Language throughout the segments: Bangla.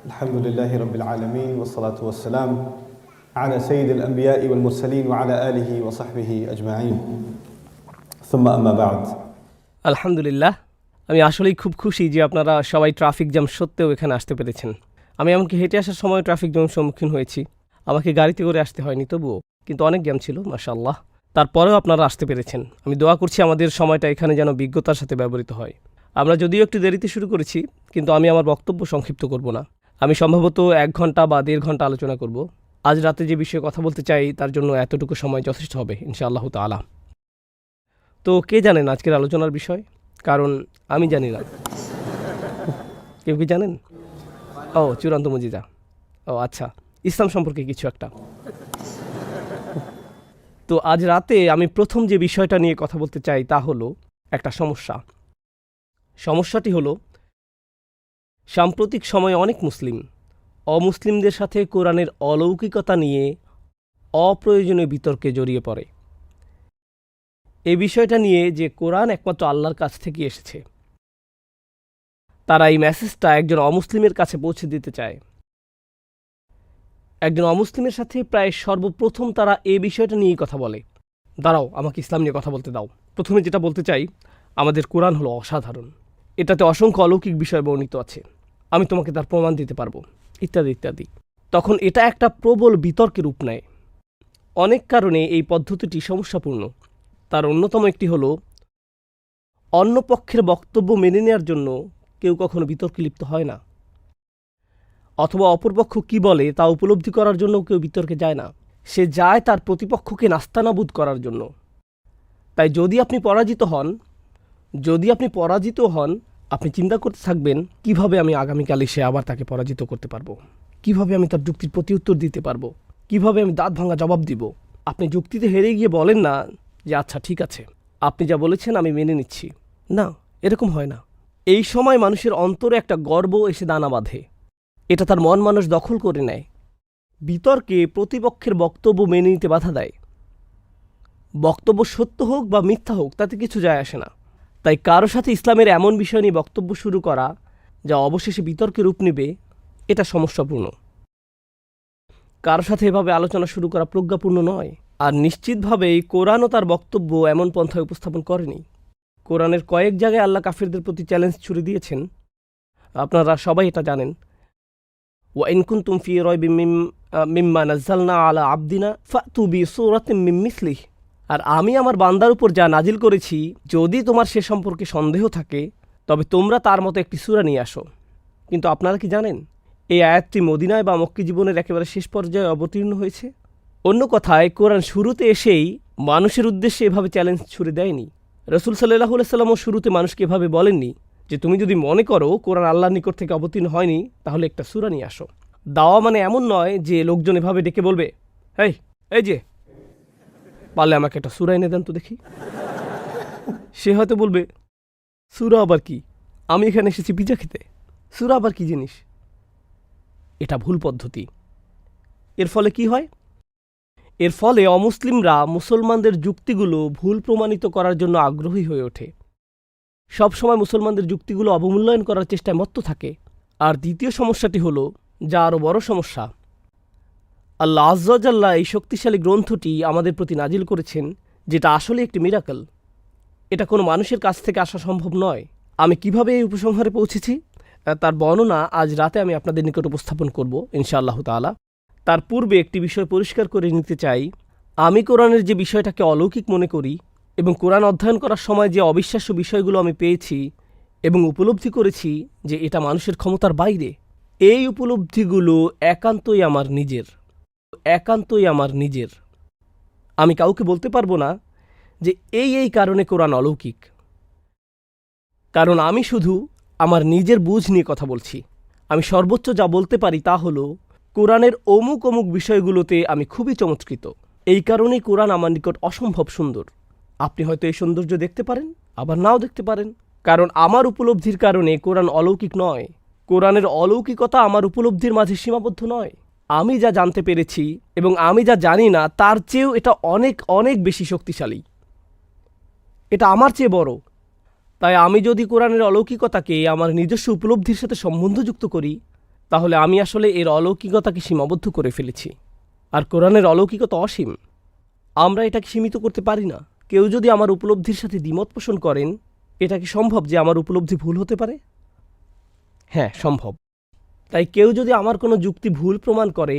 الحمد لله رب العالمين والصلاة والسلام على سيد الأنبياء والمرسلين وعلى آله وصحبه أجمعين ثم أما بعد আলহামদুলিল্লাহ, আমি আসলেই খুব খুশি যে আপনারা সবাই ট্রাফিক জ্যাম সত্ত্বেও এখানে আসতে পেরেছেন। আমি এমনকি হেঁটে আসার সময় ট্রাফিক জ্যামের সম্মুখীন হয়েছি। আমাকে গাড়িতে করে আসতে হয়নি তবুও, কিন্তু অনেক জ্যাম ছিল মাশাআল্লাহ। তারপরেও আপনারা আসতে পেরেছেন। আমি দোয়া করছি আমাদের সময়টা এখানে যেন বিজ্ঞতার সাথে ব্যবহৃত হয়। আমরা যদিও একটু দেরিতে শুরু করেছি, কিন্তু আমি আমার বক্তব্য সংক্ষিপ্ত করব না। আমি সম্ভবত 1 ঘন্টা বা 1.5 ঘন্টা আলোচনা করব। আজ রাতে যে বিষয়ে কথা বলতে চাই তার জন্য এতটুকু সময় যথেষ্ট হবে ইনশাআল্লাহ তাআলা। তো কে জানেন আজকের আলোচনার বিষয়? কারণ আমি জানি না। কেউ কি জানেন? ও, চূড়ান্ত মুজিজা। ও আচ্ছা, ইসলাম সম্পর্কে কিছু একটা। তো আজ রাতে আমি প্রথম যে বিষয়টা নিয়ে কথা বলতে চাই তা হলো একটা সমস্যা। সমস্যাটি হলো সাম্প্রতিক সময়ে অনেক মুসলিম অমুসলিমদের সাথে কোরআনের অলৌকিকতা নিয়ে অপ্রয়োজনীয় বিতর্কে জড়িয়ে পড়ে। এই বিষয়টা নিয়ে যে কোরআন একমাত্র আল্লাহর কাছ থেকে এসেছে, তারা এই মেসেজটা একজন অমুসলিমের কাছে পৌঁছে দিতে চায়। একজন অমুসলিমের সাথে প্রায় সর্বপ্রথম তারা এই বিষয়টা নিয়েই কথা বলে। দাঁড়াও, আমাকে ইসলাম নিয়ে কথা বলতে দাও। প্রথমে যেটা বলতে চাই, আমাদের কোরআন হলো অসাধারণ। এটাতে অসংখ্য অলৌকিক বিষয় বর্ণিত আছে, আমি তোমাকে তার প্রমাণ দিতে পারবো, ইত্যাদি ইত্যাদি। তখন এটা একটা প্রবল বিতর্কের রূপ নেয়। অনেক কারণে এই পদ্ধতিটি সমস্যাপূর্ণ। তার অন্যতম একটি হলো অন্য পক্ষের বক্তব্য মেনে নেওয়ার জন্য কেউ কখনো বিতর্কে লিপ্ত হয় না, অথবা অপরপক্ষ কি বলে তা উপলব্ধি করার জন্য কেউ বিতর্কে যায় না। সে যায় তার প্রতিপক্ষকে নাস্তানাবুদ করার জন্য। তাই যদি আপনি পরাজিত হন, আপনি চিন্তা করতে থাকবেন কিভাবে আমি আগামীকাল এসে আবার তাকে পরাজিত করতে পারবো, কিভাবে আমি তার যুক্তির প্রতি উত্তর দিতে পারবো, কিভাবে আমি দাঁত ভাঙা জবাব দিব। আপনি যুক্তিতে হেরে গিয়ে বলেন না যে আচ্ছা ঠিক আছে, আপনি যা বলেছেন আমি মেনে নিচ্ছি। না, এরকম হয় না। এই সময় মানুষের অন্তরে একটা গর্ব এসে দানা বাঁধে। এটা তার মন মানুষ দখল করে নেয়। বিতর্কে প্রতিপক্ষের বক্তব্য মেনে নিতে বাধা দেয়। বক্তব্য সত্য হোক বা মিথ্যা হোক তাতে কিছু যায় আসে না। তাই কারো সাথে ইসলামের এমন বিষয় নিয়ে বক্তব্য শুরু করা যা অবশেষে বিতর্কে রূপ নেবে, এটা সমস্যাপূর্ণ। কারো সাথে এভাবে আলোচনা শুরু করা প্রজ্ঞাপূর্ণ নয়। আর নিশ্চিতভাবেই কোরআনও তার বক্তব্য এমন পন্থায় উপস্থাপন করেনি। কোরআনের কয়েক জায়গায় আল্লাহ কাফিরদের প্রতি চ্যালেঞ্জ ছুড়ে দিয়েছেন, আপনারা সবাই এটা জানেন। وإن كنتم في ريب مما نزلنا على عبدنا فأتوا بسورة من مثله। আর আমি আমার বান্দার উপর যা নাজিল করেছি, যদি তোমার সে সম্পর্কে সন্দেহ থাকে তবে তোমরা তার মতো একটি সূরা নিয়ে আসো। কিন্তু আপনারা কি জানেন এই আয়াতটি মদিনায় বা মক্কি জীবনের একেবারে শেষ পর্যায়ে অবতীর্ণ হয়েছে? অন্য কথায়, কোরআন শুরুতে এসেই মানুষের উদ্দেশ্যে এভাবে চ্যালেঞ্জ ছুড়ে দেয়নি। রাসূল সাল্লাল্লাহু আলাইহি ওয়াসাল্লামও শুরুতে মানুষকে এভাবে বলেননি যে তুমি যদি মনে করো কোরআন আল্লাহর নিকট থেকে অবতীর্ণ হয়নি তাহলে একটা সূরা নিয়ে আসো। দাওয়া মানে এমন নয় যে লোকজন এভাবে ডেকে বলবে, এই যে পারলে আমাকে একটা সূরা এনে দেন তো দেখি। সে হয়তো বলবে, সূরা আবার কি? আমি এখানে এসেছি পিজা খেতে, সূরা আবার কি জিনিস? এটা ভুল পদ্ধতি। এর ফলে কি হয়? এর ফলে অমুসলিমরা মুসলমানদের যুক্তিগুলো ভুল প্রমাণিত করার জন্য আগ্রহী হয়ে ওঠে। সবসময় মুসলমানদের যুক্তিগুলো অবমূল্যায়ন করার চেষ্টায় মত্ত থাকে। আর দ্বিতীয় সমস্যাটি হলো, যা আরও বড় সমস্যা, আল্লাহ আযজা ওয়া জাল্লা এই শক্তিশালী গ্রন্থটি আমাদের প্রতি নাজিল করেছেন, যেটা আসলে একটি মিরাকল। এটা কোনো মানুষের কাছ থেকে আসা সম্ভব নয়। আমি কিভাবে এই উপসংহারে পৌঁছেছি তার বর্ণনা আজ রাতে আমি আপনাদের নিকট উপস্থাপন করব ইনশাআল্লাহ তাআলা। তার পূর্বে একটি বিষয় পরিষ্কার করে নিতে চাই। আমি কোরআনের যে বিষয়টাকে অলৌকিক মনে করি এবং কোরআন অধ্যয়ন করার সময় যে অবিশ্বাস্য বিষয়গুলো আমি পেয়েছি এবং উপলব্ধি করেছি যে এটা মানুষের ক্ষমতার বাইরে, এই উপলব্ধিগুলো একান্তই আমার নিজের। আমি কাউকে বলতে পারবো না যে এই কারণে কোরআন অলৌকিক, কারণ আমি শুধু আমার নিজের বুঝ নিয়ে কথা বলছি। আমি সর্বোচ্চ যা বলতে পারি তা হলো, কোরআনের অমুক অমুক বিষয়গুলোতে আমি খুবই চমৎকৃত। এই কারণেই কোরআন আমার নিকট অসম্ভব সুন্দর। আপনি হয়তো এই সৌন্দর্য দেখতে পারেন, আবার নাও দেখতে পারেন। কারণ আমার উপলব্ধির কারণে কোরআন অলৌকিক নয়। কোরআনের অলৌকিকতা আমার উপলব্ধির মাঝে সীমাবদ্ধ নয়। আমি যা জানতে পেরেছি এবং আমি যা জানি না তার চেয়েও এটা অনেক অনেক বেশি শক্তিশালী। এটা আমার চেয়ে বড়। তাই আমি যদি কোরআনের অলৌকিকতাকে আমার নিজস্ব উপলব্ধির সাথে সম্বন্ধযুক্ত করি, তাহলে আমি আসলে এর অলৌকিকতাকে সীমাবদ্ধ করে ফেলেছি। আর কোরআনের অলৌকিকতা অসীম। আমরা এটাকে সীমিত করতে পারি না। কেউ যদি আমার উপলব্ধির সাথে দ্বিমত পোষণ করেন, এটা কি সম্ভব যে আমার উপলব্ধি ভুল হতে পারে? হ্যাঁ, সম্ভব। তাই কেউ যদি আমার কোনো যুক্তি ভুল প্রমাণ করে,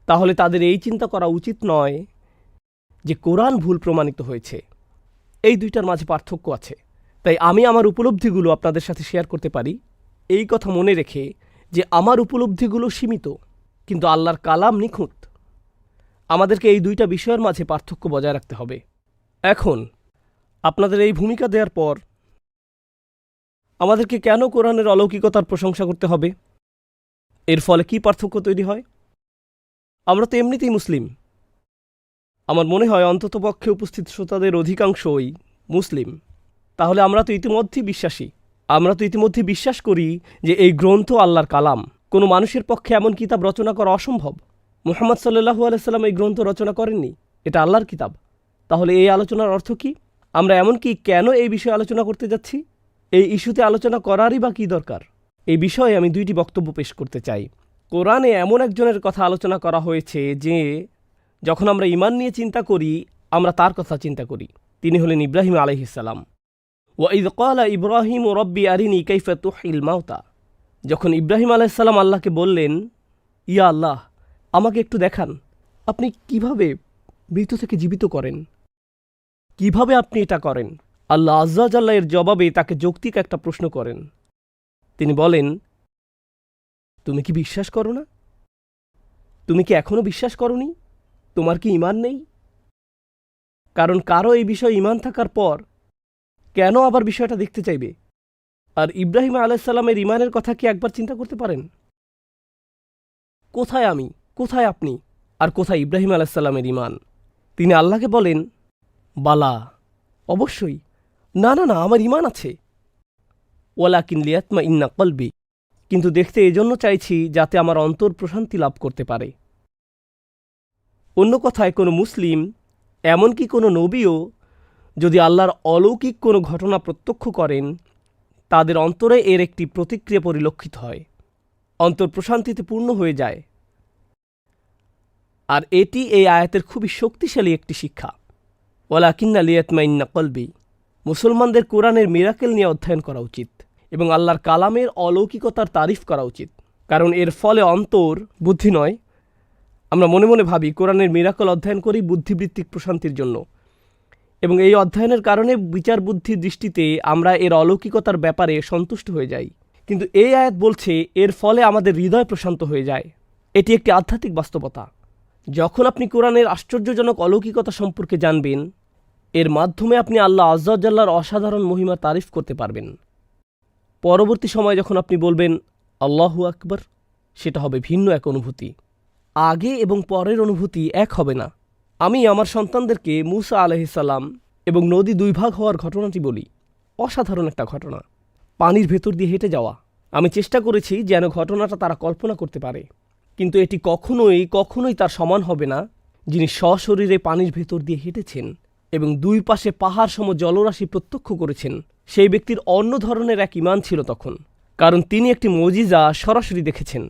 তাহলে তাদের এই চিন্তা করা উচিত নয় যে কোরআন ভুল প্রমাণিত হয়েছে। এই দুইটার মাঝে পার্থক্য আছে। তাই আমি আমার উপলব্ধিগুলো আপনাদের সাথে শেয়ার করতে পারি, এই কথা মনে রেখে যে আমার উপলব্ধিগুলো সীমিত, কিন্তু আল্লাহর কালাম নিখুঁত। আমাদেরকে এই দুইটা বিষয়ের মাঝে পার্থক্য বজায় রাখতে হবে। এখন আপনাদের এই ভূমিকা দেওয়ার পর আমাদেরকে কেন কোরআনের অলৌকিকতার প্রশংসা করতে হবে? এর ফলে কি পার্থক্য তৈরি হয়? আমরা তো এমনিতেই মুসলিম। আমার মনে হয় অন্ততপক্ষে উপস্থিত শ্রোতাদের অধিকাংশই মুসলিম। তাহলে আমরা তো ইতিমধ্যেই বিশ্বাসী। আমরা তো ইতিমধ্যে বিশ্বাস করি যে এই গ্রন্থ আল্লাহর কালাম। কোনো মানুষের পক্ষে এমন কিতাব রচনা করা অসম্ভব। মুহাম্মদ সাল্লাল্লাহু আলাইহি সাল্লাম এই গ্রন্থ রচনা করেননি, এটা আল্লাহর কিতাব। তাহলে এই আলোচনার অর্থ কি? আমরা এমনকি কেন এই বিষয়ে আলোচনা করতে যাচ্ছি? এই ইস্যুতে আলোচনা করারই বা কী দরকার? এই বিষয়ে আমি দুইটি বক্তব্য পেশ করতে চাই। কোরআনে এমন একজনের কথা আলোচনা করা হয়েছে যে যখন আমরা ঈমান নিয়ে চিন্তা করি, আমরা তার কথা চিন্তা করি। তিনি হলেন ইব্রাহিম আলাইহিস সালাম। ওয়াইদ ক্বালা ইব্রাহিম রব্বি আরিনি কাইফা তুহিল মাউতা। যখন ইব্রাহিম আলাইহিস সালাম আল্লাহকে বললেন, ইয়া আল্লাহ, আমাকে একটু দেখান, আপনি কিভাবে মৃত থেকে জীবিত করেন, কিভাবে আপনি এটা করেন? আল্লাহ আজ্জা জাল্লা এর জবাবে তাকে যৌক্তিক একটা প্রশ্ন করেন। তিনি বলেন, তুমি কি বিশ্বাস করো না? তুমি কি এখনো বিশ্বাস করনি? তোমার কি ঈমান নেই? কারণ কারো এই বিষয়ে ঈমান থাকার পর কেন আবার বিষয়টা দেখতে চাইবে? আর ইব্রাহিম আলাইহিস সালামের ঈমানের কথা কি একবার চিন্তা করতে পারেন? কোথায় আমি, কোথায় আপনি, আর কোথায় ইব্রাহিম আলাইহিস সালামের ঈমান? তিনি আল্লাহকে বলেন, বালা, অবশ্যই, না না না, আমার ঈমান আছে। ওয়ালাকিন লিয়াতমা ইন্না কলবি, কিন্তু দেখতে এজন্য চাইছি যাতে আমার অন্তর প্রশান্তি লাভ করতে পারে। অন্য কথায় কোনো মুসলিম, এমনকি কোনো নবীও যদি আল্লাহর অলৌকিক কোনো ঘটনা প্রত্যক্ষ করেন, তাদের অন্তরে এর একটি প্রতিক্রিয়া পরিলক্ষিত হয়, অন্তর প্রশান্তিতে পূর্ণ হয়ে যায়। আর এটি এই আয়াতের খুবই শক্তিশালী একটি শিক্ষা। ওয়ালাকিন্না লিয়াতমাইন্না কলবি। মুসলমানদের কোরআনের মিরাকেল নিয়ে অধ্যয়ন করা উচিত এবং আল্লাহর কালামের অলৌকিকতার তারিফ করা উচিত, কারণ এর ফলে অন্তর, বুদ্ধি নয়। আমরা মনে মনে ভাবি কোরআনের মিরাকল অধ্যয়ন করি বুদ্ধিবৃত্তিক প্রশান্তির জন্য, এবং এই অধ্যয়নের কারণে বিচার বুদ্ধির দৃষ্টিতে আমরা এর অলৌকিকতার ব্যাপারে সন্তুষ্ট হয়ে যাই। কিন্তু এই আয়াত বলছে এর ফলে আমাদের হৃদয় প্রশান্ত হয়ে যায়। এটি একটি আধ্যাত্মিক বাস্তবতা। যখন আপনি কোরআনের আশ্চর্যজনক অলৌকিকতা সম্পর্কে জানবেন, এর মাধ্যমে আপনি আল্লাহ আজ্জা ওয়া জাল্লার অসাধারণ মহিমার তারিফ করতে পারবেন। পরবর্তী সময়ে যখন আপনি বলবেন আল্লাহু আকবার, সেটা হবে ভিন্ন এক অনুভূতি। আগে এবং পরের অনুভূতি এক হবে না। আমি আমার সন্তানদেরকে মূসা আলাইহিস সালাম এবং নদী দুই ভাগ হওয়ার ঘটনাটি বলি। অসাধারণ একটা ঘটনা, পানির ভেতর দিয়ে হেঁটে যাওয়া। আমি চেষ্টা করেছি যেন ঘটনাটা তারা কল্পনা করতে পারে, কিন্তু এটি কখনোই তার সমান হবে না যিনি সশরীরে পানির ভেতর দিয়ে হেঁটেছেন এবং দুই পাশে পাহাড় সম জলরাশি প্রত্যক্ষ করেছেন। সেই ব্যক্তির অন্য ধরনের এক ঈমান ছিল তখন, কারণ তিনি একটি মুজিজা সরাসরি দেখেছেন।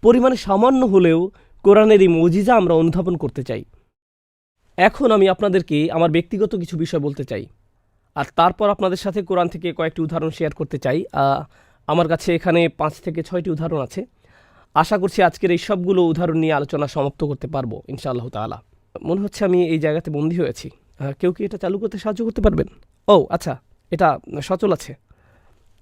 পরিমাণে সামান্য হলেও কোরআনের এই মুজিজা আমরা অনুধাবন করতে চাই। এখন আমি আপনাদেরকে আমার ব্যক্তিগত কিছু বিষয় বলতে চাই, আর তারপর আপনাদের সাথে কোরআন থেকে কয়েকটি উদাহরণ শেয়ার করতে চাই। আমার কাছে এখানে 5 থেকে 6টি উদাহরণ আছে। আশা করছি আজকের এই সবগুলো উদাহরণ নিয়ে আলোচনা সমাপ্ত করতে পারবো ইনশাআল্লাহ তাআলা। মনে হচ্ছে আমি এই জায়গাতে বন্দী হয়েছি। কেউ কি এটা চালু করতে সাহায্য করতে পারবেন? ও আচ্ছা, এটা সচল আছে,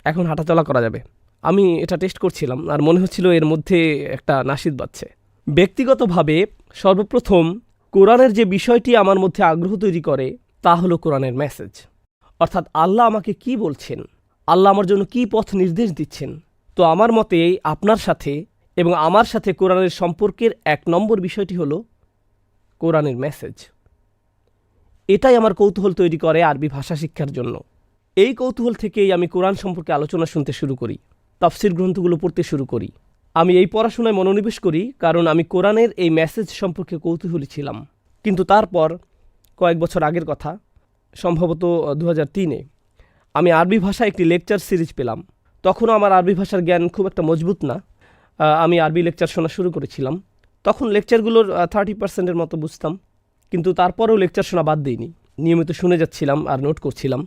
এখন হাঁটাচলা করা যাবে। আমি এটা টেস্ট করছিলাম আর মনে হচ্ছিল এর মধ্যে একটা নাশিদ বাজছে। ব্যক্তিগতভাবে সর্বপ্রথম কোরআনের যে বিষয়টি আমার মধ্যে আগ্রহ তৈরি করে তা হলো কোরআনের মেসেজ, অর্থাৎ আল্লাহ আমাকে কি বলছেন, আল্লাহ আমার জন্য কি পথ নির্দেশ দিচ্ছেন। তো আমার মতে আপনার সাথে এবং আমার সাথে কোরআনের সম্পর্কের 1 নম্বর বিষয়টি হলো কোরআনের মেসেজ। এটাই আমার কৌতূহল তৈরি করে আরবি ভাষা শিক্ষার জন্য। এই কৌতূহল থেকেই আমি কোরআন সম্পর্কে আলোচনা শুনতে শুরু করি, তাফসির গ্রন্থগুলো পড়তে শুরু করি। আমি এই পড়াশোনায় মনোনিবেশ করি কারণ আমি কোরআনের এই মেসেজ সম্পর্কে কৌতূহলী ছিলাম। কিন্তু তারপর কয়েক বছর আগের কথা, সম্ভবত 2003-এ আমি আরবি ভাষায় একটি লেকচার সিরিজ পেলাম। তখনও আমার আরবি ভাষার জ্ঞান খুব একটা মজবুত না, আমি আরবি লেকচার শোনা শুরু করেছিলাম। তখন লেকচারগুলোর 30% মতো বুঝতাম, কিন্তু তারপরেও লেকচার শোনা বাদ দিইনি, নিয়মিত শুনে যাচ্ছিলাম আর নোট করছিলাম।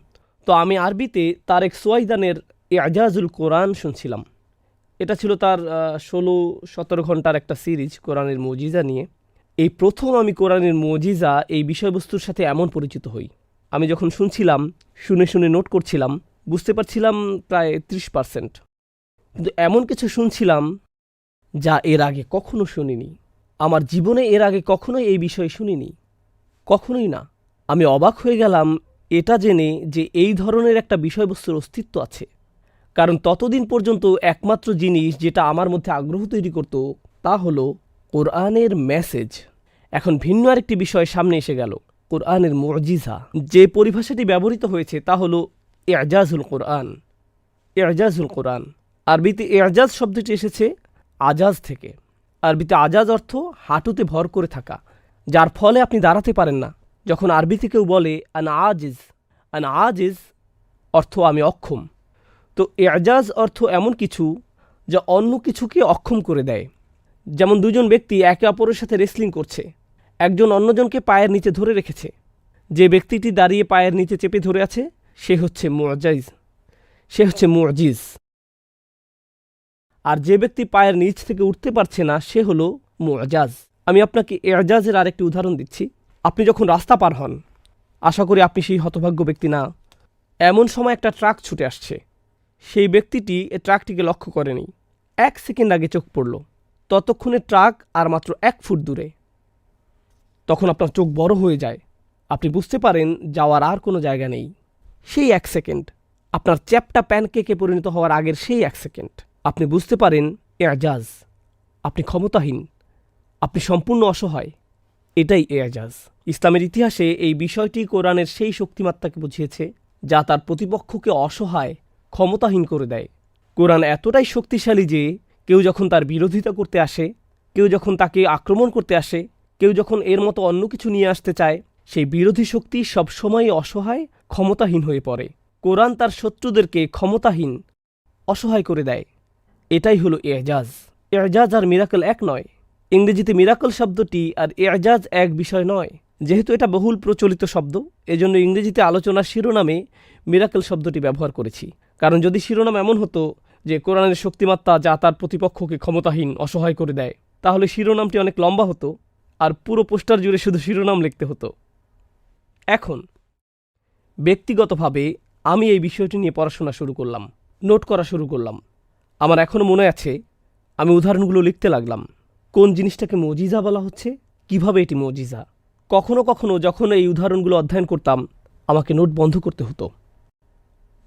তো আমি আরবিতে তারেক সুয়াইদানের ইজাজুল কোরআন শুনছিলাম। এটা ছিল তার 16-17 ঘন্টার একটা সিরিজ কোরআনের মুজিজা নিয়ে। এই প্রথম আমি কোরআনের মুজিজা এই বিষয়বস্তুর সাথে এমন পরিচিত হই। আমি যখন শুনছিলাম, শুনে শুনে নোট করছিলাম, বুঝতে পারছিলাম প্রায় 30%। কিন্তু এমন কিছু শুনছিলাম যা এর আগে কখনো শুনিনি। আমার জীবনে এর আগে কখনোই এই বিষয়ে শুনিনি, কখনোই না। আমি অবাক হয়ে গেলাম এটা জেনে যে এই ধরনের একটা বিষয়বস্তুর অস্তিত্ব আছে। কারণ ততদিন পর্যন্ত একমাত্র জিনিস যেটা আমার মধ্যে আগ্রহ তৈরি করত তা হলো কোরআনের মেসেজ। এখন ভিন্ন আরেকটি বিষয় সামনে এসে গেল, কোরআনের মুজিজা। যে পরিভাষাটি ব্যবহৃত হয়েছে তা হলো ইজাজুল কোরআন। ইজাজুল কোরআন, আরবিতে ইজাজ শব্দটি এসেছে আজাজ থেকে। আরবিতে আজাজ অর্থ হাঁটুতে ভর করে থাকা, যার ফলে আপনি দাঁড়াতে পারেন না। যখন আরবিতে কেউ বলে আন আজিজ অর্থ আমি অক্ষম। তো ইজাজ অর্থ এমন কিছু যা অন্য কিছুকে অক্ষম করে দেয়। যেমন দুজন ব্যক্তি একে অপরের সাথে রেসলিং করছে, একজন অন্যজনকে পায়ের নিচে ধরে রেখেছে। যে ব্যক্তিটি দাঁড়িয়ে পায়ের নিচে চেপে ধরে আছে সে হচ্ছে মুজিজ। আর যে ব্যক্তি পায়ের নিচ থেকে উঠতে পারছে না সে হলো মুজাজ। আমি আপনাকে ইজাজের আরেকটি উদাহরণ দিচ্ছি। আপনি যখন রাস্তা পার হন, আশা করি আপনি সেই হতভাগ্য ব্যক্তি না, এমন সময় একটা ট্রাক ছুটে আসছে। সেই ব্যক্তিটি ট্রাকটিকে লক্ষ্য করেনি। 1 সেকেন্ড আগে চোখ পড়ল, ততক্ষণে ট্রাক আর মাত্র 1 ফুট দূরে। তখন আপনার চোখ বড় হয়ে যায়, আপনি বুঝতে পারেন যাওয়ার আর কোনো জায়গা নেই। সেই 1 সেকেন্ড, আপনার চ্যাপটা প্যানকেকে পরিণত হওয়ার আগের সেই 1 সেকেন্ড, আপনি বুঝতে পারেন এজাজ। আপনি ক্ষমতাহীন, আপনি সম্পূর্ণ অসহায়। এটাই এজাজ। ইসলামের ইতিহাসে এই বিষয়টি কোরআনের সেই শক্তিমাত্রাকে বুঝিয়েছে যা তার প্রতিপক্ষকে অসহায়, ক্ষমতাহীন করে দেয়। কোরআন এতটাই শক্তিশালী যে কেউ যখন তার বিরোধিতা করতে আসে, কেউ যখন তাকে আক্রমণ করতে আসে, কেউ যখন এর মতো অন্য কিছু নিয়ে আসতে চায়, সেই বিরোধী শক্তি সবসময়ই অসহায়, ক্ষমতাহীন হয়ে পড়ে। কোরআন তার শত্রুদেরকে ক্ষমতাহীন, অসহায় করে দেয়। এটাই হলো এজাজ। এজাজ আর মিরাকল এক নয়। ইংরেজিতে মিরাকল শব্দটি আর এজাজ এক বিষয় নয়। যেহেতু এটা বহুল প্রচলিত শব্দ, এজন্য ইংরেজিতে আলোচনার শিরোনামে মিরাকল শব্দটি ব্যবহার করেছি। কারণ যদি শিরোনাম এমন হতো যে কোরআনের শক্তিমাত্রা যা তার প্রতিপক্ষকে ক্ষমতাহীন, অসহায় করে দেয়, তাহলে শিরোনামটি অনেক লম্বা হতো আর পুরো পোস্টার জুড়ে শুধু শিরোনাম লিখতে হতো। এখন ব্যক্তিগতভাবে আমি এই বিষয়টি নিয়ে পড়াশোনা শুরু করলাম, নোট করা শুরু করলাম। আমার এখনও মনে আছে, আমি উদাহরণগুলো লিখতে লাগলাম। কোন জিনিসটাকে মুজিজা বলা হচ্ছে, কিভাবে এটি মুজিজা। কখনো কখনো যখন এই উদাহরণগুলো অধ্যয়ন করতাম, আমাকে নোট বন্ধ করতে হতো।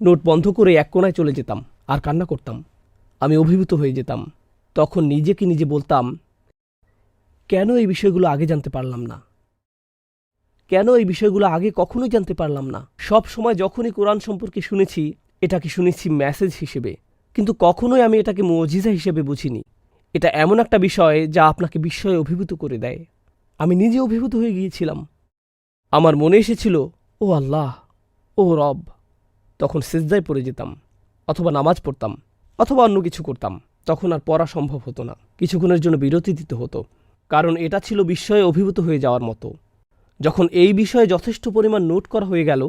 নোট বন্ধ করে এক কোণায় চলে যেতাম আর কান্না করতাম। আমি অভিভূত হয়ে যেতাম। তখন নিজেকে নিজে বলতাম, কেন এই বিষয়গুলো আগে জানতে পারলাম না, কেন এই বিষয়গুলো আগে কখনোই জানতে পারলাম না। সব সময় যখনই কোরআন সম্পর্কে শুনেছি, এটাকে শুনেছি মেসেজ হিসেবে, কিন্তু কখনোই আমি এটাকে মুজিজা হিসেবে বুঝিনি। এটা এমন একটা বিষয় যা আপনাকে বিস্ময়ে অভিভূত করে দেয়। আমি নিজে অভিভূত হয়ে গিয়েছিলাম। আমার মনে এসেছিল, ও আল্লাহ, ও রব। তখন সিজদায় পড়ে যেতাম, অথবা নামাজ পড়তাম, অথবা অন্য কিছু করতাম। তখন আর পড়া সম্ভব হতো না, কিছুক্ষণের জন্য বিরতি দিতে হতো, কারণ এটা ছিল বিস্ময়ে অভিভূত হয়ে যাওয়ার মতো। যখন এই বিষয়ে যথেষ্ট পরিমাণ নোট করা হয়ে গেল,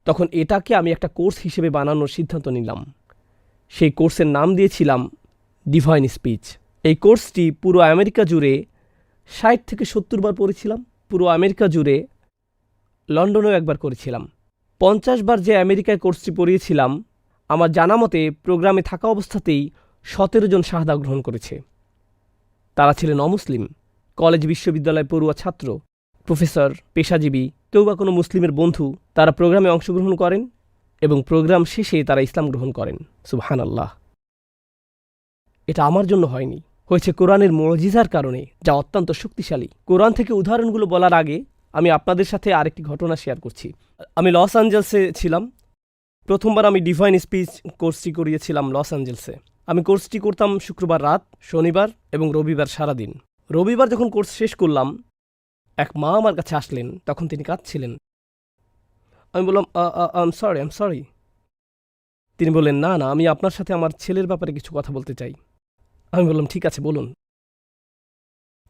তখন এটাকে আমি একটা কোর্স হিসেবে বানানোর সিদ্ধান্ত নিলাম। সেই কোর্সের নাম দিয়েছিলাম ডিভাইন স্পিচ। এই কোর্সটি পুরো আমেরিকা জুড়ে 60 থেকে 70 বার পড়েছিলাম। পুরো আমেরিকা জুড়ে, লন্ডনেও একবার করেছিলাম। 50 বার যে আমেরিকায় কোর্সটি পড়িয়েছিলাম, আমার জানা মতে প্রোগ্রামে থাকা অবস্থাতেই 17 জন শাহাদা গ্রহণ করেছে। তারা ছিলেন অমুসলিম, কলেজ বিশ্ববিদ্যালয় পড়ুয়া ছাত্র, প্রফেসর, পেশাজীবী, কেউ বা কোনো মুসলিমের বন্ধু। তারা প্রোগ্রামে অংশগ্রহণ করেন এবং প্রোগ্রাম শেষে তারা ইসলাম গ্রহণ করেন। সুবহানাল্লাহ। এটা আমার জন্য হয়নি, হয়েছে কোরআনের মুজিজার কারণে, যা অত্যন্ত শক্তিশালী। কোরআন থেকে উদাহরণগুলো বলার আগে আমি আপনাদের সাথে আরেকটি ঘটনা শেয়ার করছি। আমি লস অ্যাঞ্জেলসে ছিলাম। প্রথমবার আমি ডিভাইন স্পিচ কোর্সটি করিয়েছিলাম লস অ্যাঞ্জেলসে। আমি কোর্সটি করতাম শুক্রবার রাত, শনিবার এবং রবিবার সারাদিন। রবিবার যখন কোর্স শেষ করলাম, এক মা আমার কাছে আসলেন। তখন তিনি কাঁদছিলেন। আমি বললাম, আম সরি। তিনি বললেন, না, আমি আপনার সাথে আমার ছেলের ব্যাপারে কিছু কথা বলতে চাই। আমি বললাম, ঠিক আছে, বলুন।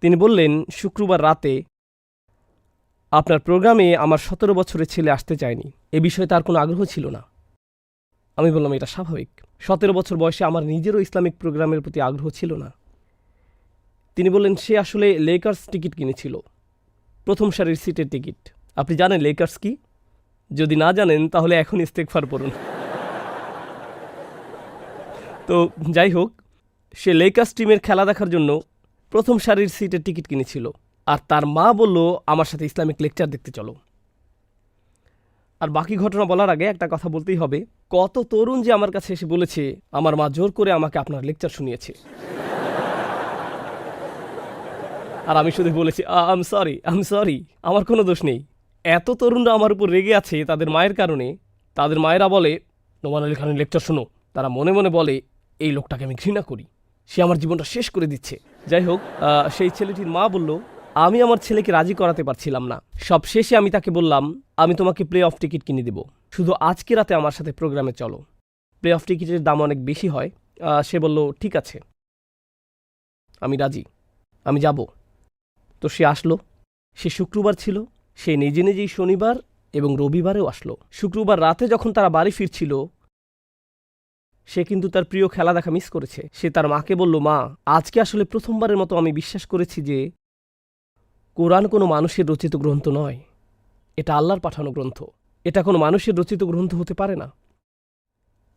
তিনি বললেন, শুক্রবার রাতে আপনার প্রোগ্রামে আমার 17 বছরের ছেলে আসতে চায়নি। এ বিষয়ে তার কোনো আগ্রহ ছিল না। আমি বললাম, এটা স্বাভাবিক। 17 বছর বয়সে আমার নিজেরও ইসলামিক প্রোগ্রামের প্রতি আগ্রহ ছিল না। তিনি বললেন, সে আসলে লেকার্স টিকিট কিনেছিল, প্রথম সারির সিটের টিকিট। আপনি জানেন লেকার্স কি? যদি না জানেন তাহলে এখন ইস্তেগফার পড়ুন। তো যাই হোক, সে লেকার্স টিমের খেলা দেখার জন্য প্রথম সারির সিটের টিকিট কিনেছিল। আর তার মা বলল, আমার সাথে ইসলামিক লেকচার দেখতে চলো। আর বাকি ঘটনা বলার আগে একটা কথা বলতেই হবে, কত তরুণ যে আমার কাছে এসে বলেছে আমার মা জোর করে আমাকে আপনার লেকচার শুনিয়েছে। আর আমি শুধু বলেছি, আম সরি, আমার কোনো দোষ নেই। এত তরুণরা আমার উপর রেগে আছে তাদের মায়ের কারণে। তাদের মায়েরা বলে, নোমান আলী খানের লেকচার শোনো। তারা মনে মনে বলে, এই লোকটাকে আমি ঘৃণা করি, সে আমার জীবনটা শেষ করে দিচ্ছে। যাই হোক, সেই ছেলেটির মা বলল, আমি আমার ছেলেকে রাজি করাতে পারছিলাম না। সব শেষে আমি তাকে বললাম, আমি তোমাকে প্লে অফ টিকিট কিনে দেব, শুধু আজকে রাতে আমার সাথে প্রোগ্রামে চলো। প্লে অফ টিকিটের দাম অনেক বেশি হয়। সে বলল, ঠিক আছে, আমি রাজি, আমি যাব। তো সে আসলো। সে শুক্রবার ছিল। সে নিজে নিজেই শনিবার এবং রবিবারেও আসলো। শুক্রবার রাতে যখন তারা বাড়ি ফিরছিল, সে কিন্তু তার প্রিয় খেলা দেখা মিস করেছে। সে তার মাকে বলল, মা, আজকে আসলে প্রথমবারের মতো আমি বিশ্বাস করেছি যে কোরআন কোনো মানুষের রচিত গ্রন্থ নয়, এটা আল্লাহর পাঠানো গ্রন্থ। এটা কোনো মানুষের রচিত গ্রন্থ হতে পারে না।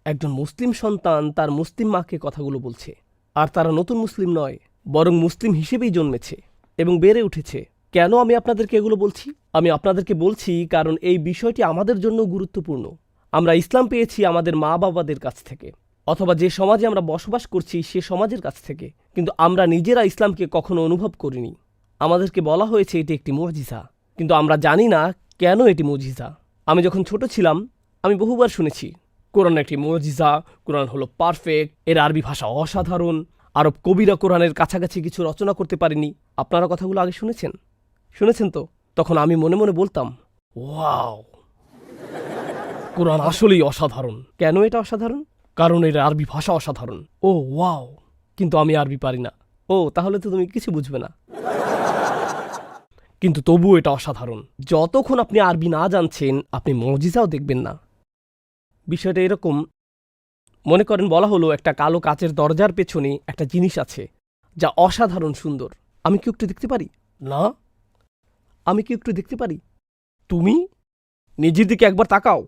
একজন মুসলিম সন্তান তার মুসলিম মাকে কথাগুলো বলছে, আর তারা নতুন মুসলিম নয়, বরং মুসলিম হিসেবেই জন্মেছে এবং বেড়ে উঠেছে। কেন আমি আপনাদেরকে এগুলো বলছি? আমি আপনাদেরকে বলছি কারণ এই বিষয়টি আমাদের জন্য গুরুত্বপূর্ণ। আমরা ইসলাম পেয়েছি আমাদের মা বাবাদের কাছ থেকে, অথবা যে সমাজে আমরা বসবাস করছি সে সমাজের কাছ থেকে, কিন্তু আমরা নিজেরা ইসলামকে কখনো অনুভব করিনি। আমাদেরকে বলা হয়েছে এটি একটি মুজিজা, কিন্তু আমরা জানি না কেন এটি মুজিজা। আমি যখন ছোট ছিলাম আমি বহুবার শুনেছি কোরআন একটি মুজিজা, কোরআন হলো পারফেক্ট, এর আরবি ভাষা অসাধারণ, আরব কবিরা কোরআনের কাছাকাছি কিছু রচনা করতে পারেনি। আপনারা কথাগুলো আগে শুনেছেন তো? তখন আমি মনে মনে বলতাম, ওয়াও, কোরআন আসলেই অসাধারণ। কেন এটা অসাধারণ? কারণ এর আরবি ভাষা অসাধারণ। ও ওয়াও, কিন্তু আমি আরবি পারি না। ও, তাহলে তো তুমি কিছু বুঝবে না, কিন্তু তবুও এটা অসাধারণ। যতক্ষণ আপনি আরবি না জানছেন আপনি মুজিজাও দেখবেন না। বিষয়টা এরকম, মনে করেন বলা হলো একটা কালো কাচের দরজার পেছনে একটা জিনিস আছে যা অসাধারণ সুন্দর। আমি কি একটু দেখতে পারি? না। আমি কি একটু দেখতে পারি? তুমি নিজের দিকে একবার তাকাও,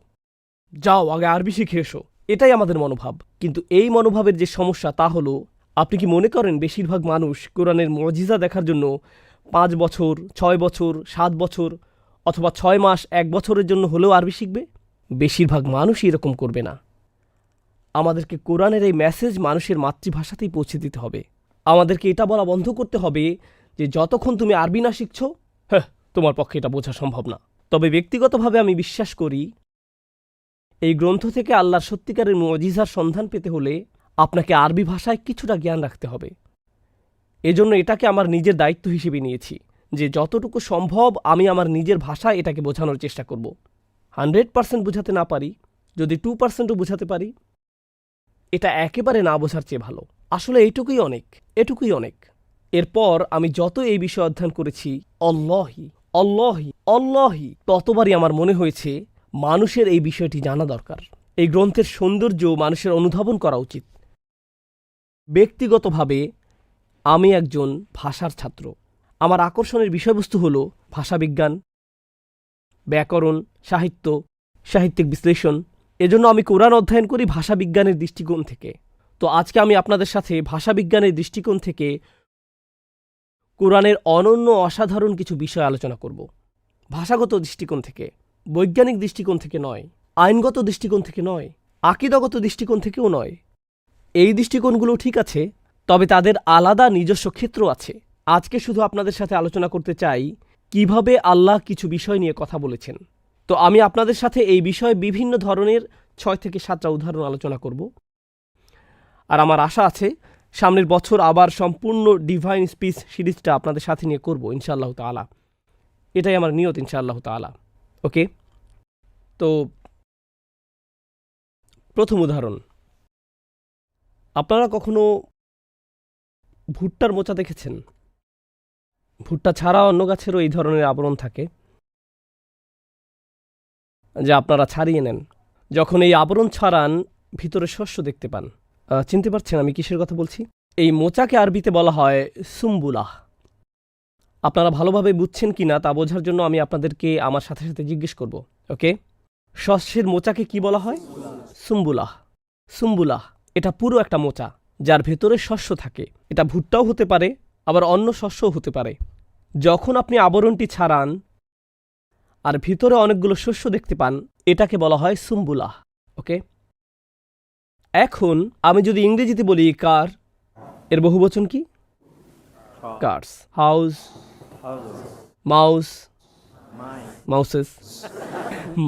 যাও আগে আরবি শিখে এসো। এটাই আমাদের মনোভাব। কিন্তু এই মনোভাবের যে সমস্যা তা হলো, আপনি কি মনে করেন বেশিরভাগ মানুষ কোরআনের মুজিজা দেখার জন্য 5 বছর, 6 বছর, 7 বছর অথবা 6 মাস, 1 বছরের জন্য হলেও আরবি শিখবে? বেশিরভাগ মানুষই এরকম করবে না। আমাদেরকে কোরআনের এই মেসেজ মানুষের মাতৃভাষাতেই পৌঁছে দিতে হবে। আমাদেরকে এটা বলা বন্ধ করতে হবে যে যতক্ষণ তুমি আরবি না শিখছ, হ্যাঁ, তোমার পক্ষে এটা বোঝা সম্ভব না। তবে ব্যক্তিগতভাবে আমি বিশ্বাস করি এই গ্রন্থ থেকে আল্লাহর সত্যিকারের মুজিজার সন্ধান পেতে হলে আপনাকে আরবি ভাষায় কিছুটা জ্ঞান রাখতে হবে। এজন্য এটাকে আমার নিজের দায়িত্ব হিসেবে নিয়েছি যে যতটুকু সম্ভব আমি আমার নিজের ভাষায় এটাকে বোঝানোর চেষ্টা করব। 100% বোঝাতে না পারি, যদি 2%ও বোঝাতে পারি, এটা একেবারে না বোঝার চেয়ে ভালো। আসলে এটুকুই অনেক। এরপর আমি যত এই বিষয় অধ্যয়ন করেছি, অল্লাহি ততবারই আমার মনে হয়েছে মানুষের এই বিষয়টি জানা দরকার। এই গ্রন্থের সৌন্দর্য মানুষের অনুধাবন করা উচিত। ব্যক্তিগতভাবে আমি একজন ভাষার ছাত্র। আমার আকর্ষণের বিষয়বস্তু হল ভাষাবিজ্ঞান, ব্যাকরণ, সাহিত্য, সাহিত্যিক বিশ্লেষণ। এজন্য আমি কোরআন অধ্যয়ন করি ভাষাবিজ্ঞানের দৃষ্টিকোণ থেকে। তো আজকে আমি আপনাদের সাথে ভাষাবিজ্ঞানের দৃষ্টিকোণ থেকে কোরআনের অনন্য অসাধারণ কিছু বিষয় আলোচনা করব। ভাষাগত দৃষ্টিকোণ থেকে, বৈজ্ঞানিক দৃষ্টিকোণ থেকে নয়, আইনগত দৃষ্টিকোণ থেকে নয়, আকীদাগত দৃষ্টিকোণ থেকেও নয়। এই দৃষ্টিকোণগুলো ঠিক আছে, তবে তাদের আলাদা নিজস্ব ক্ষেত্র আছে। আজকে শুধু আপনাদের সাথে আলোচনা করতে চাই কিভাবে আল্লাহ কিছু বিষয় নিয়ে কথা বলেছেন। তো আমি আপনাদের সাথে এই বিষয়ে বিভিন্ন ধরনের 6 থেকে 7টা উদাহরণ আলোচনা করব। আর আমার আশা আছে সামনের বছর আবার সম্পূর্ণ ডিভাইন স্পিচ সিরিজটা আপনাদের সাথে নিয়ে করব ইনশাআল্লাহ তাআলা। এটাই আমার নিয়ত ইনশাআল্লাহ তাআলা। ওকে, তো প্রথম উদাহরণ, আপনারা কখনো ভুট্টার মোচা দেখেছেন? ভুট্টা ছাড়া অন্য গাছেরও এই ধরনের আবরণ থাকে, যা আপনারা ছাড়িয়ে নেন। যখন এই আবরণ ছাড়ান, ভিতরে শস্য দেখতে পান। চিনতে পারছেন আমি কিসের কথা বলছি? এই মোচাকে আরবিতে বলা হয় সুম্বুলাহ। আপনারা ভালোভাবে বুঝছেন কি না তা বোঝার জন্য আমি আপনাদেরকে আমার সাথে সাথে জিজ্ঞেস করব। ওকে, শস্যের মোচাকে কি বলা হয়? সুম্বুলাহ। সুম্বুলাহ এটা পুরো একটা মোচা, যার ভেতরে শস্য থাকে। এটা ভুট্টাও হতে পারে, আবার অন্য শস্যও হতে পারে। যখন আপনি আবরণটি ছাড়ান আর ভিতরে অনেকগুলো শস্য দেখতে পান, এটাকে বলা হয় সুম্বুলাহ। ওকে, এখন আমি যদি ইংরেজিতে বলি কার, এর বহুবচন কি? Cars. House, mouse, mouses,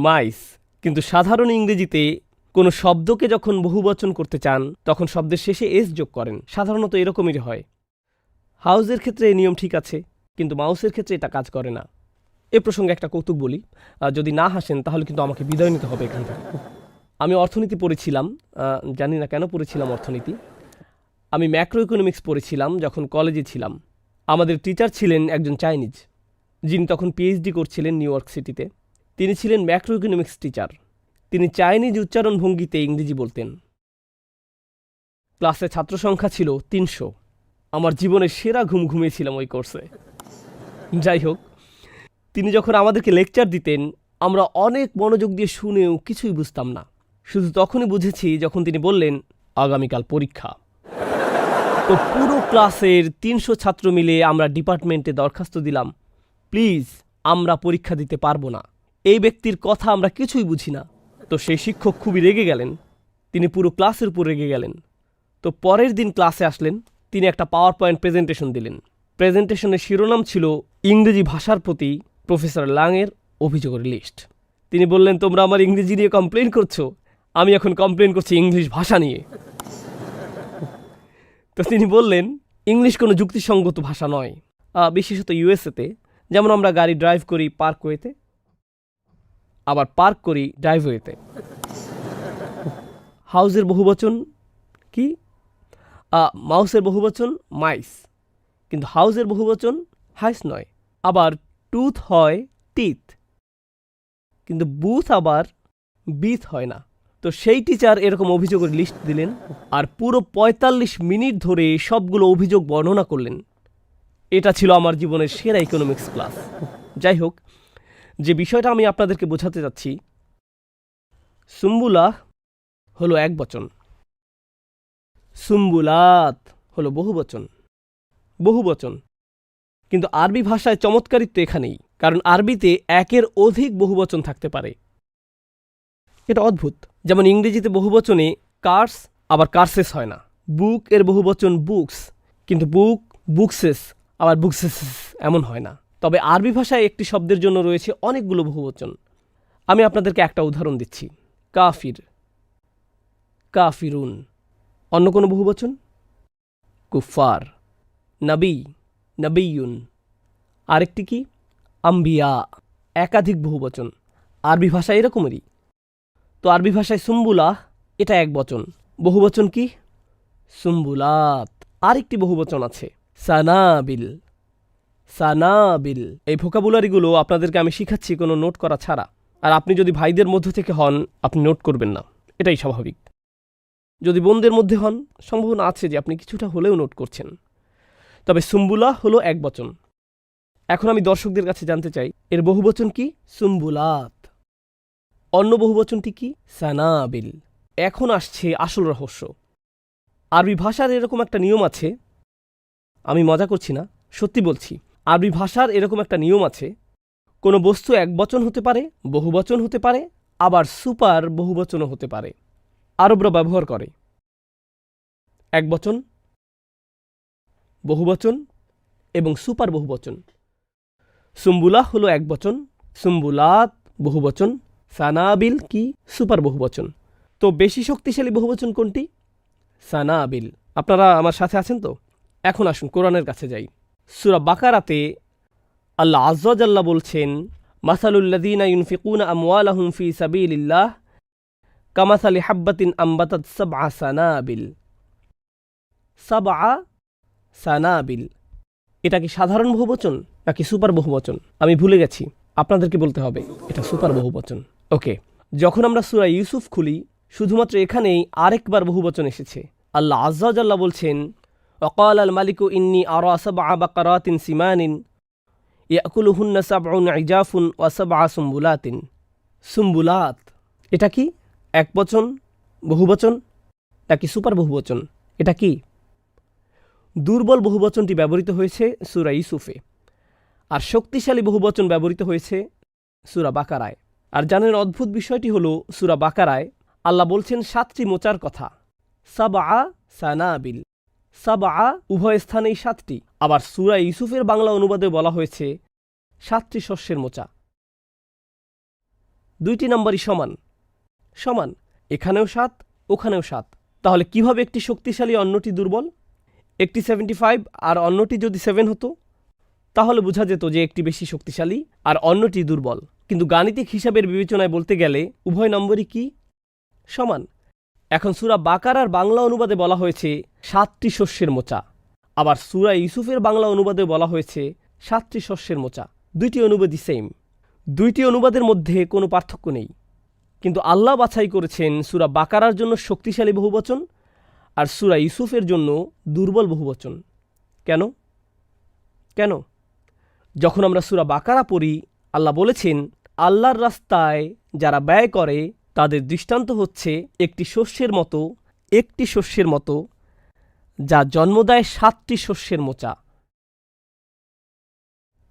mice. কিন্তু সাধারণ ইংরেজিতে কোনো শব্দকে যখন বহুবচন করতে চান, তখন শব্দের শেষে এস যোগ করেন। সাধারণত এরকমই হয়। হাউসের ক্ষেত্রে এই নিয়ম ঠিক আছে, কিন্তু মাউসের ক্ষেত্রে এটা কাজ করে না। এ প্রসঙ্গে একটা কৌতুক বলি, যদি না হাসেন তাহলে কিন্তু আমাকে বিদায় নিতে হবে এখান থেকে। আমি অর্থনীতি পড়েছিলাম, জানি না কেন পড়েছিলাম অর্থনীতি। আমি ম্যাক্রো ইকোনমিক্স পড়েছিলাম যখন কলেজে ছিলাম। আমাদের টিচার ছিলেন একজন চাইনিজ, যিনি তখন পিএইচডি করছিলেন নিউ ইয়র্ক সিটিতে। তিনি ছিলেন ম্যাক্রো ইকোনমিক্স টিচার। তিনি চাইনিজ উচ্চারণ ভঙ্গিতে ইংরেজি বলতেন। ক্লাসে ছাত্র সংখ্যা ছিল 300। আমার জীবনের সেরা ঘুম ঘুমিয়েছিলাম ওই কোর্সে। যাই হোক, তিনি যখন আমাদেরকে লেকচার দিতেন, আমরা অনেক মনোযোগ দিয়ে শুনেও কিছুই বুঝতাম না। শুধু তখনই বুঝেছি যখন তিনি বললেন, আগামীকাল পরীক্ষা। তো পুরো ক্লাসের 300 ছাত্র মিলে আমরা ডিপার্টমেন্টে দরখাস্ত দিলাম, প্লিজ আমরা পরীক্ষা দিতে পারবো না, এই ব্যক্তির কথা আমরা কিছুই বুঝি না। তো সেই শিক্ষক খুবই রেগে গেলেন, তিনি পুরো ক্লাসের উপর রেগে গেলেন। তো পরের দিন ক্লাসে আসলেন, তিনি একটা পাওয়ার পয়েন্ট প্রেজেন্টেশন দিলেন। প্রেজেন্টেশনের শিরোনাম ছিল ইংরেজি ভাষার প্রতি প্রফেসর লাংয়ের অভিযোগের লিস্ট। তিনি বললেন, তোমরা আমার ইংরেজি নিয়ে কমপ্লেন করছো, আমি এখন কমপ্লেন করছি ইংলিশ ভাষা নিয়ে। তো তিনি বললেন, ইংলিশ কোনো যুক্তিসঙ্গত ভাষা নয়, বিশেষত ইউএসএতে। যেমন আমরা গাড়ি ড্রাইভ করি পার্কওয়েতে, আবার পার্ক করি ড্রাইভওয়েতে। হাউসের বহুবচন কি? মাউসের বহুবচন মাইস, কিন্তু হাউসের বহুবচন হাইস নয়। আবার টুথ হয় টিথ, কিন্তু বুথ আবার বিথ হয় না। তো সেই টিচার এরকম অভিযোগের লিস্ট দিলেন, আর পুরো 45 মিনিট ধরে সবগুলো অভিযোগ বর্ণনা করলেন। এটা ছিল আমার জীবনের সেরা ইকোনমিক্স ক্লাস। যাই হোক, যে বিষয়টা আমি আপনাদেরকে বোঝাতে চাচ্ছি, সুম্বুলাহ হলো একবচন, সুম্বুলাত হলো বহুবচন। বহুবচন, কিন্তু আরবি ভাষায় চমৎকারিত্ব এখানেই, কারণ আরবিতে একের অধিক বহুবচন থাকতে পারে। এটা অদ্ভুত। যেমন ইংরেজিতে বহুবচনে কার্স আবার কার্সেস হয় না। বুক এর বহুবচন বুকস, কিন্তু বুক বুকসেস আবার বুকসেস এমন হয় না। তবে আরবি ভাষায় একটি শব্দের জন্য রয়েছে অনেকগুলো বহুবচন। আমি আপনাদেরকে একটা উদাহরণ দিচ্ছি, কাফির, কাফিরুন। অন্য কোনো বহুবচন? কুফার, নবী, নবিয়ুন। আরেকটি কি? আম্বিয়া। একাধিক বহুবচন। আরবি ভাষা এরকমেরই। তো আরবি ভাষায় সুম্বুলাহ এটা এক বচন, বহুবচন কি? সুম্বুলাত। আরেকটি বহুবচন আছে সানাবিল, সানাবিল। এই ভোকাবুলারিগুলো আপনাদেরকে আমি শিখাচ্ছি কোনো নোট করা ছাড়া। আর আপনি যদি ভাইদের মধ্য থেকে হন, আপনি নোট করবেন না, এটাই স্বাভাবিক। যদি বোনদের মধ্যে হন, সম্ভাবনা আছে যে আপনি কিছুটা হলেও নোট করছেন। তবে সুম্বুলাহ হলো এক বচন। এখন আমি দর্শকদের কাছে জানতে চাই, এর বহুবচন কি? সুম্বুলাত। অন্য বহুবচনটি কি? সানাবিল। এখন আসছে আসল রহস্য। আরবি ভাষার এরকম একটা নিয়ম আছে, আমি মজা করছি না, সত্যি বলছি। আরবি ভাষার এরকম একটা নিয়ম আছে, কোনো বস্তু এক বচন হতে পারে, বহুবচন হতে পারে, আবার সুপার বহুবচনও হতে পারে। আরবরা ব্যবহার করে এক বচন, বহুবচন এবং সুপার বহুবচন। সুম্বুলাহ হলো এক বচন, সুম্বুলাত বহুবচন, সানাবিল কি? সুপার বহুবচন। তো বেশি শক্তিশালী বহুবচন কোনটি? সানাবিল। আপনারা আমার সাথে আছেন তো? এখন আসুন কোরআনের কাছে যাই। সূরা বাকারাতে আল্লাহ আযজা ওয়া জাল্লা বলছেন, মাসালুল্লাযীনা ইউনফিকুনা আমওয়ালাহুম ফী সাবিলিল্লাহ কামাসালি হাব্বাতিন আম্বাতাত সাবআ সানাবিল। সাবআ সানাবিল। এটা কি সাধারণ বহুবচন নাকি সুপার বহুবচন? আমি ভুলে গেছি, আপনাদেরকে বলতে হবে। এটা সুপার বহুবচন। ওকে, যখন আমরা সূরা ইউসুফ খুলি, শুধুমাত্র এখানেই আরেকবার বহুবচন এসেছে। আল্লাহ আজ্জা ওয়া জাল্লা বলছেন, ওয়াকাল আল মালিকু ইন্নী আরা সাবআ বাকারাতিন সিমানিন ইয়াকুলুহুন্না সাবউন ইজাফুন ওয়া সাবআ সুম্বুলাতিন। সুম্বুলাত এটা কি একবচন, বহুবচন নাকি সুপার বহুবচন? এটা কি? দুর্বল বহুবচনটি ব্যবহৃত হয়েছে সূরা ইউসুফে, আর শক্তিশালী বহুবচন ব্যবহৃত হয়েছে সূরা বাকারায়। আর জানেন অদ্ভুত বিষয়টি হলো, সূরা বাকারায় আল্লাহ বলছেন 7টি মোচার কথা, সাবআ সানাবিল। সাবআ উভয় স্থানেই 7টি। আবার সূরা ইউসুফের বাংলা অনুবাদে বলা হয়েছে 7টি শস্যের মোচা। 2টি নম্বরই সমান সমান, এখানেও 7, ওখানেও 7। তাহলে কিভাবে একটি শক্তিশালী অন্যটি দুর্বল? একটি 75 আর অন্যটি যদি 7 হতো, তাহলে বোঝা যেত যে একটি বেশি শক্তিশালী আর অন্যটি দুর্বল। কিন্তু গাণিতিক হিসাবের বিবেচনায় বলতে গেলে উভয় নম্বরই কি? সমান। এখন সূরা বাকারার বাংলা অনুবাদে বলা হয়েছে 7টি শস্যের মোচা, আবার সূরা ইউসুফের বাংলা অনুবাদে বলা হয়েছে 7টি শস্যের মোচা। 2টি অনুবাদই সেম, 2টি অনুবাদের মধ্যে কোনো পার্থক্য নেই। কিন্তু আল্লাহ বাছাই করেছেন সূরা বাকারার জন্য শক্তিশালী বহুবচন আর সূরা ইউসুফের জন্য দুর্বল বহুবচন। কেন? কেন? যখন আমরা সূরা বাকারা পড়ি, আল্লাহ বলেছেন, আল্লাহর রাস্তায় যারা ব্যয় করে তাদের দৃষ্টান্ত হচ্ছে একটি শস্যের মতো যা জন্ম দেয় 7টি শস্যের মোচা,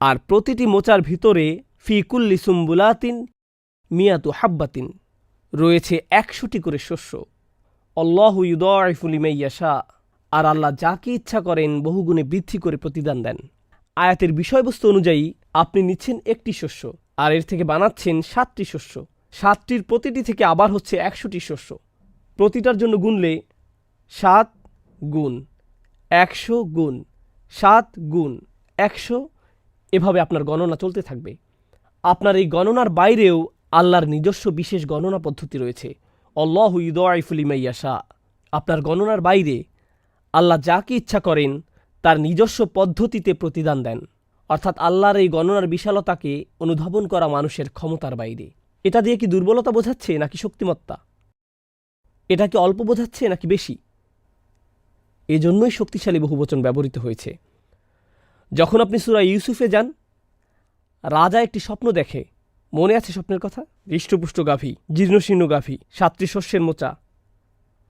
আর প্রতিটি মোচার ভিতরে ফি কুল্লি সুম্বুলাতিন মিয়াতু হাব্বাতিন রয়েছে 100টি করে শস্য। আল্লাহু ইউদাইফু লিমান ইয়াশা, আর আল্লাহ যাকে ইচ্ছা করেন বহুগুণে বৃদ্ধি করে প্রতিদান দেন। আয়াতের বিষয়বস্তু অনুযায়ী আপনি নিচ্ছেন একটি শস্য আর এর থেকে বানাচ্ছেন 7টি শস্য। 7টির প্রতিটি থেকে আবার হচ্ছে 100টি শস্য। প্রতিটার জন্য গুনলে 7 গুণ 100 গুণ 7 গুণ 100, এভাবে আপনার গণনা চলতে থাকবে। আপনার এই গণনার বাইরেও আল্লাহর নিজস্ব বিশেষ গণনা পদ্ধতি রয়েছে। আল্লাহু ইউদাইফু লিমান ইয়াশা। আপনার গণনার বাইরে আল্লাহ যাকে ইচ্ছা করেন তার নিজস্ব পদ্ধতিতে প্রতিদান দেন, অর্থাৎ আল্লাহর এই গণনার বিশালতাকে অনুধাবন করা মানুষের ক্ষমতার বাইরে। এটা দিয়ে কি দুর্বলতা বোঝাচ্ছে নাকি শক্তিমত্তা? এটা কি অল্প বোঝাচ্ছে নাকি বেশি? এজন্যই শক্তিশালী বহুবচন ব্যবহৃত হয়েছে। যখন আপনি সূরা ইউসুফে যান, রাজা একটি স্বপ্ন দেখে। মনে আছে স্বপ্নের কথা? হৃষ্টপুষ্ট গাভী, জীর্ণশীর্ণ গাভী, 7টি শস্যের মোচা।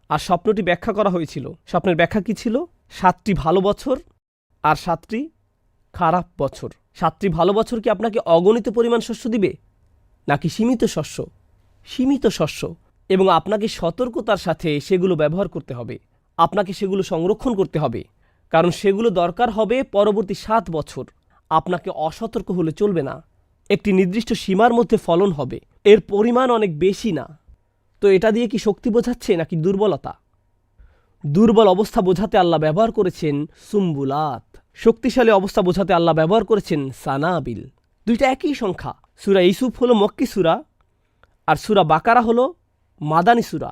আর স্বপ্নটি ব্যাখ্যা করা হয়েছিল। স্বপ্নের ব্যাখ্যা কি ছিল? 7টি ভালো বছর আর 7টি খারাপ বছর। 7টি ভালো বছর কি আপনাকে অগণিত পরিমাণ শস্য দিবে, নাকি সীমিত শস্য? সীমিত শস্য, এবং আপনাকে সতর্কতার সাথে সেগুলো ব্যবহার করতে হবে। আপনাকে সেগুলো সংরক্ষণ করতে হবে, কারণ সেগুলো দরকার হবে পরবর্তী 7 বছর। আপনাকে অসতর্ক হলে চলবে না। একটি নির্দিষ্ট সীমার মধ্যে ফলন হবে, এর পরিমাণ অনেক বেশি না। তো এটা দিয়ে কি শক্তি বোঝাচ্ছে নাকি দুর্বলতা? দুর্বল অবস্থা বোঝাতে আল্লাহ ব্যবহার করেছেন সুম্বুলাত, শক্তিশালী অবস্থা বোঝাতে আল্লাহ ব্যবহার করেছেন সানাবিল। দুইটা একই সংখ্যা। সূরা ইউসুফ হলো মক্কি সূরা আর সূরা বাকারা হলো মাদানী সূরা।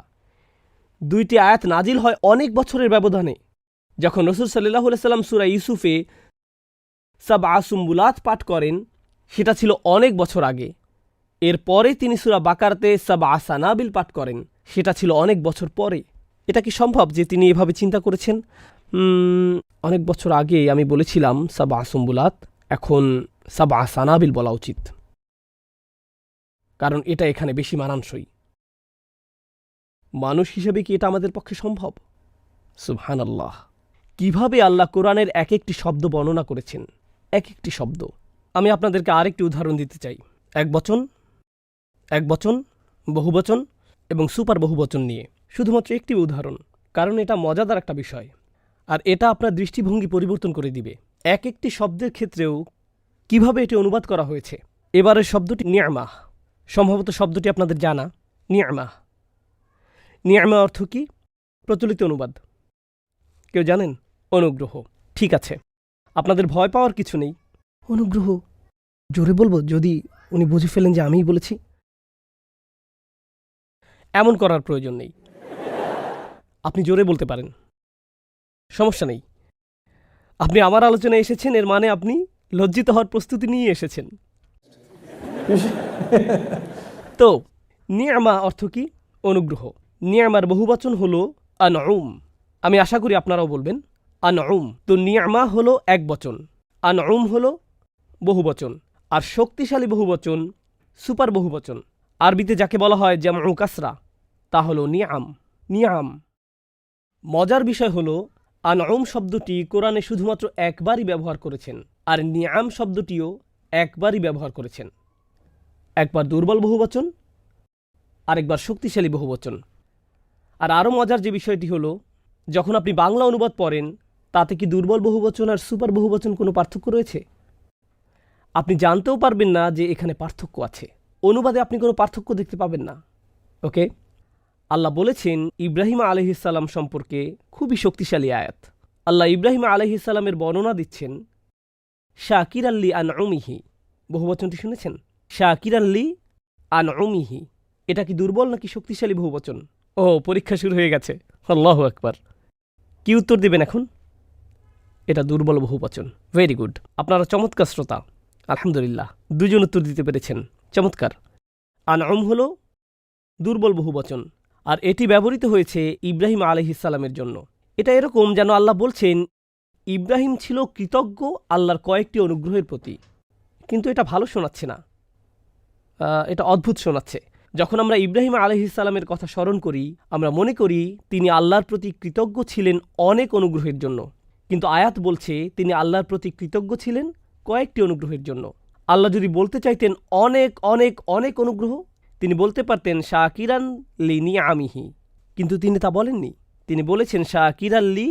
2টি আয়াত নাজিল হয় অনেক বছরের ব্যবধানে। যখন রাসূল সাল্লাল্লাহু আলাইহি সাল্লাম সূরা ইউসুফে সাবআ সুম্বুলাত পাঠ করেন, সেটা ছিল অনেক বছর আগে। এরপরে তিনি সূরা বাকারাতে সাবআ সানাবিল পাঠ করেন, সেটা ছিল অনেক বছর পরে। এটা কি সম্ভব যে তিনি এভাবে চিন্তা করেছেন, অনেক বছর আগে আমি বলেছিলাম সাবআ সুম্বুলাত, এখন সাবআ সানাবিল বলা উচিত, কারণ এটা এখানে বেশি মানানসই। মানুষ হিসেবে কি এটা আমাদের পক্ষে সম্ভব? সুবহানাল্লাহ। কিভাবে আল্লাহ কোরআনের এক একটি শব্দ বর্ণনা করেছেন, এক একটি শব্দ। আমি আপনাদেরকে আরেকটি উদাহরণ দিতে চাই, একবচন, বহুবচন এবং সুপার বহুবচন নিয়ে। শুধুমাত্র একটি উদাহরণ, কারণ এটা মজাদার একটা বিষয়, আর এটা আপনার দৃষ্টিভঙ্গি পরিবর্তন করে দিবে। এক একটি শব্দের ক্ষেত্রেও কিভাবে এটি অনুবাদ করা হয়েছে। এবারের শব্দটি নি'মাহ, সম্ভবত শব্দটি আপনাদের জানা। নি'মাহ অর্থ কি? প্রচলিত অনুবাদ কেউ জানেন? অনুগ্রহ। ঠিক আছে, আপনাদের ভয় পাওয়ার কিছু নেই। অনুগ্রহ জোরে বলবো যদি উনি বুঝে ফেলেন যে আমিই বলেছি? এমন করার প্রয়োজন নেই, আপনি জোরে বলতে পারেন, সমস্যা নেই। আপনি আমার আলোচনায় এসেছেন, এর মানে আপনি লজ্জিত হওয়ার প্রস্তুতি নিয়ে এসেছেন। তো নিয়ামা অর্থ কি? অনুগ্রহ। নিয়ামার বহুবচন হলো আনউম। আমি আশা করি আপনারাও বলবেন আনউম। তো নিয়ামা হলো এক বচন, আনউম হলো বহুবচন, আর শক্তিশালী বহুবচন সুপার বহুবচন, আরবিতে যাকে বলা হয় জামউ কাসরা, তা হলো নিয়াম। নিয়াম। মজার বিষয় হলো আনউম শব্দটি কোরআনে শুধুমাত্র একবারই ব্যবহার করেছেন, আর নিয়াম শব্দটিও একবারই ব্যবহার করেছেন। একবার দুর্বল বহুবচন, আরেকবার শক্তিশালী বহুবচন। আর আরও মজার যে বিষয়টি হলো, যখন আপনি বাংলা অনুবাদ পড়েন, তাতে কি দুর্বল বহুবচন আর সুপার বহুবচন কোনো পার্থক্য রয়েছে? আপনি জানতেও পারবেন না যে এখানে পার্থক্য আছে। অনুবাদে আপনি কোনো পার্থক্য দেখতে পাবেন না। ওকে, আল্লাহ বলেছেন ইব্রাহিম আলাইহিসসালাম সম্পর্কে খুবই শক্তিশালী আয়াত। আল্লাহ ইব্রাহিম আলাইহিসসালামের বর্ণনা দিচ্ছেন শাকির আল্লি আনউমিহি। বহুবচনটি শুনেছেন? শাকির আল্লি আনউমিহি। এটা কি দুর্বল নাকি শক্তিশালী বহুবচন? ও, পরীক্ষা শুরু হয়ে গেছে। আল্লাহু আকবার। কি উত্তর দেবেন এখন? এটা দুর্বল বহুবচন। ভেরি গুড, আপনারা চমৎকার শ্রোতা। আলহামদুলিল্লাহ, দুজন উত্তর দিতে পেরেছেন, চমৎকার। আনউম হলো দুর্বল বহুবচন, আর এটি ব্যবহৃত হয়েছে ইব্রাহিম আলাইহিসসালামের জন্য। এটা এরকম যেন আল্লাহ বলছেন ইব্রাহিম ছিল কৃতজ্ঞ আল্লাহর কয়েকটি অনুগ্রহের প্রতি। কিন্তু এটা ভালো শোনাচ্ছে না, এটা অদ্ভুত শোনাচ্ছে। যখন আমরা ইব্রাহিম আলাইহিসসালামের কথা স্মরণ করি, আমরা মনে করি তিনি আল্লাহর প্রতি কৃতজ্ঞ ছিলেন অনেক অনুগ্রহের জন্য। কিন্তু আয়াত বলছে তিনি আল্লাহর প্রতি কৃতজ্ঞ ছিলেন কয়েকটি অনুগ্রহের জন্য। আল্লাহ যদি বলতে চাইতেন অনেক অনেক অনেক অনুগ্রহ, তিনি বলতে পারতেন শাকিরান লি নিআমিহি, কিন্তু তিনি তা বলেননি। তিনি বলেছেন শাকিরান লি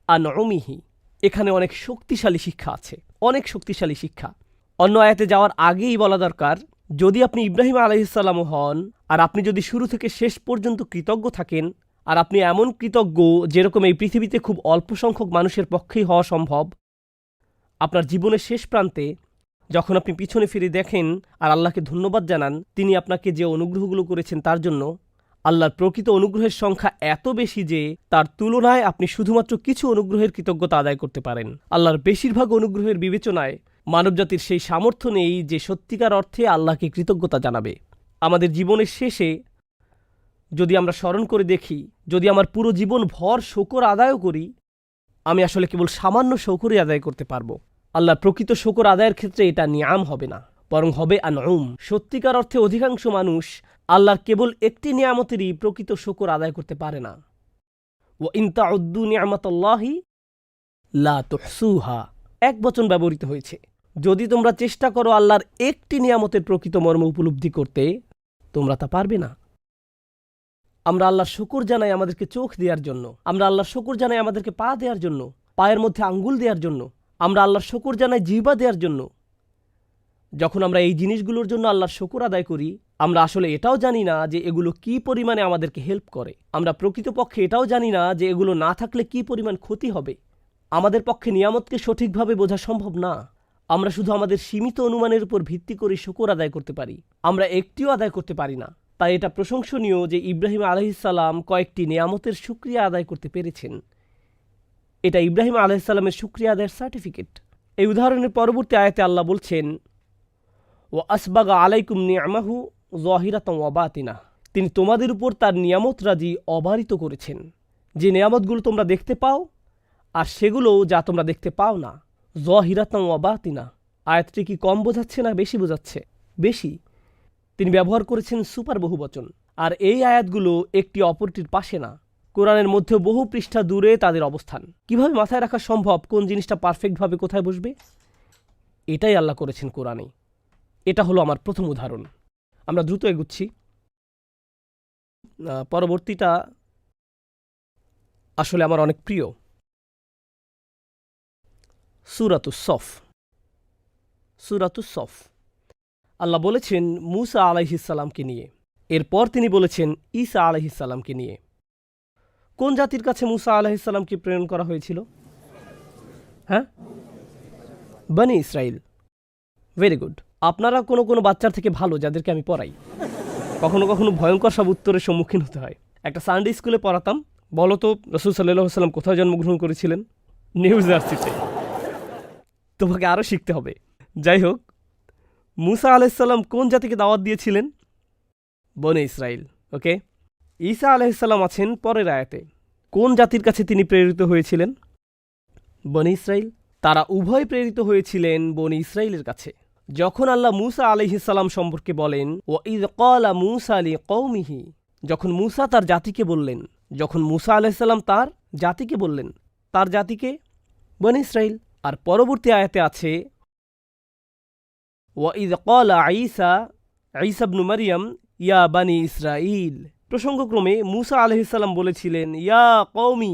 আনউমিহি। এখানে অনেক শক্তিশালী শিক্ষা আছে, অনেক শক্তিশালী শিক্ষা। অন্য আয়াতে যাওয়ার আগেই বলা দরকার, যদি আপনি ইব্রাহিম আলাইহিসসালামও হন, আর আপনি যদি শুরু থেকে শেষ পর্যন্ত কৃতজ্ঞ থাকেন, আর আপনি এমন কৃতজ্ঞ যেরকম এই পৃথিবীতে খুব অল্প সংখ্যক মানুষের পক্ষেই হওয়া সম্ভব, আপনার জীবনের শেষ প্রান্তে যখন আপনি পিছনে ফিরে দেখেন আর আল্লাহকে ধন্যবাদ জানান তিনি আপনাকে যে অনুগ্রহগুলো করেছেন তার জন্য, আল্লাহর প্রকৃত অনুগ্রহের সংখ্যা এত বেশি যে তার তুলনায় আপনি শুধুমাত্র কিছু অনুগ্রহের কৃতজ্ঞতা আদায় করতে পারেন। আল্লাহর বেশিরভাগ অনুগ্রহের বিবেচনায় মানবজাতির সেই সামর্থ্য নেই যে সত্যিকার অর্থে আল্লাহকে কৃতজ্ঞতা জানাবে। আমাদের জীবনের শেষে যদি আমরা স্মরণ করে দেখি, যদি আমার পুরো জীবন ভর শকর আদায়ও করি, আমি আসলে কেবল সামান্য শকরই আদায় করতে পারবো। আল্লাহর প্রকৃত শকর আদায়ের ক্ষেত্রে এটা নিয়াম হবে না, বরং হবে আনউম। সত্যিকার অর্থে অধিকাংশ মানুষ আল্লাহর কেবল একটি নিয়ামতেরই প্রকৃত শকর আদায় করতে পারে না। ওয়া ইন তাউদ্দু নি'মাতাল্লাহি লা তুহসুহা, এক বচন ব্যবহৃত হয়েছে। যদি তোমরা চেষ্টা করো আল্লাহর একটি নিয়ামতের প্রকৃত মর্ম উপলব্ধি করতে, তোমরা তা পারবে না। আমরা আল্লাহর শকর জানাই আমাদেরকে চোখ দেওয়ার জন্য, আমরা আল্লাহর শকর জানাই আমাদেরকে পা দেওয়ার জন্য, পায়ের মধ্যে আঙ্গুল দেওয়ার জন্য, আমরা আল্লাহর শকর জানাই জিহ্বা দেওয়ার জন্য। যখন আমরা এই জিনিসগুলোর জন্য আল্লাহর শকর আদায় করি, আমরা আসলে এটাও জানি না যে এগুলো কি পরিমাণে আমাদেরকে হেল্প করে। আমরা প্রকৃতপক্ষে এটাও জানি না যে এগুলো না থাকলে কি পরিমাণ ক্ষতি হবে। আমাদের পক্ষে নিয়ামতকে সঠিকভাবে বোঝা সম্ভব না। আমরা শুধু আমাদের সীমিত অনুমানের উপর ভিত্তি করে শকর আদায় করতে পারি, আমরা একটিও আদায় করতে পারি না। তাই এটা প্রশংসনীয় যে ইব্রাহিম আলাইহিসসালাম কয়েকটি নিয়ামতের শুকরিয়া আদায় করতে পেরেছেন। এটা ইব্রাহিম আলাইহিসসালামের শুকরিয়া আদায়ের সার্টিফিকেট। এই উদাহরণের পরবর্তী আয়াতে আল্লাহ বলছেন ওয়া আসবাগা আলাইকুম নি'মাহু যাহিরাতান ওয়া বাতিনা, তিনি তোমাদের উপর তার নিয়ামত রাজি অবারিত করেছেন। যে নিয়ামতগুলো তোমরা দেখতে পাও আর সেগুলো যা তোমরা দেখতে পাও না। যাহিরাতান ওয়া বাতিনা, আয়াতটি কি কম বোঝাচ্ছে না বেশি বোঝাচ্ছে? বেশি। তিনি ব্যবহার করেছেন সুপার বহুবচন। আর এই আয়াতগুলো একটি অপরটির পাশে না, কোরআনের মধ্যে বহু পৃষ্ঠা দূরে তাদের অবস্থান। কিভাবে মাথায় রাখা সম্ভব কোন জিনিসটা পারফেক্টভাবে কোথায় বসবে? এটাই আল্লাহ করেছেন কোরআনে। এটা হলো আমার প্রথম উদাহরণ। আমরা দ্রুত এগুচ্ছি। পরবর্তীটা আসলে আমার অনেক প্রিয়। সূরাতুস সফ। সূরাতুস সফ আল্লাহ বলেছেন মূসা আলাইহিসসালামকে নিয়ে, এরপর তিনি বলেছেন ঈসা আলাইহিসসালামকে নিয়ে। কোন জাতির কাছে মূসা আলাইহিসসালামকে প্রেরণ করা হয়েছিল? হ্যাঁ, বনি ইসরাইল। Very good. আপনারা কোনো কোনো বাচ্চার থেকে ভালো যাদেরকে আমি পড়াই। কখনো কখনো ভয়ঙ্কর সব উত্তরের সম্মুখীন হতে হয়। একটা সানডে স্কুলে পড়াতাম। বলো তো রাসূল সাল্লাল্লাহু আলাইহি ওয়াসাল্লাম কোথায় জন্মগ্রহণ করেছিলেন? নিউ জার্সিতে। তোমাকে আরও শিখতে হবে। যাই হোক, মুসা আলাইসাল্লাম কোন জাতিকে দাওয়াত দিয়েছিলেন? বনে ইসরাইল। ওকে, ঈসা আলাইসাল্লাম আছেন পরের আয়াতে। কোন জাতির কাছে তিনি প্রেরিত হয়েছিলেন? বনে ইসরাইল। তারা উভয় প্রেরিত হয়েছিলেন বনে ইসরাইলের কাছে। যখন আল্লাহ মুসা আলাইহিসসালাম সম্পর্কে বলেন, ওয়াইদ ক্বালা মুসা লিকওমিহি, যখন মুসা তার জাতিকে বললেন, যখন মুসা আলাইহিসসালাম তার জাতিকে বললেন, তার জাতিকে বনে ইসরাইল। আর পরবর্তী আয়াতে আছে ওয়াইদ ক্বালা ঈসা ইবনু মারইয়াম ইয়া বানি ইসরাইল। প্রসঙ্গক্রমে মুসা আলাইহিসসালাম বলেছিলেন ইয়া কওমি,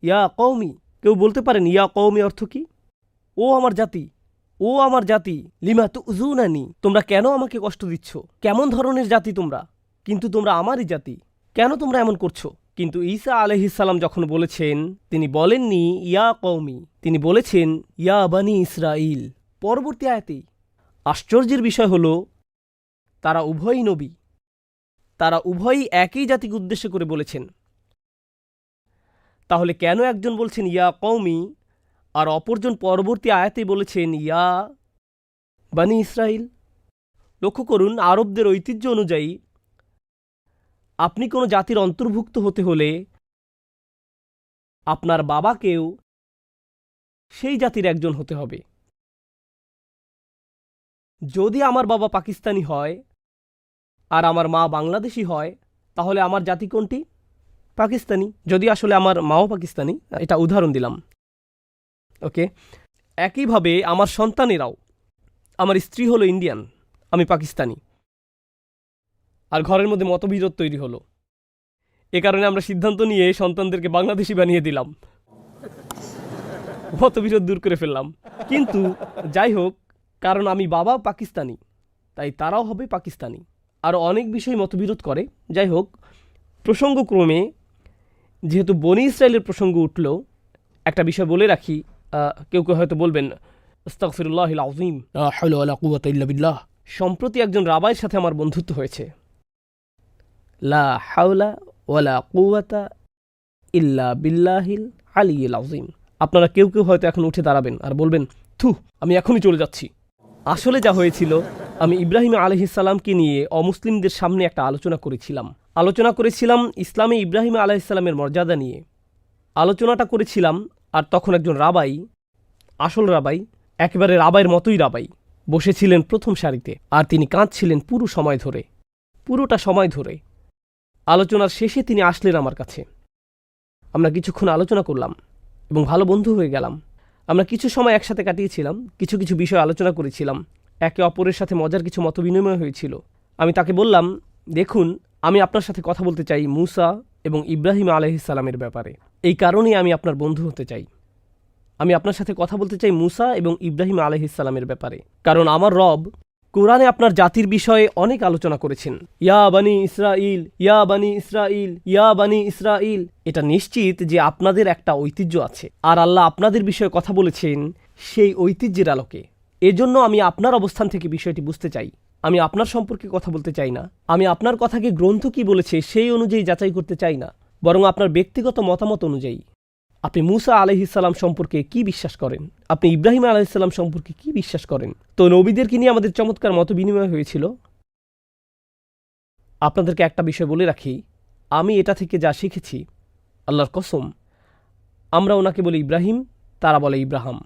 ইয়া কওমি। কেউ বলতে পারেন ইয়া কওমি অর্থ কি? ও আমার জাতি, ও আমার জাতি, লিমা তুযুনানি, তোমরা কেন আমাকে কষ্ট দিচ্ছ? কেমন ধরনের জাতি তোমরা? কিন্তু তোমরা আমারই জাতি, কেন তোমরা এমন করছো? কিন্তু ঈসা আলাইহিসসালাম যখন বলেছেন, তিনি বলেননি ইয়া কওমি, তিনি বলেছেন ইয়া বানি ইসরাইল। পরবর্তী আয়াতেই আশ্চর্যের বিষয় হল, তারা উভয়ই নবী, তারা উভয়ই একই জাতিকে উদ্দেশ্য করে বলেছেন। তাহলে কেন একজন বলছেন ইয়া কওমি আর অপরজন পরবর্তী আয়াতে বলেছেন ইয়া বানি ইসরাইল? লক্ষ্য করুন, আরবদের ঐতিহ্য অনুযায়ী আপনি কোনো জাতির অন্তর্ভুক্ত হতে হলে আপনার বাবাকেও সেই জাতির একজন হতে হবে। যদি আমার বাবা পাকিস্তানি হয় আর আমার মা বাংলাদেশি হয়, তাহলে আমার জাতি কোনটি? পাকিস্তানি। যদি আসলে আমার মাও পাকিস্তানি, এটা উদাহরণ দিলাম। ওকে, একইভাবে আমার সন্তানেরাও, আমার স্ত্রী হলো ইন্ডিয়ান, আমি পাকিস্তানি, আর ঘরের মধ্যে মতবিরোধ তৈরি হলো। এ কারণে আমরা সিদ্ধান্ত নিয়ে সন্তানদেরকে বাংলাদেশি বানিয়ে দিলাম, মতবিরোধ দূর করে ফেললাম। কিন্তু যাই হোক, কারণ আমি বাবা পাকিস্তানি, তাই তারাও হবে পাকিস্তানি। আরও অনেক বিষয় মতবিরোধ করে। যাই হোক, প্রসঙ্গক্রমে যেহেতু বনি ইসরায়েলের প্রসঙ্গ উঠল, একটা বিষয় বলে রাখি। কেউ কেউ হয়তো বলবেন আস্তাগফিরুল্লাহিল আযীম, লা হাওলা ওয়ালা কুওয়াতা ইল্লা বিল্লাহ। সম্প্রতি একজন রাবাইয়ের সাথে আমার বন্ধুত্ব হয়েছে। লা হাওলা ওয়ালা কুওয়াতা ইল্লা বিল্লাহিল আলিয়্যিল আযীম। আপনারা কেউ কেউ হয়তো এখন উঠে দাঁড়াবেন আর বলবেন, থু, আমি এখনই চলে যাচ্ছি। আসলে যা হয়েছিল, আমি ইব্রাহিম আলাইহিসসালামকে নিয়ে অমুসলিমদের সামনে একটা আলোচনা করেছিলাম ইসলামে ইব্রাহিম আলাইহিসসালামের মর্যাদা নিয়ে আলোচনাটা করেছিলাম। আর তখন একজন রাবাই, আসল রাবাই, একেবারে রাবাইয়ের মতোই রাবাই, বসেছিলেন প্রথম সারিতে, আর তিনি কাঁদছিলেন পুরোটা সময় ধরে। আলোচনার শেষে তিনি আসলেন আমার কাছে। আমরা কিছুক্ষণ আলোচনা করলাম এবং ভালো বন্ধু হয়ে গেলাম। আমরা কিছু সময় একসাথে কাটিয়েছিলাম, কিছু কিছু বিষয় আলোচনা করেছিলাম, একে অপরের সাথে মজার কিছু মতবিনিময় হয়েছিল। আমি তাকে বললাম, দেখুন, আমি আপনার সাথে কথা বলতে চাই মুসা এবং ইব্রাহিম আলাইহিসসালামের ব্যাপারে। এই কারণেই আমি আপনার বন্ধু হতে চাই। আমি আপনার সাথে কথা বলতে চাই মুসা এবং ইব্রাহিম আলাইহিসসালামের ব্যাপারে, কারণ আমার রব কোরআনে আপনার জাতির বিষয়ে অনেক আলোচনা করেছেন। ইয়া বানি ইসরাইল, ইয়া বানি ইসরাইল, ইয়া বানি ইসরাইল। এটা নিশ্চিত যে আপনাদের একটা ঐতিহ্য আছে, আর আল্লাহ আপনাদের বিষয়ে কথা বলেছেন সেই ঐতিহ্যের আলোকে। এজন্য আমি আপনার অবস্থান থেকে বিষয়টি বুঝতে চাই। আমি আপনার সম্পর্কে কথা বলতে চাই না। আমি আপনার কথাকে গ্রন্থ কি বলেছে সেই অনুযায়ী যাচাই করতে চাই না, বরং আপনার ব্যক্তিগত মতামত অনুযায়ী। আপনি মুসা আলাইহিসসালাম সম্পর্কে কি বিশ্বাস করেন? আপনি ইব্রাহিম আলাইহিসসালাম সম্পর্কে কি বিশ্বাস করেন? তো নবীদেরকে নিয়ে আমাদের চমৎকার মত বিনিময় হয়েছিল। আপনাদেরকে একটা বিষয় বলে রাখি, আমি এটা থেকে যা শিখেছি, আল্লাহর কসম, আমরা ওনাকে বলি ইব্রাহিম, তারা বলে ইব্রাহাম।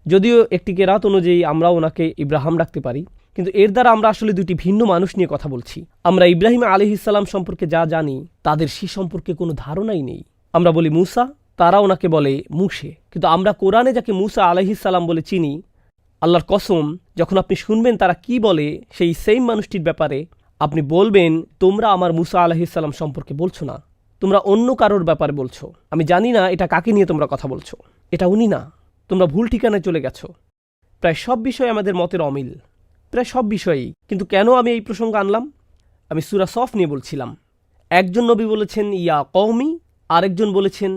যদিও একটি কেরাত অনুযায়ী আমরা ওনাকে ইব্রাহাম ডাকতে পারি, কিন্তু এর দ্বারা আমরা আসলে দুটি ভিন্ন মানুষ নিয়ে কথা বলছি। আমরা ইব্রাহিম আলাইহিসসালাম সম্পর্কে যা জানি, তাদের সে সম্পর্কে কোনো ধারণাই নেই। আমরা বলি মুসা, তারা ওনাকে বলে মুসে। কিন্তু আমরা কোরআনে যাকে মুসা আলাইহিসসালাম বলে চিনি, আল্লাহর কসম, যখন আপনি শুনবেন তারা কি বলে সেই সেম মানুষটির ব্যাপারে, আপনি বলবেন, তোমরা আমার মুসা আলাইহিসসালাম সম্পর্কে বলছো না, তোমরা অন্য কারোর ব্যাপারে বলছো। আমি জানি না এটা কাকে নিয়ে তোমরা কথা বলছো, এটা উনি না, তোমরা ভুল ঠিকানায় চলে গেছো। প্রায় সব বিষয়ে আমাদের মতের অমিল, প্রায় সব বিষয়েই। কিন্তু কেন আমি এই প্রসঙ্গ আনলাম? আমি সূরা সফ নিয়ে বলছিলাম। একজন নবী বলেছেন ইয়া কওমি, আরেকজন বলেছেন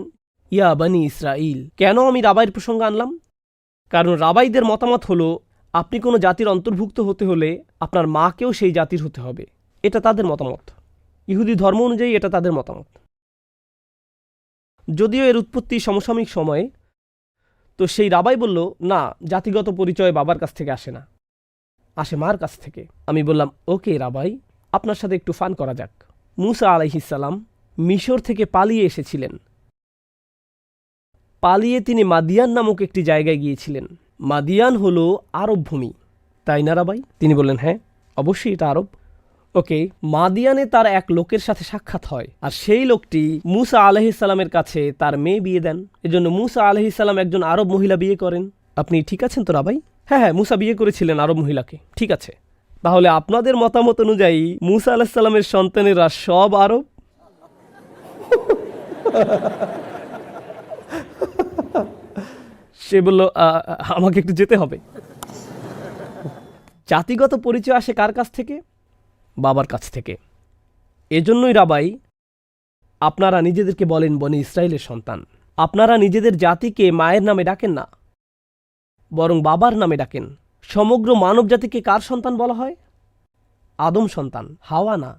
ইয়া বানি ইসরাইল। কেন আমি রাবাইয়ের প্রসঙ্গ আনলাম? কারণ রাবাইদের মতামত হলো, আপনি কোনো জাতির অন্তর্ভুক্ত হতে হলে আপনার মাকেও সেই জাতির হতে হবে। এটা তাদের মতামত। ইহুদি ধর্ম অনুযায়ী এটা তাদের মতামত। যদিও এর উৎপত্তি সমসাময়িক সময়ে, তো সেই রাবাই বলল, না, জাতিগত পরিচয় বাবার কাছ থেকে আসে না, আসে মার কাছ থেকে। আমি বললাম, ওকে রাবাই, আপনার সাথে একটু ফান করা যাক। মুসা আলাইহিসসালাম মিশর থেকে পালিয়ে এসেছিলেন। পালিয়ে তিনি মাদিয়ান নামক একটি জায়গায় গিয়েছিলেন। মাদিয়ান হল আরব ভূমি, তাই না রাবাই? তিনি বললেন, হ্যাঁ, অবশ্যই এটা আরব। ওকে, মাদিয়ানে তার এক লোকের সাথে সাক্ষাৎ হয়, আর সেই লোকটি মুসা আলাইহিসসালামের কাছে তার মেয়ে বিয়ে দেন। এজন্য মুসা আলাইহিসসালাম একজন আরব মহিলা বিয়ে করেন। আপনি ঠিক আছেন তো রাবাই? হ্যাঁ হ্যাঁ, মুসা বিয়ে করেছিলেন আরব মহিলাকে। ঠিক আছে, তাহলে আপনাদের মতামত অনুযায়ী মুসা আলাইহিসসালামের সন্তানেরা সব আরব? সে বলল, আমাকে একটু যেতে হবে। জাতিগত পরিচয় আসে কার কাছ থেকে? বাবার কাছ থেকে। এজন্যই রাবাই, আপনারা নিজেদেরকে বলেন বনি ইসরায়েলের সন্তান। আপনারা নিজেদের জাতিকে মায়ের নামে ডাকেন না, বরং বাবার নামে ডাকেন। সমগ্র মানব জাতিকে কার সন্তান বলা হয়? আদম সন্তান, হাওয়া না।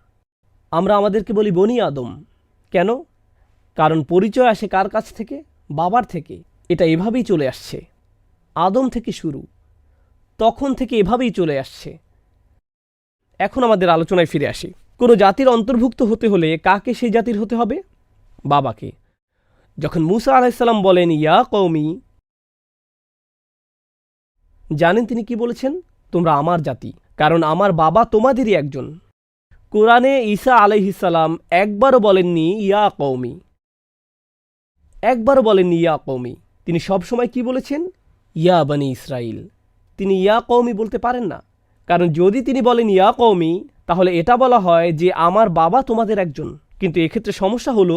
আমরা আমাদেরকে বলি বনি আদম। কেন? কারণ পরিচয় আসে কার কাছ থেকে? বাবার থেকে। এটা এভাবেই চলে আসছে, আদম থেকে শুরু, তখন থেকে এভাবেই চলে আসছে। এখন আমাদের আলোচনায় ফিরে আসি। কোনো জাতির অন্তর্ভুক্ত হতে হলে কাকে সেই জাতির হতে হবে? বাবাকে। যখন মুসা আলাইহিসসালাম বলেন ইয়া কওমি, জানেন তিনি কি বলেছেন? তোমরা আমার জাতি, কারণ আমার বাবা তোমাদেরই একজন। কোরআনে ঈসা আলাইহিসসালাম একবারও বলেননি ইয়া কওমি, একবারও বলেননি ইয়া কওমি। তিনি সবসময় কি বলেছেন? ইয়া বনি ইসরাইল। তিনি ইয়া কওমি বলতে পারেন না, কারণ যদি তিনি বলেন ইয়া কওমি, তাহলে এটা বলা হয় যে আমার বাবা তোমাদের একজন। কিন্তু এক্ষেত্রে সমস্যা হলো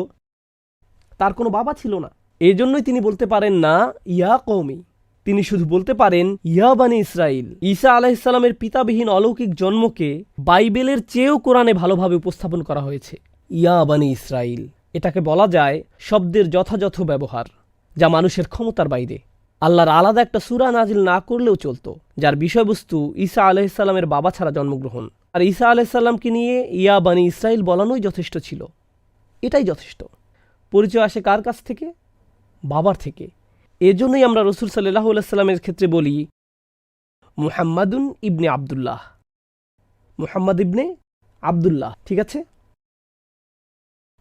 তার কোনো বাবা ছিল না, এজন্যই তিনি বলতে পারেন না ইয়া কওমি। তিনি শুধু বলতে পারেন ইয়া বনি ইসরাইল। ঈসা আলাইহিসসালামের পিতাবিহীন অলৌকিক জন্মকে বাইবেলের চেয়েও কোরআনে ভালোভাবে উপস্থাপন করা হয়েছে। ইয়া বনি ইসরাইল, এটাকে বলা যায় শব্দের যথাযথ ব্যবহার, যা মানুষের ক্ষমতার বাইরে। আল্লাহর আলাদা একটা সূরা নাজিল না করলেও চলতো, যার বিষয়বস্তু ঈসা আলাইহিসসালামের বাবা ছাড়া জন্মগ্রহণ। আর ঈসা আলাইহিসসালামকে নিয়ে ইয়া বনি ইসরাইল বলানোই যথেষ্ট ছিল। এটাই যথেষ্ট। পরিচয় আসে কার কাছ থেকে? বাবার থেকে। এজন্যই আমরা রাসূল সাল্লাল্লাহু আলাইহি সাল্লামের ক্ষেত্রে বলি মুহাম্মাদুন ইবনে আব্দুল্লাহ, মুহাম্মদ ইবনে আব্দুল্লাহ। ঠিক আছে?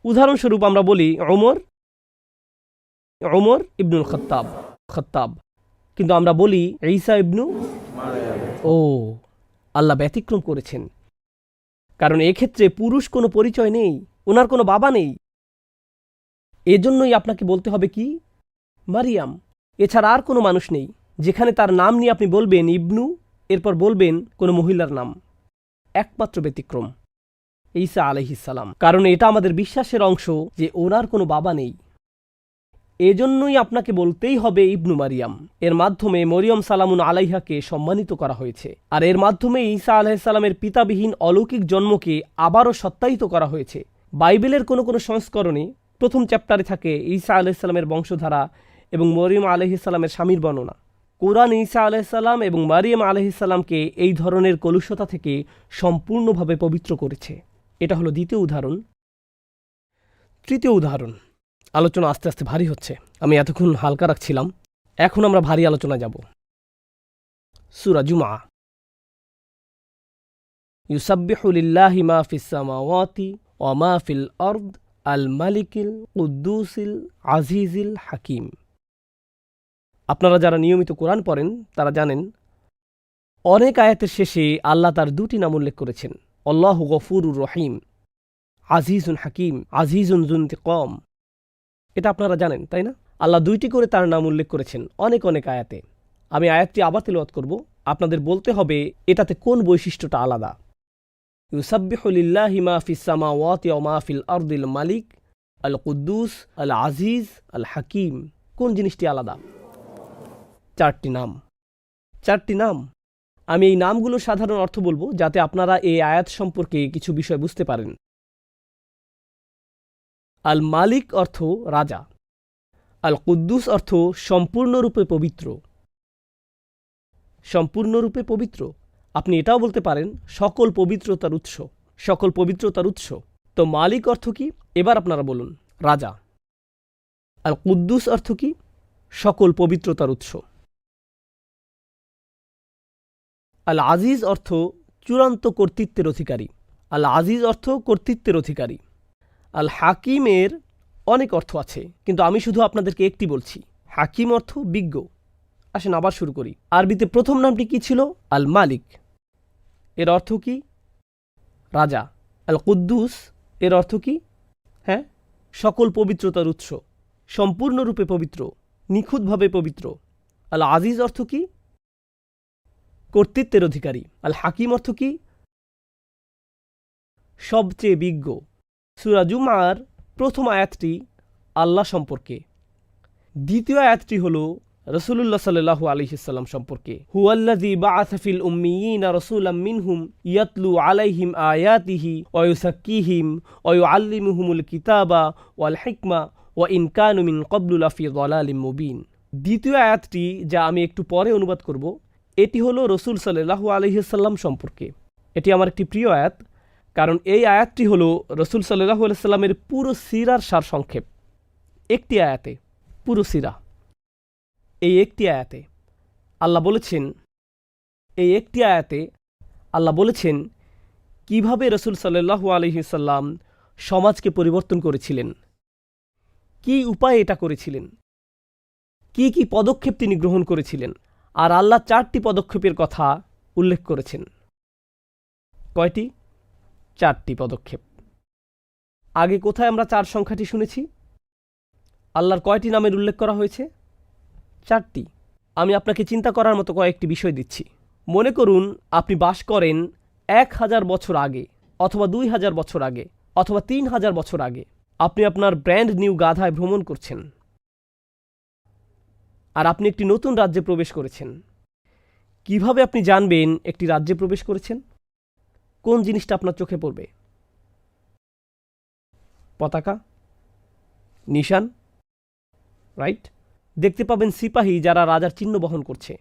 উদাহরণস্বরূপ আমরা বলি ওমর ইবনুল খাত্তাব, কিন্তু আমরা বলি ঈসা ইবনু ও আল্লাহ ব্যতিক্রম করেছেন, কারণ এক্ষেত্রে পুরুষ কোনো পরিচয় নেই, ওনার কোনো বাবা নেই। এজন্যই আপনাকে বলতে হবে কি? মারিয়াম। এছাড়া আর কোনো মানুষ নেই যেখানে তার নাম নিয়ে আপনি বলবেন ইবনু, এরপর বলবেন কোনো মহিলার নাম। একমাত্র ব্যতিক্রম ঈসা আলাইহিসসালাম, কারণ এটা আমাদের বিশ্বাসের অংশ যে ওনার কোনো বাবা নেই। এজন্যই আপনাকে বলতেই হবে ইবনু মারিয়াম। এর মাধ্যমে মরিয়ম সালামুন আলাইহাকে সম্মানিত করা হয়েছে, আর এর মাধ্যমে ঈসা আলাইহিসসালামের পিতাবিহীন অলৌকিক জন্মকে আবারও সত্যায়িত করা হয়েছে। বাইবেলের কোনো কোনো সংস্করণে প্রথম চ্যাপ্টারে থাকে ঈসা আলাইহিসসালামের বংশধারা এবং মরিয়ম আলাইহিসসালামের স্বামীর বর্ণনা। কোরআন ঈসা আলাইহিসসালাম এবং মারিয়াম আলাইহিসসালামকে এই ধরনের কলুষতা থেকে সম্পূর্ণভাবে পবিত্র করেছে। এটা হলো দ্বিতীয় উদাহরণ। তৃতীয় উদাহরণ। আলোচনা আস্তে আস্তে ভারী হচ্ছে, আমি এতক্ষণ হালকা রাখছিলাম, এখন আমরা ভারী আলোচনা যাব। সূরা জুমআ। ইউসাব্বিহু লিল্লাহি মা ফিস সামাওয়াতি ওয়া মা ফিল আরদ আল মালিকিল কুদ্দুসিল আজিজিল হাকিম। আপনারা যারা নিয়মিত কোরআন পড়েন তারা জানেন অনেক আয়াতের শেষে আল্লাহ তার দুটি নাম উল্লেখ করেছেন, আল্লাহু গফুরুর রহিম, আজিজুন হাকিম, আজিজুন যুনতিকম। এটা আপনারা জানেন, তাই না? আল্লাহ দুইটি করে তার নাম উল্লেখ করেছেন অনেক অনেক আয়াতে। আমি আয়াতটি আবার তিলাওয়াত করব, আপনাদের বলতে হবে এটাতে কোন বৈশিষ্ট্যটা আলাদা। ইউসাব্বিহু লিল্লাহি মা ফিস সামাওয়াতি ওয়া মা ফিল আরদিল মালিক আল কুদ্দুস আল আজিজ আল হাকিম। কোন জিনিসটি আলাদা? চারটি নাম। আমি এই নামগুলোর সাধারণ অর্থ বলবো যাতে আপনারা এই আয়াত সম্পর্কে কিছু বিষয় বুঝতে পারেন। আল মালিক অর্থ রাজা, আল কুদ্দুস অর্থ সম্পূর্ণরূপে পবিত্র। আপনি এটাও বলতে পারেন সকল পবিত্রতার উৎস। তো মালিক অর্থ কি? এবার আপনারা বলুন। রাজা। আল কুদ্দুস অর্থ কি? সকল পবিত্রতার উৎস। আল আজিজ অর্থ চূড়ান্ত কর্তৃত্বের অধিকারী। আল আজিজ অর্থ কর্তৃত্বের অধিকারী। আল হাকিমের অনেক অর্থ আছে, কিন্তু আমি শুধু আপনাদেরকে একটি বলছি। হাকিম অর্থ বিজ্ঞ। আসেন আবার শুরু করি। আরবিতে প্রথম নামটি কি ছিল? আল মালিক। এর অর্থ কি? রাজা। আল কুদ্দুস এর অর্থ কি? হ্যাঁ, সকল পবিত্রতার উৎস, সম্পূর্ণরূপে পবিত্র, নিখুঁতভাবে পবিত্র। আল আজিজ অর্থ কি? কর্তৃত্বের অধিকারী। আল হাকিম অর্থ কি? সবচেয়ে বিজ্ঞ। সূরা জুমার প্রথম আয়াতটি আল্লাহ সম্পর্কে, দ্বিতীয় আয়াতটি হল রাসূলুল্লাহ সাল্লাল্লাহু আলাইহি ওয়াসাল্লাম সম্পর্কে। হুয়াল্লাযী বাআসা ফিল উম্মিয়িনা রাসূলাম মিনহুম ইয়াতলু আলাইহিম আয়াতিহি ওয়া ইউযাক্কিহিম ওয়া ইউআল্লিমুহুমুল কিতাবা ওয়াল হিকমা ওয়া ইন কানু মিন ক্বাবলু লাফি যালালিম মুবিন। দ্বিতীয় আয়াতটি, যা আমি একটু পরে অনুবাদ করব, এটি হলো রাসূল সাল্লাল্লাহু আলাইহি ওয়াসাল্লাম সম্পর্কে। এটি আমার একটি প্রিয় আয়াত, কারণ এই আয়াতটি হলো রাসূল সাল্লাল্লাহু আলাইহি ওয়াসাল্লামের পুরো সিরার সারসংক্ষেপ। একটি আয়াতে পুরো সিরা। এই একটি আয়াতে আল্লাহ বলেছেন কিভাবে রাসূল সাল্লাল্লাহু আলাইহি ওয়াসাল্লাম সমাজকে পরিবর্তন করেছিলেন, কি উপায়ে এটা করেছিলেন, কি কি পদক্ষেপ তিনি গ্রহণ করেছিলেন। আর আল্লাহ 4টি পদক্ষেপের কথা উল্লেখ করেছেন। কয়টি? 4টি পদক্ষেপ। আগে কোথায় আমরা 4 সংখ্যাটি শুনেছি? আল্লাহর কয়টি নামের উল্লেখ করা হয়েছে? 4টি। আমি আপনাকে চিন্তা করার মতো কয়েকটি বিষয় দিচ্ছি। মনে করুন আপনি বাস করেন 1000 বছর আগে, অথবা 2000 বছর আগে, অথবা 3000 বছর আগে। আপনি আপনার ব্র্যান্ড নিউ গাধায় ভ্রমণ করছেন, আর আপনি একটি নতুন রাজ্যে প্রবেশ করেছেন। কিভাবে আপনি জানবেন একটি রাজ্যে প্রবেশ করেছেন? কোন জিনিসটা আপনার চোখে পড়বে? পতাকা, নিশান, রাইট? দেখতে পাবেন সিপাহী যারা রাজার চিহ্ন বহন করছে।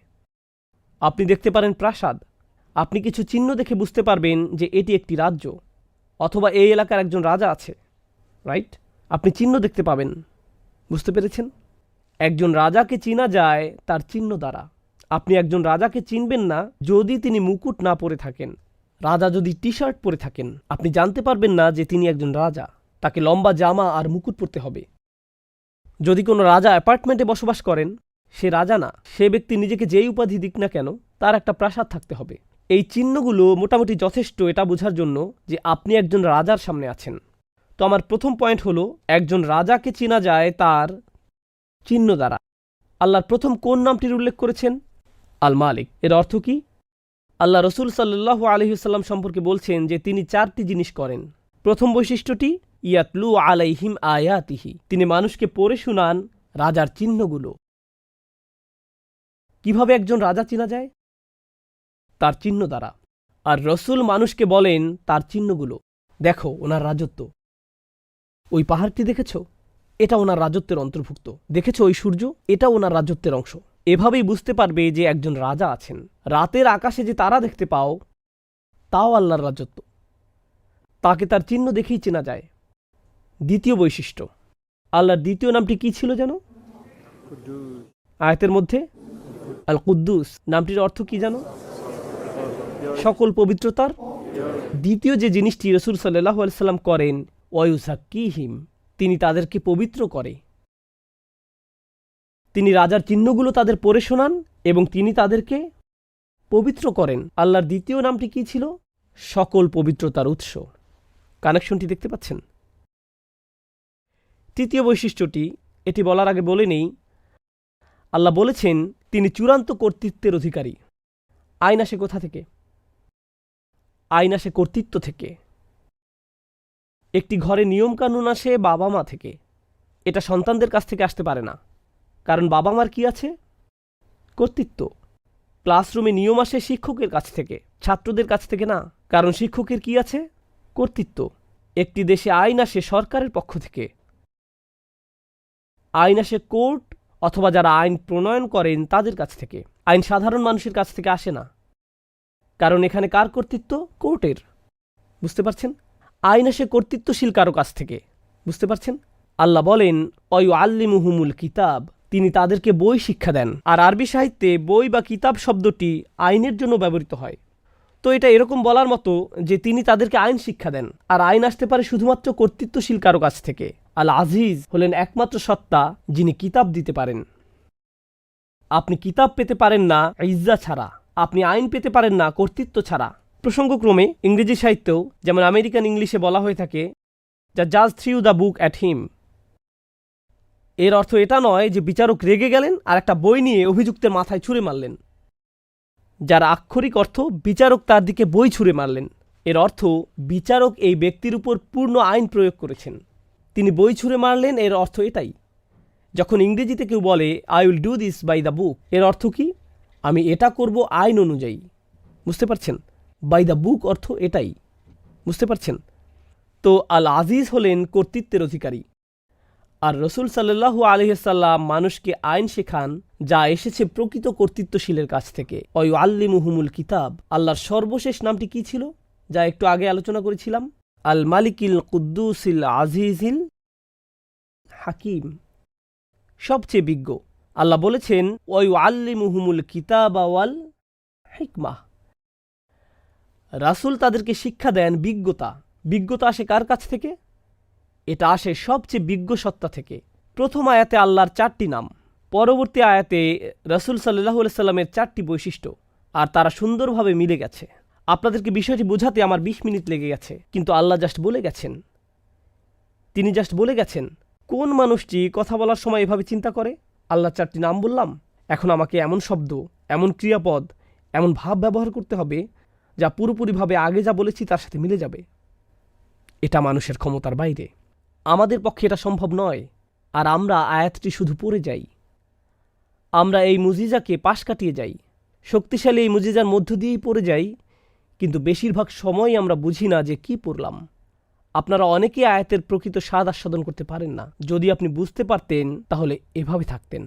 আপনি দেখতে পারেন প্রাসাদ। আপনি কিছু চিহ্ন দেখে বুঝতে পারবেন যে এটি একটি রাজ্য, অথবা এই এলাকার একজন রাজা আছে, রাইট? আপনি চিহ্ন দেখতে পাবেন। বুঝতে পেরেছেন? একজন রাজাকে চিনা যায় তার চিহ্ন দ্বারা। আপনি একজন রাজাকে চিনবেন না যদি তিনি মুকুট না পরে থাকেন। রাজা যদি টি শার্ট পরে থাকেন, আপনি জানতে পারবেন না যে তিনি একজন রাজা। তাকে লম্বা জামা আর মুকুট পরতে হবে। যদি কোনো রাজা অ্যাপার্টমেন্টে বসবাস করেন, সে রাজা না। সে ব্যক্তি নিজেকে যেই উপাধি দিক না কেন, তার একটা প্রাসাদ থাকতে হবে। এই চিহ্নগুলো মোটামুটি যথেষ্ট এটা বোঝার জন্য যে আপনি একজন রাজার সামনে আছেন। তো আমার প্রথম পয়েন্ট হলো, একজন রাজাকে চেনা যায় তার চিহ্ন দ্বারা। আল্লাহর প্রথম কোন নামটির উল্লেখ করেছেন? আল মালিক। এর অর্থ কি? আল্লাহ রাসূল সাল্লাল্লাহু আলাইহি ওয়াসাল্লাম সম্পর্কে বলছেন যে তিনি 4টি জিনিস করেন। প্রথম বৈশিষ্ট্যটি ইয়াতলু আলাইহিম আয়াতিহি, তিনি মানুষকে পড়ে শোনান রাজার চিহ্নগুলো। কিভাবে একজন রাজা চেনা যায়? তার চিহ্ন দ্বারা। আর রাসূল মানুষকে বলেন তার চিহ্নগুলো। দেখো ওনার রাজত্ব, ওই পাহাড়টি দেখেছো? এটা ওনার রাজত্বের অন্তর্ভুক্ত। দেখেছো ওই সূর্য? এটা ওনার রাজত্বের অংশ। এভাবেই বুঝতে পারবে যে একজন রাজা আছেন। রাতের আকাশে যে তারা দেখতে পাও, তাও আল্লাহর রাজত্ব। তাকে তার চিহ্ন দেখেই চেনা যায়। দ্বিতীয় বৈশিষ্ট্য, আল্লাহর দ্বিতীয় নামটি কি ছিল যেন? আয়াতের মধ্যে আল কুদ্দুস নামটির অর্থ কি জানো? সকল পবিত্রতার। দ্বিতীয় যে জিনিসটি রাসূল সাল্লাল্লাহু আলাইহি ওয়াসাল্লাম করেন, ওয়া ইউযাক্কিহিম, তিনি তাদেরকে পবিত্র করে। তিনি রাজার চিহ্নগুলো তাদের পড়ে শোনান এবং তিনি তাদেরকে পবিত্র করেন। আল্লাহর দ্বিতীয় নামটি কি ছিল? সকল পবিত্রতার উৎস। কানেকশনটি দেখতে পাচ্ছেন? তৃতীয় বৈশিষ্ট্যটি, এটি বলার আগে বলে নেই, আল্লাহ বলেছেন তিনি চূড়ান্ত কর্তৃত্বের অধিকারী। আইন আসে কোথা থেকে? আইন আসে কর্তৃত্ব থেকে। একটি ঘরে নিয়মকানুন আসে বাবা মা থেকে। এটা সন্তানদের কাছ থেকে আসতে পারে না, কারণ বাবা মার কি আছে? কর্তৃত্ব। ক্লাসরুমে নিয়ম আসে শিক্ষকের কাছ থেকে, ছাত্রদের কাছ থেকে না, কারণ শিক্ষকের কি আছে? কর্তৃত্ব। একটি দেশে আইন আসে সরকারের পক্ষ থেকে। আইন আসে কোর্ট অথবা যারা আইন প্রণয়ন করেন তাদের কাছ থেকে। আইন সাধারণ মানুষের কাছ থেকে আসে না, কারণ এখানে কার কর্তৃত্ব? কোর্টের। বুঝতে পারছেন? আইন আসে কর্তৃত্বশীল কারো কাছ থেকে। বুঝতে পারছেন? আল্লাহ বলেন ওয়া ইউআল্লিমুহুমুল কিতাব, তিনি তাদেরকে বই শিক্ষা দেন। আর আরবি সাহিত্যে বই বা কিতাব শব্দটি আইনের জন্য ব্যবহৃত হয়। তো এটা এরকম বলার মতো যে তিনি তাদেরকে আইন শিক্ষা দেন। আর আইন আসতে পারে শুধুমাত্র কর্তৃত্বশীল কারো কাছ থেকে। আল আজিজ হলেন একমাত্র সত্তা যিনি কিতাব দিতে পারেন। আপনি কিতাব পেতে পারেন না ইজ্জা ছাড়া, আপনি আইন পেতে পারেন না কর্তৃত্ব ছাড়া। প্রসঙ্গক্রমে ইংরেজি সাহিত্যেও যেমন আমেরিকান ইংলিশে বলা হয়ে থাকে দ্য জাজ threw the book at him. এর অর্থ এটা নয় যে বিচারক রেগে গেলেন আর একটা বই নিয়ে অভিযুক্তের মাথায় ছুঁড়ে মারলেন, যার আক্ষরিক অর্থ বিচারক তার দিকে বই ছুঁড়ে মারলেন। এর অর্থ বিচারক এই ব্যক্তির উপর পূর্ণ আইন প্রয়োগ করেছেন, তিনি বই ছুঁড়ে মারলেন। এর অর্থ এটাই। যখন ইংরেজিতে কেউ বলে I will do this by the book, এর অর্থ কি? আমি এটা করব আইন অনুযায়ী। বুঝতে পারছেন? বাই দ্য বুক অর্থ এটাই। বুঝতে পারছেন? তো আল আজিজ হলেন কর্তৃত্বের অধিকারী। আর রসুল সাল্লাল্লাহু আলাইহি সাল্লাম মানুষকে আইন শেখান যা এসেছে প্রকৃত কর্তৃত্বশীলের কাছ থেকে। ওয়ায়ুআল্লিমুহুমুল কিতাব। আল্লাহর সর্বশেষ নামটি কি ছিল, যা একটু আগে আলোচনা করেছিলাম? আল মালিকিল কুদ্দুসিল আজিজিল হাকিম, সবচেয়ে বিজ্ঞ। আল্লাহ বলেছেন ওয়ায়ুআল্লিমুহুমুল কিতাব ওয়াল হিকমাহ। রাসূল তাদেরকে শিক্ষা দেন বিজ্ঞতা। বিজ্ঞতা আসে কার কাছ থেকে? এটা আসে সবচেয়ে বিজ্ঞ সত্তা থেকে। প্রথম আয়াতে আল্লাহর 4টি নাম, পরবর্তী আয়াতে রাসূল সাল্লাল্লাহু আলাইহি সাল্লামের 4টি বৈশিষ্ট্য, আর তারা সুন্দরভাবে মিলে গেছে। আপনাদেরকে বিষয়টি বোঝাতে আমার 20 মিনিট লেগে গেছে, কিন্তু আল্লাহ জাস্ট বলে গেছেন। তিনি জাস্ট বলে গেছেন। কোন মানুষটি কথা বলার সময় এভাবে চিন্তা করে? আল্লাহর 4টি নাম বললাম, এখন আমাকে এমন শব্দ, এমন ক্রিয়াপদ, এমন ভাব ব্যবহার করতে হবে যা পুরোপুরিভাবে আগে যা বলেছি তার সাথে মিলে যাবে। এটা মানুষের ক্ষমতার বাইরে। আমাদের পক্ষে এটা সম্ভব নয়। আর আমরা আয়াতটি শুধু পড়ে যাই। আমরা এই মুজিজাকে পাশ কাটিয়ে যাই, শক্তিশালী এই মুজিজার মধ্য দিয়েই পড়ে যাই, কিন্তু বেশিরভাগ সময় আমরা বুঝি না যে কি পড়লাম। আপনারা অনেকেই আয়াতের প্রকৃত স্বাদ আস্বাদন করতে পারেন না। যদি আপনি বুঝতে পারতেন তাহলে এভাবে থাকতেন।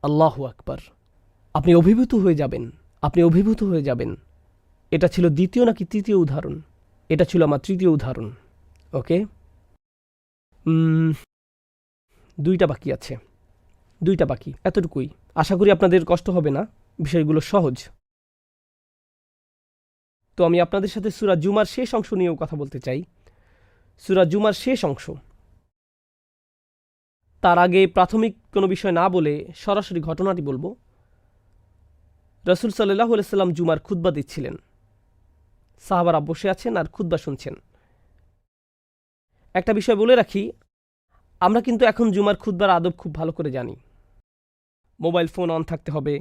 আল্লাহু আকবার। আপনি অভিভূত হয়ে যাবেন, আপনি অভিভূত হয়ে যাবেন। এটা ছিল দ্বিতীয় নাকি তৃতীয় উদাহরণ? এটা ছিল আমার তৃতীয় উদাহরণ। ওকে, 2টা বাকি আছে, 2টা বাকি, এতটুকুই। আশা করি আপনাদের কষ্ট হবে না, বিষয়গুলো সহজ। তো আমি আপনাদের সাথে সূরা জুমার শেষ অংশ নিয়েও কথা বলতে চাই। সূরা জুমার শেষ অংশ। তার আগে প্রাথমিক কোনো বিষয় না বলে সরাসরি ঘটনাটি বলবো। রাসূল সাল্লাল্লাহু আলাইহি সাল্লাম জুমার খুতবা দিচ্ছিলেন। সাহাবারা বসে আছেন আর খুতবা শুনছেন। একটা বিষয় বলে রাখি, আমরা কিন্তু এখন জুমার খুতবার আদব খুব ভালো করে জানি। মোবাইল ফোন অন থাকতে হবে,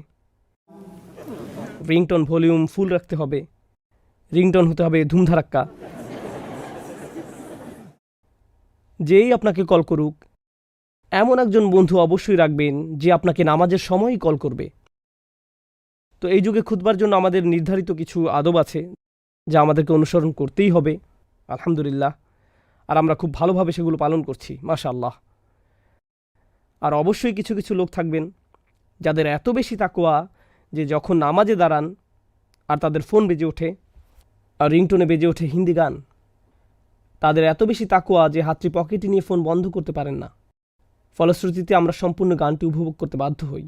রিংটোন ভলিউম ফুল রাখতে হবে, রিংটোন হতে হবে ধুমধারাক্কা। যেই আপনাকে কল করুক, এমন একজন বন্ধু অবশ্যই রাখবেন যে আপনাকে নামাজের সময়ই কল করবে। তো এই যুগে খুতবার জন্য আমাদের নির্ধারিত কিছু আদব আছে যা আমাদেরকে অনুসরণ করতেই হবে, আলহামদুলিল্লাহ। আর আমরা খুব ভালোভাবে সেগুলো পালন করছি, মাশাআল্লাহ। আর অবশ্যই কিছু কিছু লোক থাকবেন যাদের এত বেশি তাকওয়া যে যখন নামাজে দাঁড়ান আর তাদের ফোন বেজে ওঠে আর রিংটোনে বেজে ওঠে হিন্দি গান, তাদের এত বেশি তাকওয়া যে হাতটি পকেটে নিয়ে ফোন বন্ধ করতে পারেন না। ফলশ্রুতিতে আমরা সম্পূর্ণ গানটি উপভোগ করতে বাধ্য হই।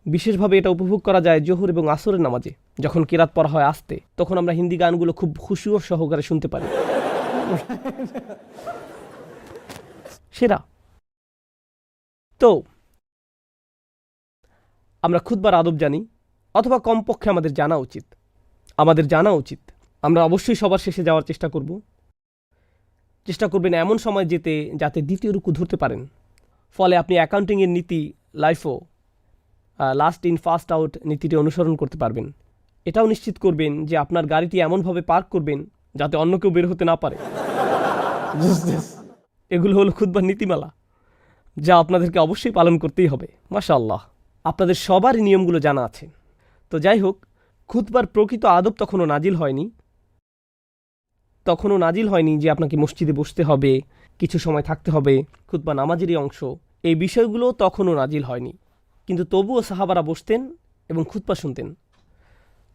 বিশেষভাবে এটা উপভোগ করা যায় জোহর এবং আসরের নামাজে, যখন কিরাত পড়া হয় আস্তে, তখন আমরা হিন্দি গানগুলো খুব খুশু সহকারে শুনতে পারি। সেরা। তো আমরা খুতবার আদব জানি, অথবা কমপক্ষে আমাদের জানা উচিত। আমরা অবশ্যই সবার শেষে যাওয়ার চেষ্টা করবেন এমন সময় যেতে যাতে দ্বিতীয় রুকু ধরতে পারেন। ফলে আপনি অ্যাকাউন্টিংয়ের নীতি লাইফও লাস্ট ইন ফার্স্ট আউট নীতিটি অনুসরণ করতে পারবেন। এটাও নিশ্চিত করবেন যে আপনার গাড়িটি এমনভাবে পার্ক করবেন যাতে অন্য কেউ বের হতে না পারে। এগুলো হলো খুতবার নীতিমালা, যা আপনাদেরকে অবশ্যই পালন করতেই হবে। মাশাআল্লাহ, আপনাদের সবারই নিয়মগুলো জানা আছে। তো যাই হোক, খুতবার প্রকৃত আদব তখনও নাজিল হয়নি যে আপনাকে মসজিদে বসতে হবে, কিছু সময় থাকতে হবে, খুতবা নামাজেরই অংশ। এই বিষয়গুলো তখনও নাজিল হয়নি, কিন্তু তবুও সাহাবারা বসতেন এবং খুতবা শুনতেন।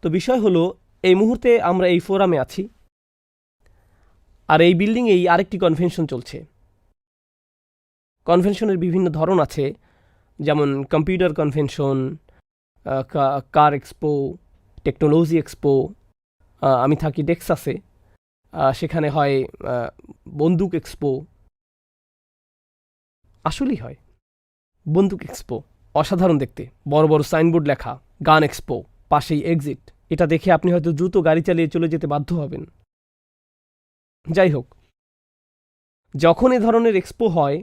তো বিষয় হলো, এই মুহূর্তে আমরা এই ফোরামে আছি, আর এই বিল্ডিংয়েই আরেকটি কনভেনশন চলছে। কনভেনশনের বিভিন্ন ধরন আছে, যেমন কম্পিউটার কনভেনশন, কার এক্সপো, টেকনোলজি এক্সপো। আমি থাকি টেক্সাসে, সেখানে হয় বন্দুক এক্সপো। আসলেই হয় বন্দুক এক্সপো, অসাধারণ দেখতে, বড় বড় সাইনবোর্ড লেখা গান এক্সপো, পাশেই এক্সিট। এটা দেখে আপনি হয়তো দ্রুত গাড়ি চালিয়ে চলে যেতে বাধ্য হবেন। যাই হোক, যখন এ ধরনের এক্সপো হয়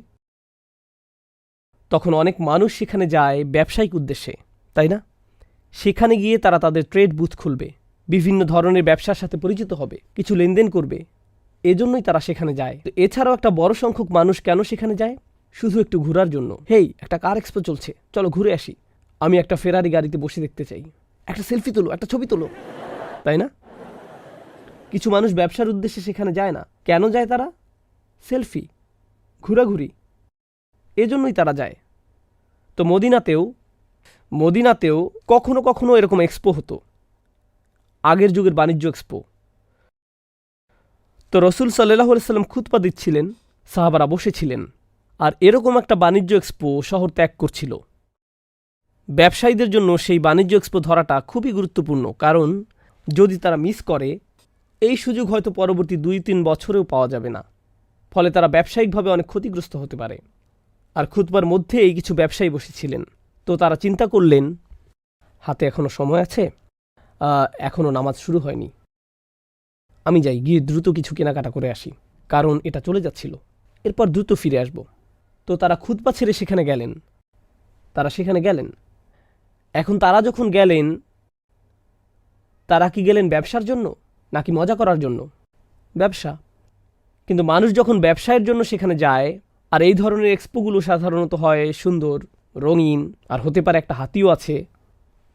তখন অনেক মানুষ সেখানে যায় ব্যবসায়িক উদ্দেশ্যে, তাই না? সেখানে গিয়ে তারা তাদের ট্রেড বুথ খুলবে, বিভিন্ন ধরনের ব্যবসার সাথে পরিচিত হবে, কিছু লেনদেন করবে। এজন্যই তারা সেখানে যায়। তো এছাড়াও একটা বড় সংখ্যক মানুষ কেন সেখানে যায়? শুধু একটু ঘোরার জন্য। হেই, একটা কার এক্সপো চলছে, চলো ঘুরে আসি। আমি একটা ফেরারি গাড়িতে বসে দেখতে চাই, একটা সেলফি তোলো, একটা ছবি তোলো, তাই না? কিছু মানুষ ব্যবসার উদ্দেশ্যে সেখানে যায় না। কেন যায় তারা? সেলফি, ঘোরাঘুরি, এজন্যই তারা যায়। তো মদিনাতেও কখনো কখনো এরকম এক্সপো হতো, আগের যুগের বাণিজ্য এক্সপো। তো রসুল সাল্লাল্লাহু আলাইহি সাল্লাম খুতবা দিচ্ছিলেন, সাহাবারা বসেছিলেন, আর এরকম একটা বাণিজ্য এক্সপো শহর ত্যাগ করছিল। ব্যবসায়ীদের জন্য সেই বাণিজ্য এক্সপো ধরাটা খুবই গুরুত্বপূর্ণ, কারণ যদি তারা মিস করে এই সুযোগ হয়তো পরবর্তী 2-3 বছরেও পাওয়া যাবে না। ফলে তারা ব্যবসায়িকভাবে অনেক ক্ষতিগ্রস্ত হতে পারে। আর খুতবার মধ্যে এই কিছু ব্যবসায়ী বসেছিলেন, তো তারা চিন্তা করলেন হাতে এখনও সময় আছে, এখনও নামাজ শুরু হয়নি, আমি যাই, গিয়ে দ্রুত কিছু কেনাকাটা করে আসি, কারণ এটা চলে যাচ্ছিল, এরপর দ্রুত ফিরে আসব। তো তারা খুতবা ছেড়ে সেখানে গেলেন। এখন তারা যখন গেলেন, তারা কি গেলেন ব্যবসার জন্য নাকি মজা করার জন্য? ব্যবসা। কিন্তু মানুষ যখন ব্যবসায়ের জন্য সেখানে যায়, আর এই ধরনের এক্সপোগুলো সাধারণত হয় সুন্দর, রঙিন, আর হতে পারে একটা হাতিও আছে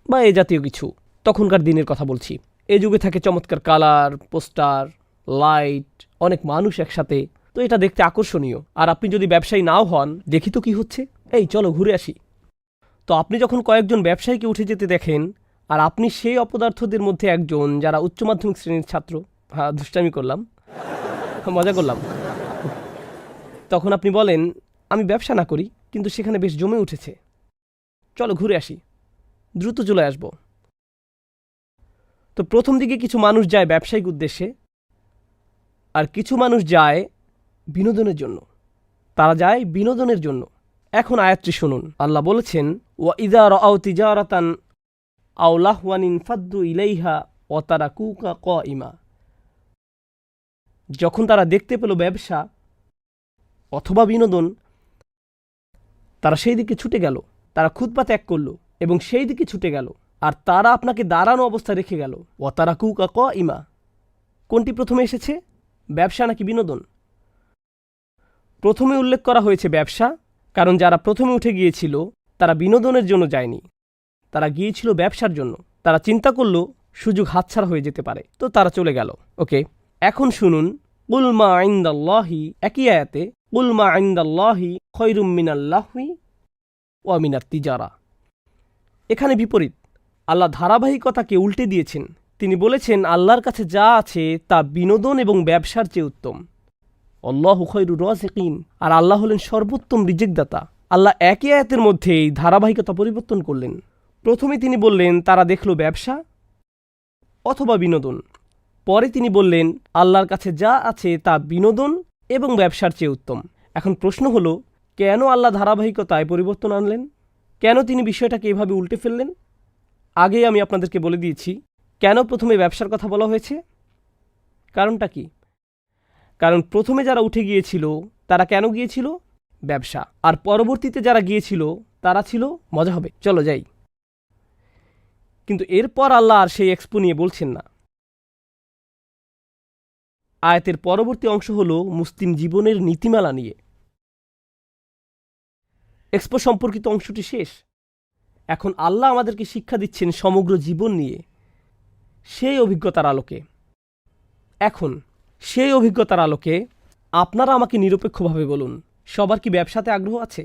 বা এ জাতীয় কিছু, তখনকার দিনের কথা বলছি। এই যুগে থাকে চমৎকার কালার, পোস্টার, লাইট, অনেক মানুষ একসাথে, তো এটা দেখতে আকর্ষণীয়। আর আপনি যদি ব্যবসায়ী নাও হন, দেখি তো কি হচ্ছে, এই চলো ঘুরে আসি। তো আপনি যখন কয়েকজন ব্যবসায়ীকে উঠে যেতে দেখেন, আর আপনি সেই অপদার্থদের মধ্যে একজন যারা উচ্চ মাধ্যমিক শ্রেণীর ছাত্র, হ্যাঁ দুষ্টামি করলাম, মজা করলাম, তখন আপনি বলেন আমি ব্যবসা না করি, কিন্তু সেখানে বেশ জমে উঠেছে, চলো ঘুরে আসি, দ্রুত চলে আসব। তো প্রথম দিকে কিছু মানুষ যায় ব্যবসায়িক উদ্দেশ্যে, আর কিছু মানুষ যায় বিনোদনের জন্য। তারা যায় বিনোদনের জন্য। এখন আয়াতটি শুনুন। আল্লাহ বলেছেন, ওয়া ইযা রাআউ তিজারাতান আও লাহওয়ান ইনফাদ্দু ইলাইহা ওয়া তারাকুকা কাইমা। যখন তারা দেখতে পেল ব্যবসা অথবা বিনোদন, তারা সেই দিকে ছুটে গেল, তারা খুতবা ত্যাগ করল এবং সেই দিকে ছুটে গেল, আর তারা আপনাকে দাঁড়ানো অবস্থায় রেখে গেল। ওয়া তারাকুকা কাইমা। কোনটি প্রথমে এসেছে, ব্যবসা নাকি বিনোদন? প্রথমে উল্লেখ করা হয়েছে ব্যবসা, কারণ যারা প্রথমে উঠে গিয়েছিল তারা বিনোদনের জন্য যায়নি, তারা গিয়েছিল ব্যবসার জন্য। তারা চিন্তা করল সুযোগ হাতছাড়া হয়ে যেতে পারে, তো তারা চলে গেল। ওকে, এখন শুনুন, কুল মা ইনদাল্লাহি, একই আয়াতে, কুল মা ইনদাল্লাহি খায়রুম মিনাল লাহওয়ি ওয়া মিনাত তিজারা। এখানে বিপরীত, আল্লাহ ধারাবাহিকতাকে উল্টে দিয়েছেন। তিনি বলেছেন আল্লাহর কাছে যা আছে তা বিনোদন এবং ব্যবসার চেয়ে উত্তম। আল্লাহু খায়রুর রাযিকিন, আর আল্লাহ হলেন সর্বোত্তম রিজিকদাতা। আল্লাহ একই আয়াতের মধ্যেই ধারাবাহিকতা পরিবর্তন করলেন। প্রথমে তিনি বললেন তারা দেখল ব্যবসা অথবা বিনোদন, পরে তিনি বললেন আল্লাহর কাছে যা আছে তা বিনোদন এবং ব্যবসার চেয়ে উত্তম। এখন প্রশ্ন হলো, কেন আল্লাহ ধারাবাহিকতায় পরিবর্তন আনলেন? কেন তিনি বিষয়টাকে এভাবে উল্টে ফেললেন? আগেই আমি আপনাদেরকে বলে দিয়েছি কেন প্রথমে ব্যবসার কথা বলা হয়েছে। কারণটা কি? কারণ প্রথমে যারা উঠে গিয়েছিল তারা কেন গিয়েছিল? ব্যবসা। আর পরবর্তীতে যারা গিয়েছিল তারা ছিল মজা হবে, চলো যাই। কিন্তু এরপর আল্লাহ আর সেই এক্সপো নিয়ে বলছেন না। আয়াতের পরবর্তী অংশ হল মুসলিম জীবনের নীতিমালা নিয়ে। এক্সপো সম্পর্কিত অংশটি শেষ। এখন আল্লাহ আমাদেরকে শিক্ষা দিচ্ছেন সমগ্র জীবন নিয়ে, সেই অভিজ্ঞতার আলোকে। এখন সেই অভিজ্ঞতার আলোকে আপনারা আমাকে নিরপেক্ষভাবে বলুন, সবার কি ব্যবসাতে আগ্রহ আছে?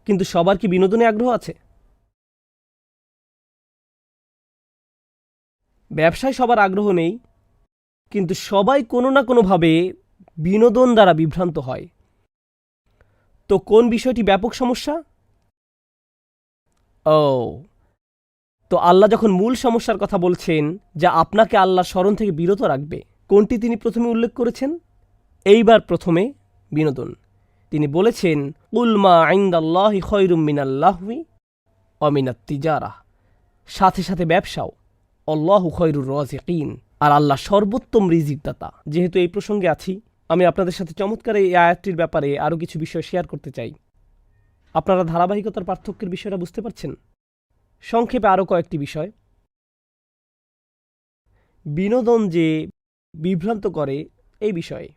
কিন্তু সবার কি বিনোদনে আগ্রহ আছে? ব্যবসায় সবার আগ্রহ নেই, কিন্তু সবাই কোনো না কোনোভাবে বিনোদন দ্বারা বিভ্রান্ত হয়। তো কোন বিষয়টি ব্যাপক সমস্যা? ও, তো আল্লাহ যখন মূল সমস্যার কথা বলছেন যা আপনাকে আল্লাহর স্মরণ থেকে বিরত রাখবে, কোনটি তিনি প্রথমে উল্লেখ করেছেন? এইবার প্রথমে বিনোদন। তিনি বলেছেন, উলমা ইনদাল্লাহি খয়রুম মিনাল লাহওয়ি ওয়া মিনাত তিজারাহ, সাথে সাথে ব্যবসাও। আল্লাহু খয়রুর রাযিকিন, আর আল্লাহ সর্বোত্তম রিজিকদাতা। যেহেতু এই প্রসঙ্গে আছি, আমি আপনাদের সাথে চমৎকার এই আয়াতটির ব্যাপারে আরও কিছু বিষয় শেয়ার করতে চাই। আপনারা ধারাবাহিকতার পার্থক্যের বিষয়টা বুঝতে পারছেন? সংক্ষেপে আরও কয়েকটি বিষয়। বিনোদন যে বিভ্রান্ত করে এই বিষয়ে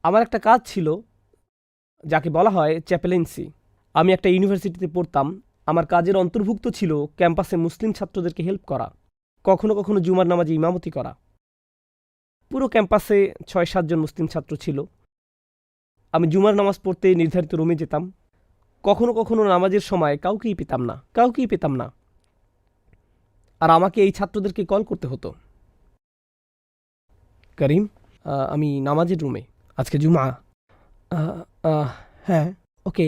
আমার একটা কাজ ছিল যাকে বলা হয় চ্যাপেলেন্সি। আমি একটা ইউনিভার্সিটিতে পড়তাম। আমার কাজের অন্তর্ভুক্ত ছিল ক্যাম্পাসে মুসলিম ছাত্রদেরকে হেল্প করা, কখনো কখনো জুমার নামাজে ইমামতি করা। পুরো ক্যাম্পাসে ৬-৭ জন মুসলিম ছাত্র ছিল। আমি জুমার নামাজ পড়তে নির্ধারিত রুমে যেতাম। কখনো কখনো নামাজের সময় কাউকেই পেতাম না। আর আমাকে এই ছাত্রদেরকে কল করতে হতো, করিম, আমি নামাজের রুমে, আজকে জুমা। হ্যাঁ, ওকে,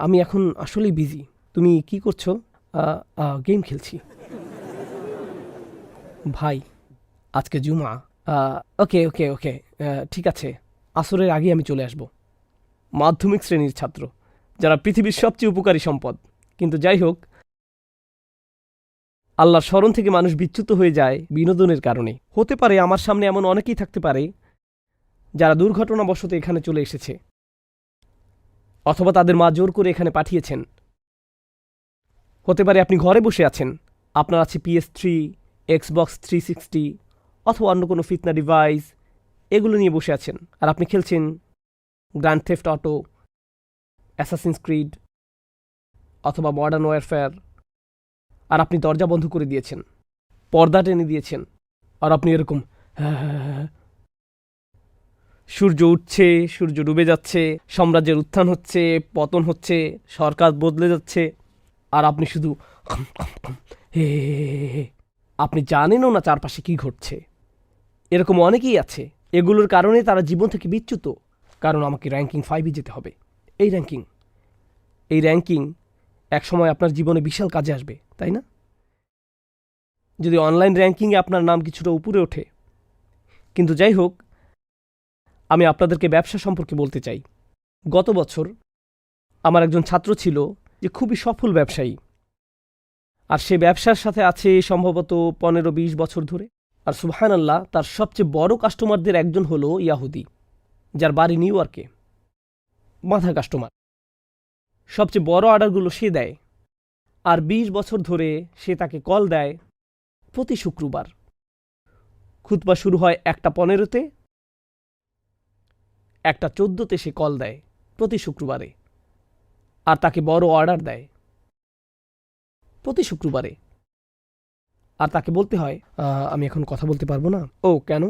আমি এখন আসলেই বিজি। তুমি কি করছো? গেম খেলছি। ভাই, আজকে জুমা। ওকে ওকে ওকে, ঠিক আছে, আসরের আগে আমি চলে আসব। মাধ্যমিক শ্রেণীর ছাত্র, যারা পৃথিবীর সবচেয়ে উপকারী সম্পদ। কিন্তু যাই হোক, আল্লাহর স্মরণ থেকে মানুষ বিচ্যুত হয়ে যায় বিনোদনের কারণে। হতে পারে আমার সামনে এমন অনেকেই থাকতে পারে যারা দুর্ঘটনাবশত এখানে চলে এসেছে, অথবা তাদের মা জোর করে এখানে পাঠিয়েছেন। হতে পারে আপনি ঘরে বসে আছেন, আপনার আছে PS3, Xbox 360 অথবা অন্য কোনো ফিতনা ডিভাইস, এগুলো নিয়ে বসে আছেন আর আপনি খেলছেন grand theft auto, Assassin's Creed অথবা মডার্ন ওয়ারফেয়ার। আর আপনি দরজা বন্ধ করে দিয়েছেন, পর্দা টেনে দিয়েছেন, আর আপনি এরকম সূর্য উঠছে, সূর্য ডুবে যাচ্ছে, সাম্রাজ্যের উত্থান হচ্ছে, পতন হচ্ছে, সরকার বদলে যাচ্ছে, আর আপনি শুধু হে, আপনি জানেনও না চারপাশে কি ঘটছে। এরকম অনেকেই আছে। এগুলোর কারণে তারা জীবন থেকে বিচ্যুত। কারণ আমাকে র্যাঙ্কিং 5-এ যেতে হবে। এই র্যাঙ্কিং এক সময় আপনার জীবনে বিশাল কাজে আসবে, তাই না? যদি অনলাইন র্যাঙ্কিংয়ে আপনার নাম কিছুটা উপরে ওঠে। কিন্তু যাই হোক, আমি আপনাদেরকে ব্যবসা সম্পর্কে বলতে চাই। গত বছর আমার একজন ছাত্র ছিল যে খুবই সফল ব্যবসায়ী, আর সে ব্যবসার সাথে আছে সম্ভবত 15-20 বছর ধরে। আর সুবহানাল্লাহ, তার সবচেয়ে বড় কাস্টমারদের একজন হলো ইয়াহুদি, যার বাড়ি নিউ ইয়র্কে। মাথা কাস্টমার, সবচেয়ে বড় অর্ডারগুলো সে দেয়। আর 20 বছর ধরে সে তাকে কল দেয় প্রতি শুক্রবার। খুতবা শুরু হয় 1:15-তে, 1:14-তে সে কল দেয় প্রতি শুক্রবারে, আর তাকে বড় অর্ডার দেয় প্রতি শুক্রবারে। আর তাকে বলতে হয়, আমি এখন কথা বলতে পারবো না। ও কেন?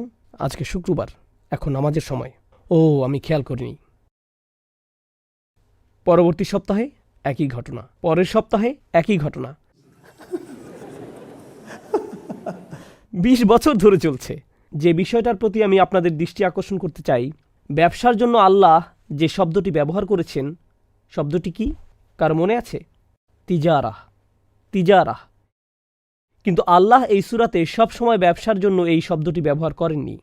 আজকে শুক্রবার, এখন নামাজের সময়। ও, আমি খেয়াল করিনি। পরবর্তী সপ্তাহে একই ঘটনা, পরের সপ্তাহে একই ঘটনা। 20 বছর ধরে চলছে। যে বিষয়টার প্রতি আমি আপনাদের দৃষ্টি আকর্ষণ করতে চাই, ব্যবসার জন্য আল্লাহ যে শব্দটি ব্যবহার করেছেন, শব্দটি কি কার মনে আছে? তিজারাহ। কিন্তু আল্লাহ এই সূরাতে সবসময় ব্যবসার জন্য এই শব্দটি ব্যবহার করেননি।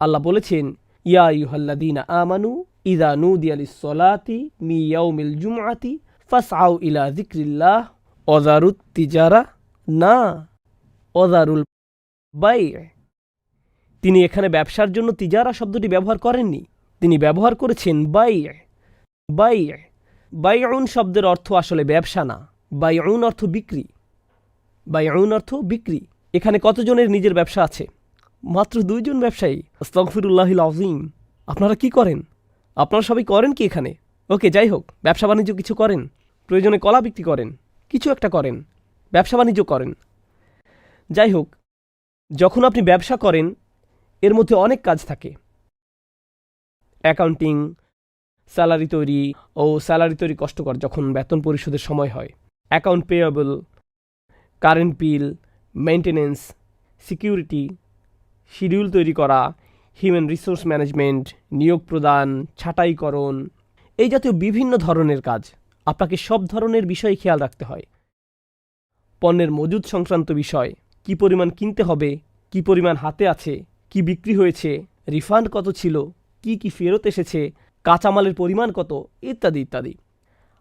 আল্লাহ বলেছেন, ইয়া আইয়ুহাল্লাযীনা আমানু ইযা নুদিয়া লিস-সালাতি মিন ইয়াউমিল জুমআতি ফাসআউ ইলা যিকরিল্লাহ ওয়াযারুত তিজারা, না ওয়াযারুল বাই'। তিনি এখানে ব্যবসার জন্য তিজারা শব্দটি ব্যবহার করেননি, তিনি ব্যবহার করেছেন বাই'। বাইউন শব্দের অর্থ আসলে ব্যবসা না, বাইউন অর্থ বিক্রি। এখানে কতজনের নিজের ব্যবসা আছে? মাত্র 2 জন ব্যবসায়ী। আস্তাগফিরুল্লাহিল আযীম। আপনারা কি করেন? আপনারা সবাই করেন কি এখানে? ওকে, যাই হোক, ব্যবসা বাণিজ্য কিছু করেন, প্রয়োজনে কলা বিক্রি করেন, কিছু একটা করেন, ব্যবসা বাণিজ্য করেন। যাই হোক, যখন আপনি ব্যবসা করেন, এর মধ্যে অনেক কাজ থাকে। অ্যাকাউন্টিং, স্যালারি তৈরি কষ্টকর যখন বেতন পরিশোধের সময় হয়। Account payable, current bill, maintenance, security, schedule তৈরি করা, হিউম্যান রিসোর্স ম্যানেজমেন্ট, নিয়োগ প্রদান, ছাঁটাইকরণ, এই জাতীয় বিভিন্ন ধরনের কাজ। আপনাকে সব ধরনের বিষয় খেয়াল রাখতে হয়। পণ্যের মজুদ সংক্রান্ত বিষয়, কি পরিমাণ কিনতে হবে, কি পরিমাণ হাতে আছে, কি বিক্রি হয়েছে, রিফান্ড কত ছিল, কি কি ফেরত এসেছে, কাঁচামালের পরিমাণ কত, ইত্যাদি ইত্যাদি।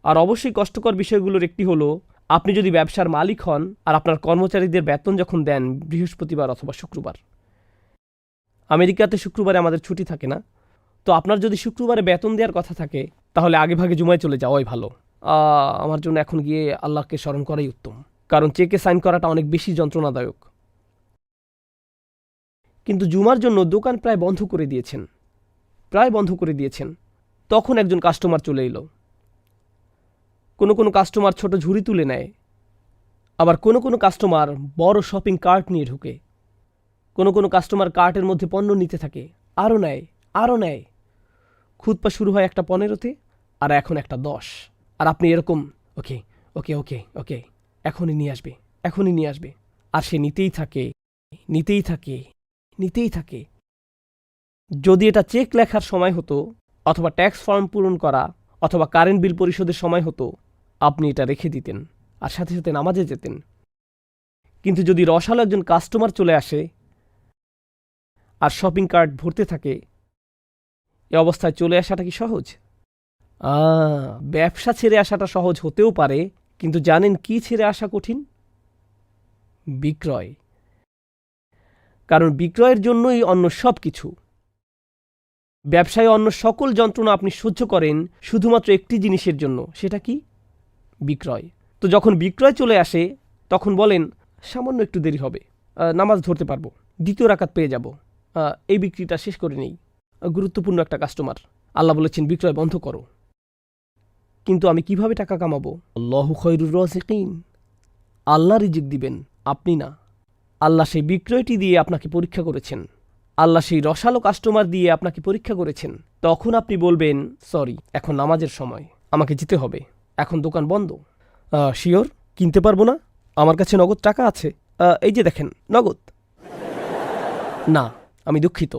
আর অবশ্যই কষ্টকর বিষয়গুলোর একটি হলো, আপনি যদি ব্যবসার মালিক হন আর আপনার কর্মচারীদের বেতন যখন দেন বৃহস্পতিবার অথবা শুক্রবার। আমেরিকাতে শুক্রবারে আমাদের ছুটি থাকে না, তো আপনার যদি শুক্রবারে বেতন দেওয়ার কথা থাকে তাহলে আগেভাগে জুমায় চলে যাওয়াই ভালো। আমার জন্য এখন গিয়ে আল্লাহকে স্মরণ করাই উত্তম, কারণ চেকে সাইন করাটা অনেক বেশি যন্ত্রণাদায়ক। কিন্তু জুমার জন্য দোকান প্রায় বন্ধ করে দিয়েছেন। তখন একজন কাস্টমার চলে এলো। কোনো কাস্টমার ছোট ঝুড়ি তুলে নেয়, আবার কোনো কাস্টমার বড় শপিং কার্ট নিয়ে ঢুকে। কোনো কাস্টমার কার্টের মধ্যে পণ্য নিতে থাকে, আরও নেয়। খুতপা শুরু হয় একটা 15-তে, আর এখন একটা 10, আর আপনি এরকম ওকে ওকে ওকে ওকে এখনই নিয়ে আসবে, আর সে নিতেই থাকে। যদি এটা চেক লেখার সময় হতো, অথবা ট্যাক্স ফর্ম পূরণ করা, অথবা কারেন্ট বিল পরিশোধের সময় হতো, আপনি এটা রেখে দিতেন আর সাথে সাথে নামাজে যেতেন। কিন্তু যদি রসালো একজন কাস্টমার চলে আসে আর শপিং কার্ট ভরতে থাকে, এ অবস্থায় চলে আসাটা কি সহজ? ব্যবসা ছেড়ে আসাটা সহজ হতেও পারে, কিন্তু জানেন কি ছেড়ে আসা কঠিন? বিক্রয়। কারণ বিক্রয়ের জন্যই অন্য সব কিছু। ব্যবসায় অন্য সকল যন্ত্রণা আপনি সহ্য করেন শুধুমাত্র একটি জিনিসের জন্য, সেটা কি? বিক্রয়। তো যখন বিক্রয় চলে আসে তখন বলেন সামান্য একটু দেরি হবে, নামাজ ধরতে পারবো, দ্বিতীয় রাকাত পেয়ে যাব, এই বিক্রিটা শেষ করে নেই। গুরুত্বপূর্ণ একটা কাস্টমার, আল্লাহ বলেছেন বিক্রয় বন্ধ করো। কিন্তু আমি কিভাবে টাকা কামাবো? আল্লাহু খায়রুর রাযিকিন, আল্লাহ রিজিক দিবেন, আপনি না। আল্লাহ সেই বিক্রয়টি দিয়ে আপনাকে পরীক্ষা করেছেন, আল্লাহ সেই রসালো কাস্টমার দিয়ে আপনাকে পরীক্ষা করেছেন। তখন আপনি বলবেন সরি, এখন নামাজের সময়, আমাকে যেতে হবে, এখন দোকান বন্ধ। শিওর কিনতে পারবো না, আমার কাছে নগদ টাকা আছে, এই যে দেখেন নগদ। না, আমি দুঃখিত,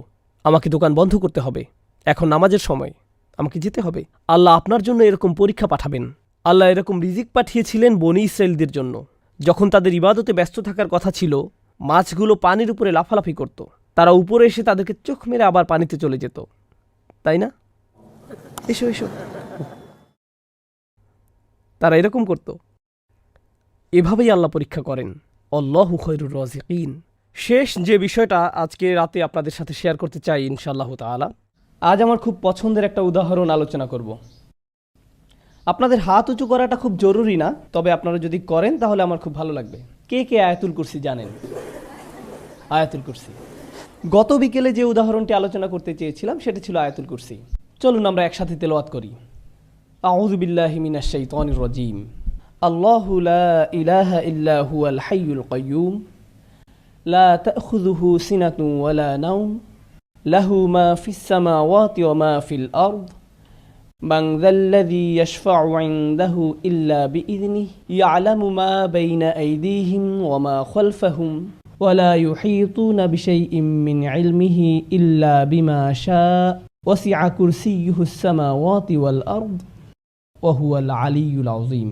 আমাকে দোকান বন্ধ করতে হবে, এখন নামাজের সময়, আমাকে যেতে হবে। আল্লাহ আপনার জন্য এরকম পরীক্ষা পাঠাবেন। আল্লাহ এরকম রিজিক পাঠিয়েছিলেন বনী ইসরায়েলদের জন্য। যখন তাদের ইবাদতে ব্যস্ত থাকার কথা ছিল, মাছগুলো পানির উপরে লাফালাফি করত, তারা উপরে এসে তাদেরকে চোখ মেরে আবার পানিতে চলে যেত, তাই না? এসো। তারা এরকম করত। এভাবেই আল্লাহ পরীক্ষা করেন। আল্লাহু খায়রুর রাযিকিন। শেষ যে বিষয়টা আজকে রাতে আপনাদের সাথে শেয়ার করতে চাই ইনশাআল্লাহ তাআলা, আজ আমার খুব পছন্দের একটা উদাহরণ আলোচনা করব। আপনাদের হাত উঁচু করাটা খুব জরুরি না, তবে আপনারা যদি করেন তাহলে আমার খুব ভালো লাগবে। কে আয়াতুল কুরসি জানেন? আয়াতুল কুরসি। গত বিকেলে যে উদাহরণটি আলোচনা করতে চেয়েছিলাম সেটা ছিল আয়াতুল কুরসি। চলুন আমরা একসাথে তেলাওয়াত করি। আউযু বিল্লাহি মিনাশ শাইতানির রাজীম। আল্লাহু লা ইলাহা ইল্লা হুয়াল হাইয়ুল কাইয়্যুম লা তাখুযুহু সিনাতুন ওয়ালা নাওম লাহু মা ফিস সামাওয়াতি ওয়া মা ফিল আরদ মান যাল্লাযী ইয়াশফা'ু 'ইনদাহু ইল্লা বিইযনিহি ইয়া'লামু মা বাইনা আইদিহিম ওয়া মা খালফাহুম ولا يحيطون بشيء من علمه إلا بما شاء وسع كرسيه السماوات والأرض وهو العلي العظيم।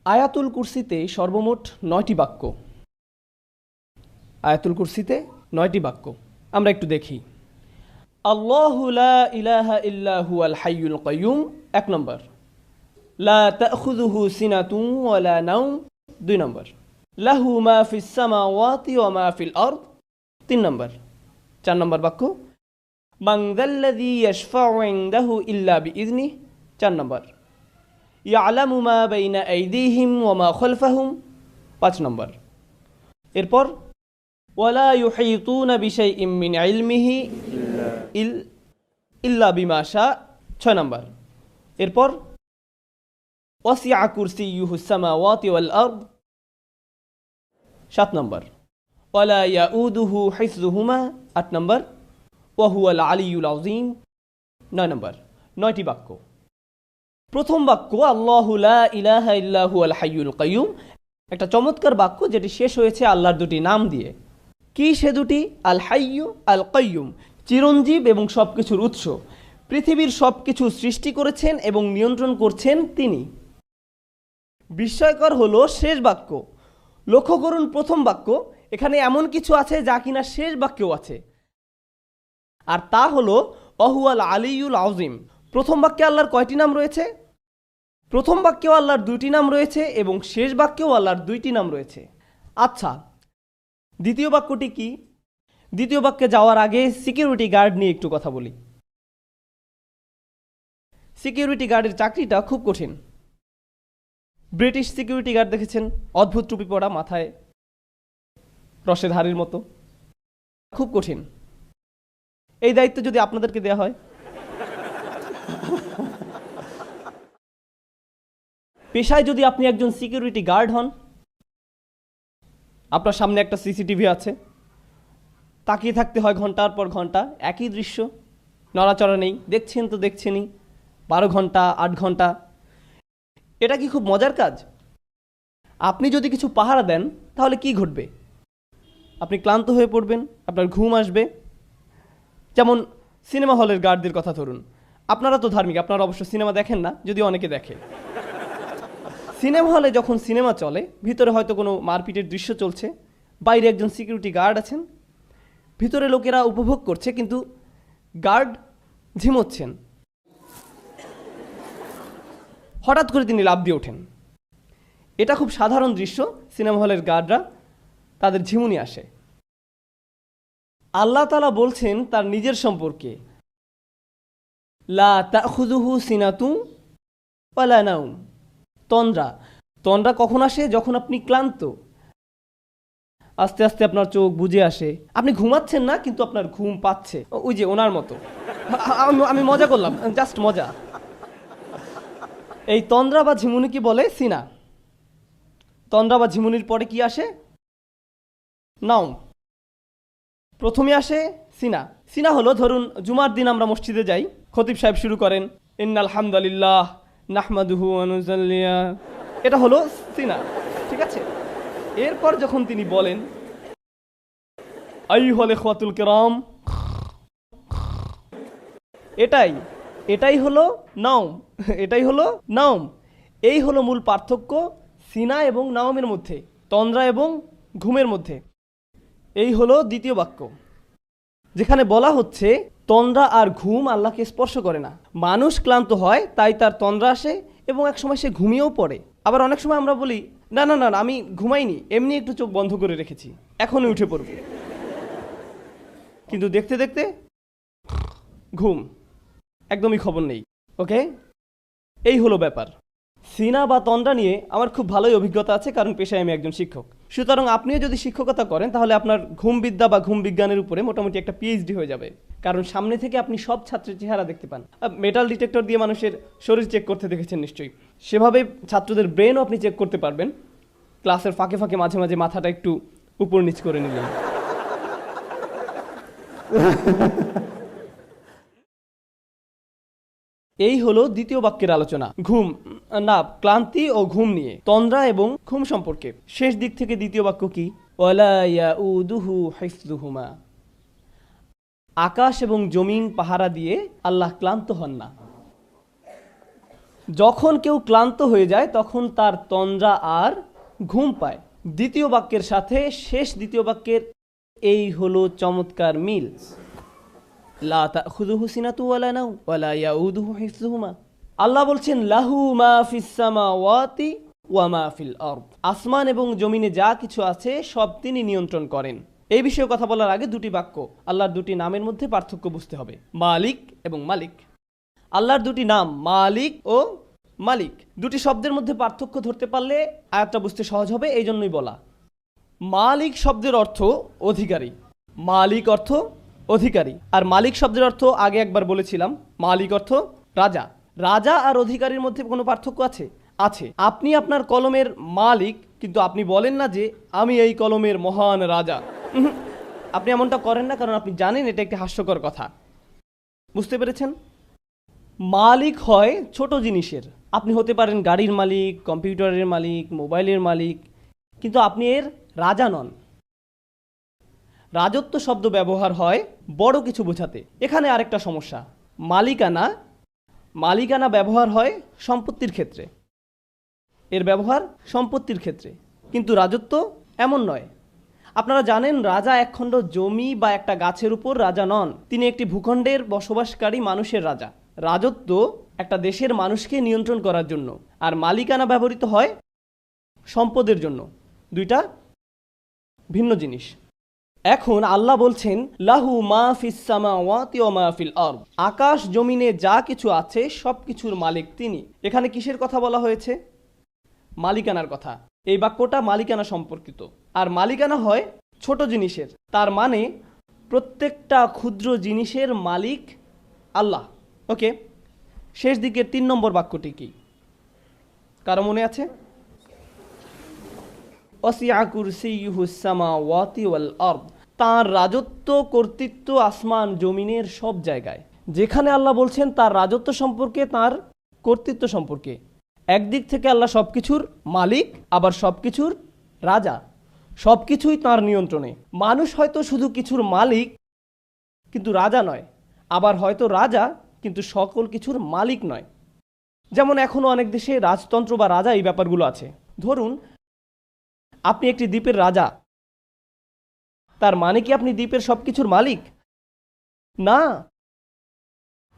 আয়াতুল কুরসিতে সর্বমোট 9টি বাক্য। আয়াতুল কুরসিতে 9টি বাক্য। আমরা একটু দেখি। আল্লাহু লা ইলাহা ইল্লা হুয়াল হাইয়ুল কাইয়্যুম, 1 নম্বর। লা তাখুযুহু সিনাতুন ওয়ালা নাওম, 2 নম্বর। লাহু মা ফিস সামাওয়াতি ওয়া মা ফিল আরদ, 3 নম্বর। 4 নম্বর বাক্য। মান যাল্লাযী ইয়াশফা'ু 'ইনদাহু ইল্লা বিইযনিহি, 4 নম্বর। ইয়া'লামু মা বাইনা আইদিহিম ওয়া মা খালফাহুম, 5 নম্বর। এরপর ওয়ালা ইউহীতুনা বিশাইইম মিন ইলমিহি ইল্লা বিমা শা, 6 নম্বর। এরপর ওয়াসি'a কুরসিয়্যুহুস সামাওয়াতি ওয়াল আরদ, 7 নম্বর। ওয়ালা ইয়াউদুহু হিফযুহুমা, 8 নম্বর। ওয়া হুয়াল আলিয়্যুল আযীম, 9 নম্বর। 9টি বাক্য। প্রথম বাক্য আল্লাহু লা ইলাহা ইল্লা হুয়াল হাইয়ুল কাইয়্যুম, একটা চমৎকার বাক্য যেটি শেষ হয়েছে আল্লাহর দুটি নাম দিয়ে। কি সে দুটি? আল হাইয়্যু আল কাইয়্যুম, চিরঞ্জীব এবং সব কিছুর উৎস। পৃথিবীর সব কিছু সৃষ্টি করেছেন এবং নিয়ন্ত্রণ করছেন তিনি। বিস্ময়কর হলো শেষ বাক্য। লক্ষ্য করুন প্রথম বাক্য, এখানে এমন কিছু আছে যা কিনা শেষ বাক্যেও আছে, আর তা হলো অহুয়াল আলিয়ুল আযীম। প্রথম বাক্যে আল্লাহর কয়টি নাম রয়েছে? প্রথম বাক্যেও আল্লাহর দুইটি নাম রয়েছে এবং শেষ বাক্যেও আল্লাহর দুইটি নাম রয়েছে। আচ্ছা, দ্বিতীয় বাক্যটি কি? দ্বিতীয় বাক্যে যাওয়ার আগে সিকিউরিটি গার্ড নিয়ে একটু কথা বলি। সিকিউরিটি গার্ডের চাকরিটা খুব কঠিন। ব্রিটিশ সিকিউরিটি গার্ড দেখেছেন, অদ্ভুত টুপি পরা, মাথায় রসের হাড়ির মতো, খুব কঠিন। এই দায়িত্ব যদি আপনাদেরকে দেওয়া হয়, পেশায় যদি আপনি একজন সিকিউরিটি গার্ড হন, আপনার সামনে একটা সিসিটিভি আছে, তাকিয়ে থাকতে হয় ঘন্টার পর ঘন্টা, একই দৃশ্য, নড়াচড়া নেই, দেখছেন তো দেখছেনই, 12 ঘন্টা 8 ঘন্টা। এটা কি খুব মজার কাজ? আপনি যদি কিছু পাহারা দেন তাহলে কি ঘটবে? আপনি ক্লান্ত হয়ে পড়বেন, আপনার ঘুম আসবে। যেমন সিনেমা হলের গার্ডদের কথা ধরুন। আপনারা তো ধার্মিক, আপনারা অবশ্য সিনেমা দেখেন না, যদিও অনেকে দেখে। সিনেমা হলে যখন সিনেমা চলে, ভিতরে হয়তো কোনো মারপিটের দৃশ্য চলছে, বাইরে একজন সিকিউরিটি গার্ড আছেন, ভিতরে লোকেরা উপভোগ করছে, কিন্তু গার্ড ঝিমোচ্ছেন। হঠাৎ করে তিনি লাফ দিয়ে ওঠেন। এটা খুব সাধারণ দৃশ্য, সিনেমা হলের গার্ডরা তাদের ঝিমুনি আসে। আল্লাহ তাআলা বলছেন তার নিজের সম্পর্কে, লা তাখুযুহু সিনাতু ওয়ালা নাওম। তন্দ্রা, তন্দ্রা কখন আসে? যখন আপনি ক্লান্ত, আস্তে আস্তে আপনার চোখ বুজে আসে, আপনি ঘুমাচ্ছেন না কিন্তু আপনার ঘুম পাচ্ছে, ওই যে ওনার মতো। আমি মজা করলাম, জাস্ট মজা। এই তন্দ্রা বা ঝিমুনি কি বলে? সিনা। তন্দ্রা বা ঝিমুনির পরে কি আসে? নাওম। প্রথমে আসে সিনা। সিনা হলো, ধরুন জুমার দিন আমরা মসজিদে যাই, খতিব সাহেব শুরু করেন ইন্নাল হামদুলিল্লাহ নাহমাদুহু ওয়া নুসাল্লি, এটা হলো সিনা, ঠিক আছে? এরপর যখন তিনি বলেন আইয়ুহাল ইখওয়াতুল কিরাম, এটাই হলো নাওম, এটাই হলো নাওম। এই হলো মূল পার্থক্য সিনা এবং নাওমের মধ্যে, তন্দ্রা এবং ঘুমের মধ্যে। এই হলো দ্বিতীয় বাক্য, যেখানে বলা হচ্ছে তন্দ্রা আর ঘুম আল্লাহকে স্পর্শ করে না। মানুষ ক্লান্ত হয়, তাই তার তন্দ্রা আসে এবং এক সময় সে ঘুমিয়েও পড়ে। আবার অনেক সময় আমরা বলি না না না আমি ঘুমাইনি, এমনি একটু চোখ বন্ধ করে রেখেছি, এখনই উঠে পড়ব, কিন্তু দেখতে দেখতে ঘুম, একদমই খবর নেই। ওকে, এই হলো ব্যাপার। সিনা বা তন্দ্রা নিয়ে আমার খুব ভালোই অভিজ্ঞতা আছে, কারণ পেশায় আমি একজন শিক্ষক। সুতরাং আপনিও যদি শিক্ষকতা করেন তাহলে আপনার ঘুমবিদ্যা বা ঘুম বিজ্ঞানের উপরে মোটামুটি একটা পিএইচডি হয়ে যাবে, কারণ সামনে থেকে আপনি সব ছাত্রের চেহারা দেখতে পান। মেটাল ডিটেক্টর দিয়ে মানুষের শরীর চেক করতে দেখেছেন নিশ্চয়ই, সেভাবে ছাত্রদের ব্রেনও আপনি চেক করতে পারবেন। ক্লাসের ফাঁকে ফাঁকে মাঝে মাঝে মাথাটা একটু উপর নিচ করে নিলেন। এই হলো দ্বিতীয় বাক্যের আলোচনা, ঘুম না ক্লান্তি ও ঘুম নিয়ে, তন্দ্রা এবং ঘুম সম্পর্কে। শেষ দিক থেকে দ্বিতীয় বাক্য কি? ওয়ালা ইয়াউদুহু হিফযুহুমা, আকাশ এবং জমিন পাহারা দিয়ে আল্লাহ ক্লান্ত হন না। যখন কেউ ক্লান্ত হয়ে যায় তখন তার তন্দ্রা আর ঘুম পায়। দ্বিতীয় বাক্যের সাথে শেষ দ্বিতীয় বাক্যের এই হলো চমৎকার মিল। লা তাখুযুহু সিনাতু ওয়ালা নাওম ওয়ালা ইয়াউদুহু হিফযুহুমা। আল্লাহ বলছেন লাহু মা ফিস সামাওয়াতি ওয়া মা ফিল আরদ, আসমান এবং জমিনে যা কিছু আছে সব তিনি নিয়ন্ত্রণ করেন। এই বিষয়ে কথা বলার আগে দুটি বাক্য, আল্লাহর দুটি নামের মধ্যে পার্থক্য বুঝতে হবে, মালিক এবং মালিক। আল্লাহর দুটি নাম মালিক ও মালিক, দুটি শব্দের মধ্যে পার্থক্য ধরতে পারলে আয়াতটা বুঝতে সহজ হবে, এই জন্যই বলা। মালিক শব্দের অর্থ অধিকারী, মালিক অর্থ অধিকারী, আর মালিক শব্দের অর্থ আগে একবার বলেছিলাম, মালিক অর্থ রাজা। রাজা আর অধিকারীর মধ্যে কোনো পার্থক্য আছে? আছে। আপনি আপনার কলমের মালিক, কিন্তু আপনি বলেন না যে আমি এই কলমের মহান রাজা। আপনি এমনটা করেন না, কারণ আপনি জানেন এটা একটি হাস্যকর কথা। বুঝতে পেরেছেন? মালিক হয় ছোট জিনিসের। আপনি হতে পারেন গাড়ির মালিক, কম্পিউটারের মালিক, মোবাইলের মালিক, কিন্তু আপনি এর রাজা নন। রাজত্ব শব্দ ব্যবহার হয় বড় কিছু বোঝাতে। এখানে আরেকটা সমস্যা, মালিকানা ব্যবহার হয় সম্পত্তির ক্ষেত্রে, এর ব্যবহার সম্পত্তির ক্ষেত্রে, কিন্তু রাজত্ব এমন নয়। আপনারা জানেন রাজা একখণ্ড জমি বা একটা গাছের উপর রাজা নন, তিনি একটি ভূখণ্ডের বসবাসকারী মানুষের রাজা। রাজত্ব একটা দেশের মানুষকে নিয়ন্ত্রণ করার জন্য, আর মালিকানা ব্যবহৃত হয় সম্পদের জন্য। দুইটা ভিন্ন জিনিস। এখন আল্লাহ বলছেন লাহু মা ফিস সামাওয়াতি ওয়া মা ফিল আরদ, আকাশ জমিনে যা কিছু আছে সব কিছুর মালিক তিনি। এখানে কিসের কথা বলা হয়েছে? মালিকানার কথা। এই বাক্যটা মালিকানা সম্পর্কিত, আর মালিকানা হয় ছোট জিনিসের, তার মানে প্রত্যেকটা ক্ষুদ্র জিনিসের মালিক আল্লাহ। ওকে, শেষ দিকের 3 নম্বর বাক্যটি কি কারো মনে আছে? ওয়াসিআ কুরসিয়ুহুস সামাওয়াতি ওয়াল আরদ, তার রাজত্ব কর্তৃত্ব আসমান জমিনের সব জায়গায়। যেখানে আল্লাহ বলছেন তার রাজত্ব সম্পর্কে, তার কর্তৃত্ব সম্পর্কে, একদিক থেকে আল্লাহ সবকিছুর মালিক, আবার সবকিছুর রাজা, সবকিছুই তার নিয়ন্ত্রণে। মানুষ হয়তো শুধু কিছুর মালিক কিন্তু রাজা নয়, আবার হয়তো রাজা কিন্তু সকল কিছুর মালিক নয়। যেমন এখনো অনেক দেশে রাজতন্ত্র বা রাজা এই ব্যাপারগুলো আছে। ধরুন আপনি একটি দ্বীপের রাজা, তার মানে কি আপনি দ্বীপের সবকিছুর মালিক? না,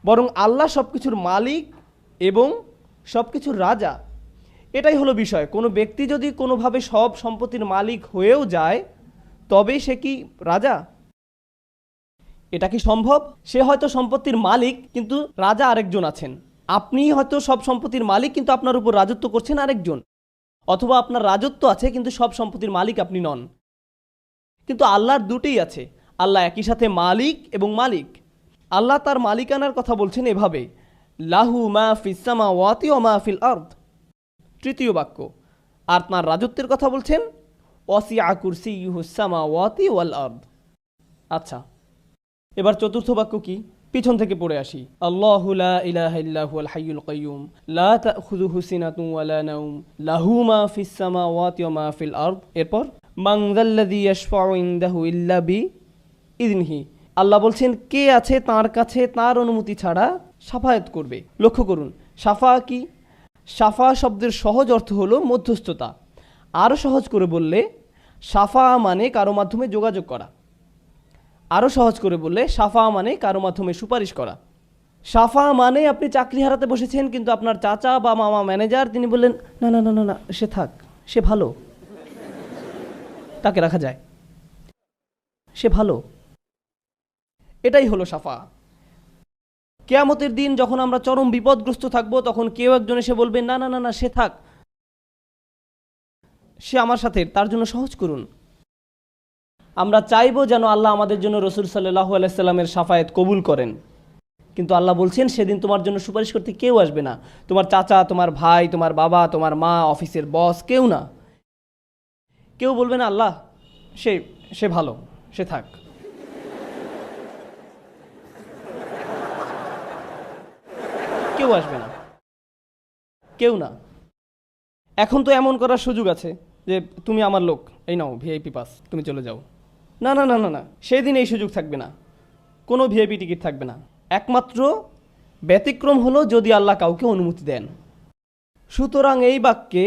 বরং আল্লাহ সবকিছুর মালিক এবং সবকিছুর রাজা। এটাই হলো বিষয়। কোনো ব্যক্তি যদি কোনোভাবে সব সম্পত্তির মালিক হয়েও যায়, তবে সে কি রাজা? এটা কি সম্ভব? সে হয়তো সম্পত্তির মালিক কিন্তু রাজা আরেকজন আছেন। আপনি হয়তো সব সম্পত্তির মালিক কিন্তু আপনার উপর রাজত্ব করছেন আরেকজন, অথবা আপনার রাজত্ব আছে কিন্তু সব সম্পত্তির মালিক আপনি নন। কিন্তু আল্লাহর দুটোই আছে, আল্লাহ একই সাথে মালিক এবং মালিক। আল্লাহ তার মালিকানার কথা বলছেন এভাবে, লাহু মা ফিস সামাওয়াতি ওয়া মা ফিল আরদ, তৃতীয় বাক্য। আর তার রাজত্বের কথা বলছেন ওয়াসিআ কুরসিয়ুহুস সামাওয়াতি ওয়াল আরদ। আচ্ছা, এবার চতুর্থ বাক্য কি? পিছন থেকে পড়ে আসি। আল্লাহু লা ইলাহা ইল্লা হুয়াল হাইয়ুল কাইয়্যুম লা তাখুযুহু সিনাতুন ওয়া লা নাওম লাহু মা ফিস সামাওয়াতি ওয়া মা ফিল আরদ। এরপর মান যাল্লাযী ইয়াশফাউ ইনদাহু ইল্লা বিইযনিহি, আল্লাহ বলছেন কে আছে তার কাছে তার অনুমতি ছাড়া শাফায়াত করবে। লক্ষ্য করুন, শাফা কি? শাফা শব্দের সহজ অর্থ হলো মধ্যস্থতা। আরও সহজ করে বললে শাফা মানে কারো মাধ্যমে যোগাযোগ করা। আরও সহজ করে বললে শাফা মানে কারো মাধ্যমে সুপারিশ করা। শাফা মানে আপনি চাকরি হারাতে বসেছেন, কিন্তু আপনার চাচা বা মামা ম্যানেজার, তিনি বললেন না না না না না, সে থাক, সে ভালো, তাকে রাখা যায়, সে ভালো। এটাই হলো শাফা। কিয়ামতের দিন যখন আমরা চরম বিপদগ্রস্ত থাকব, তখন কেউ একজন এসে বলবে না না না না, সে থাক, সে আমার সাথে, তার জন্য সহজ করুন। আমরা চাইবো যেন আল্লাহ আমাদের জন্য রাসূল সাল্লাল্লাহু আলাইহি সাল্লামের শাফায়াত কবুল করেন, কিন্তু আল্লাহ বলছেন সেদিন তোমার জন্য সুপারিশ করতে কেউ আসবে না। তোমার চাচা, তোমার ভাই, তোমার বাবা, তোমার মা, অফিসের বস, কেউ না। কেউ বলবে না আল্লাহ সে ভালো, সে থাক। কেউ আসবে না, কেউ না। এখন তো এমন করার সুযোগ আছে যে তুমি আমার লোক, এই নাও ভিআইপি পাস, তুমি চলে যাও। না না না না না, সেদিন এই সুযোগ থাকবে না, কোনো ভিআইপি টিকিট থাকবে না। একমাত্র ব্যতিক্রম হলো যদি আল্লাহ কাউকে অনুমতি দেন। সুতরাং এই বাক্যে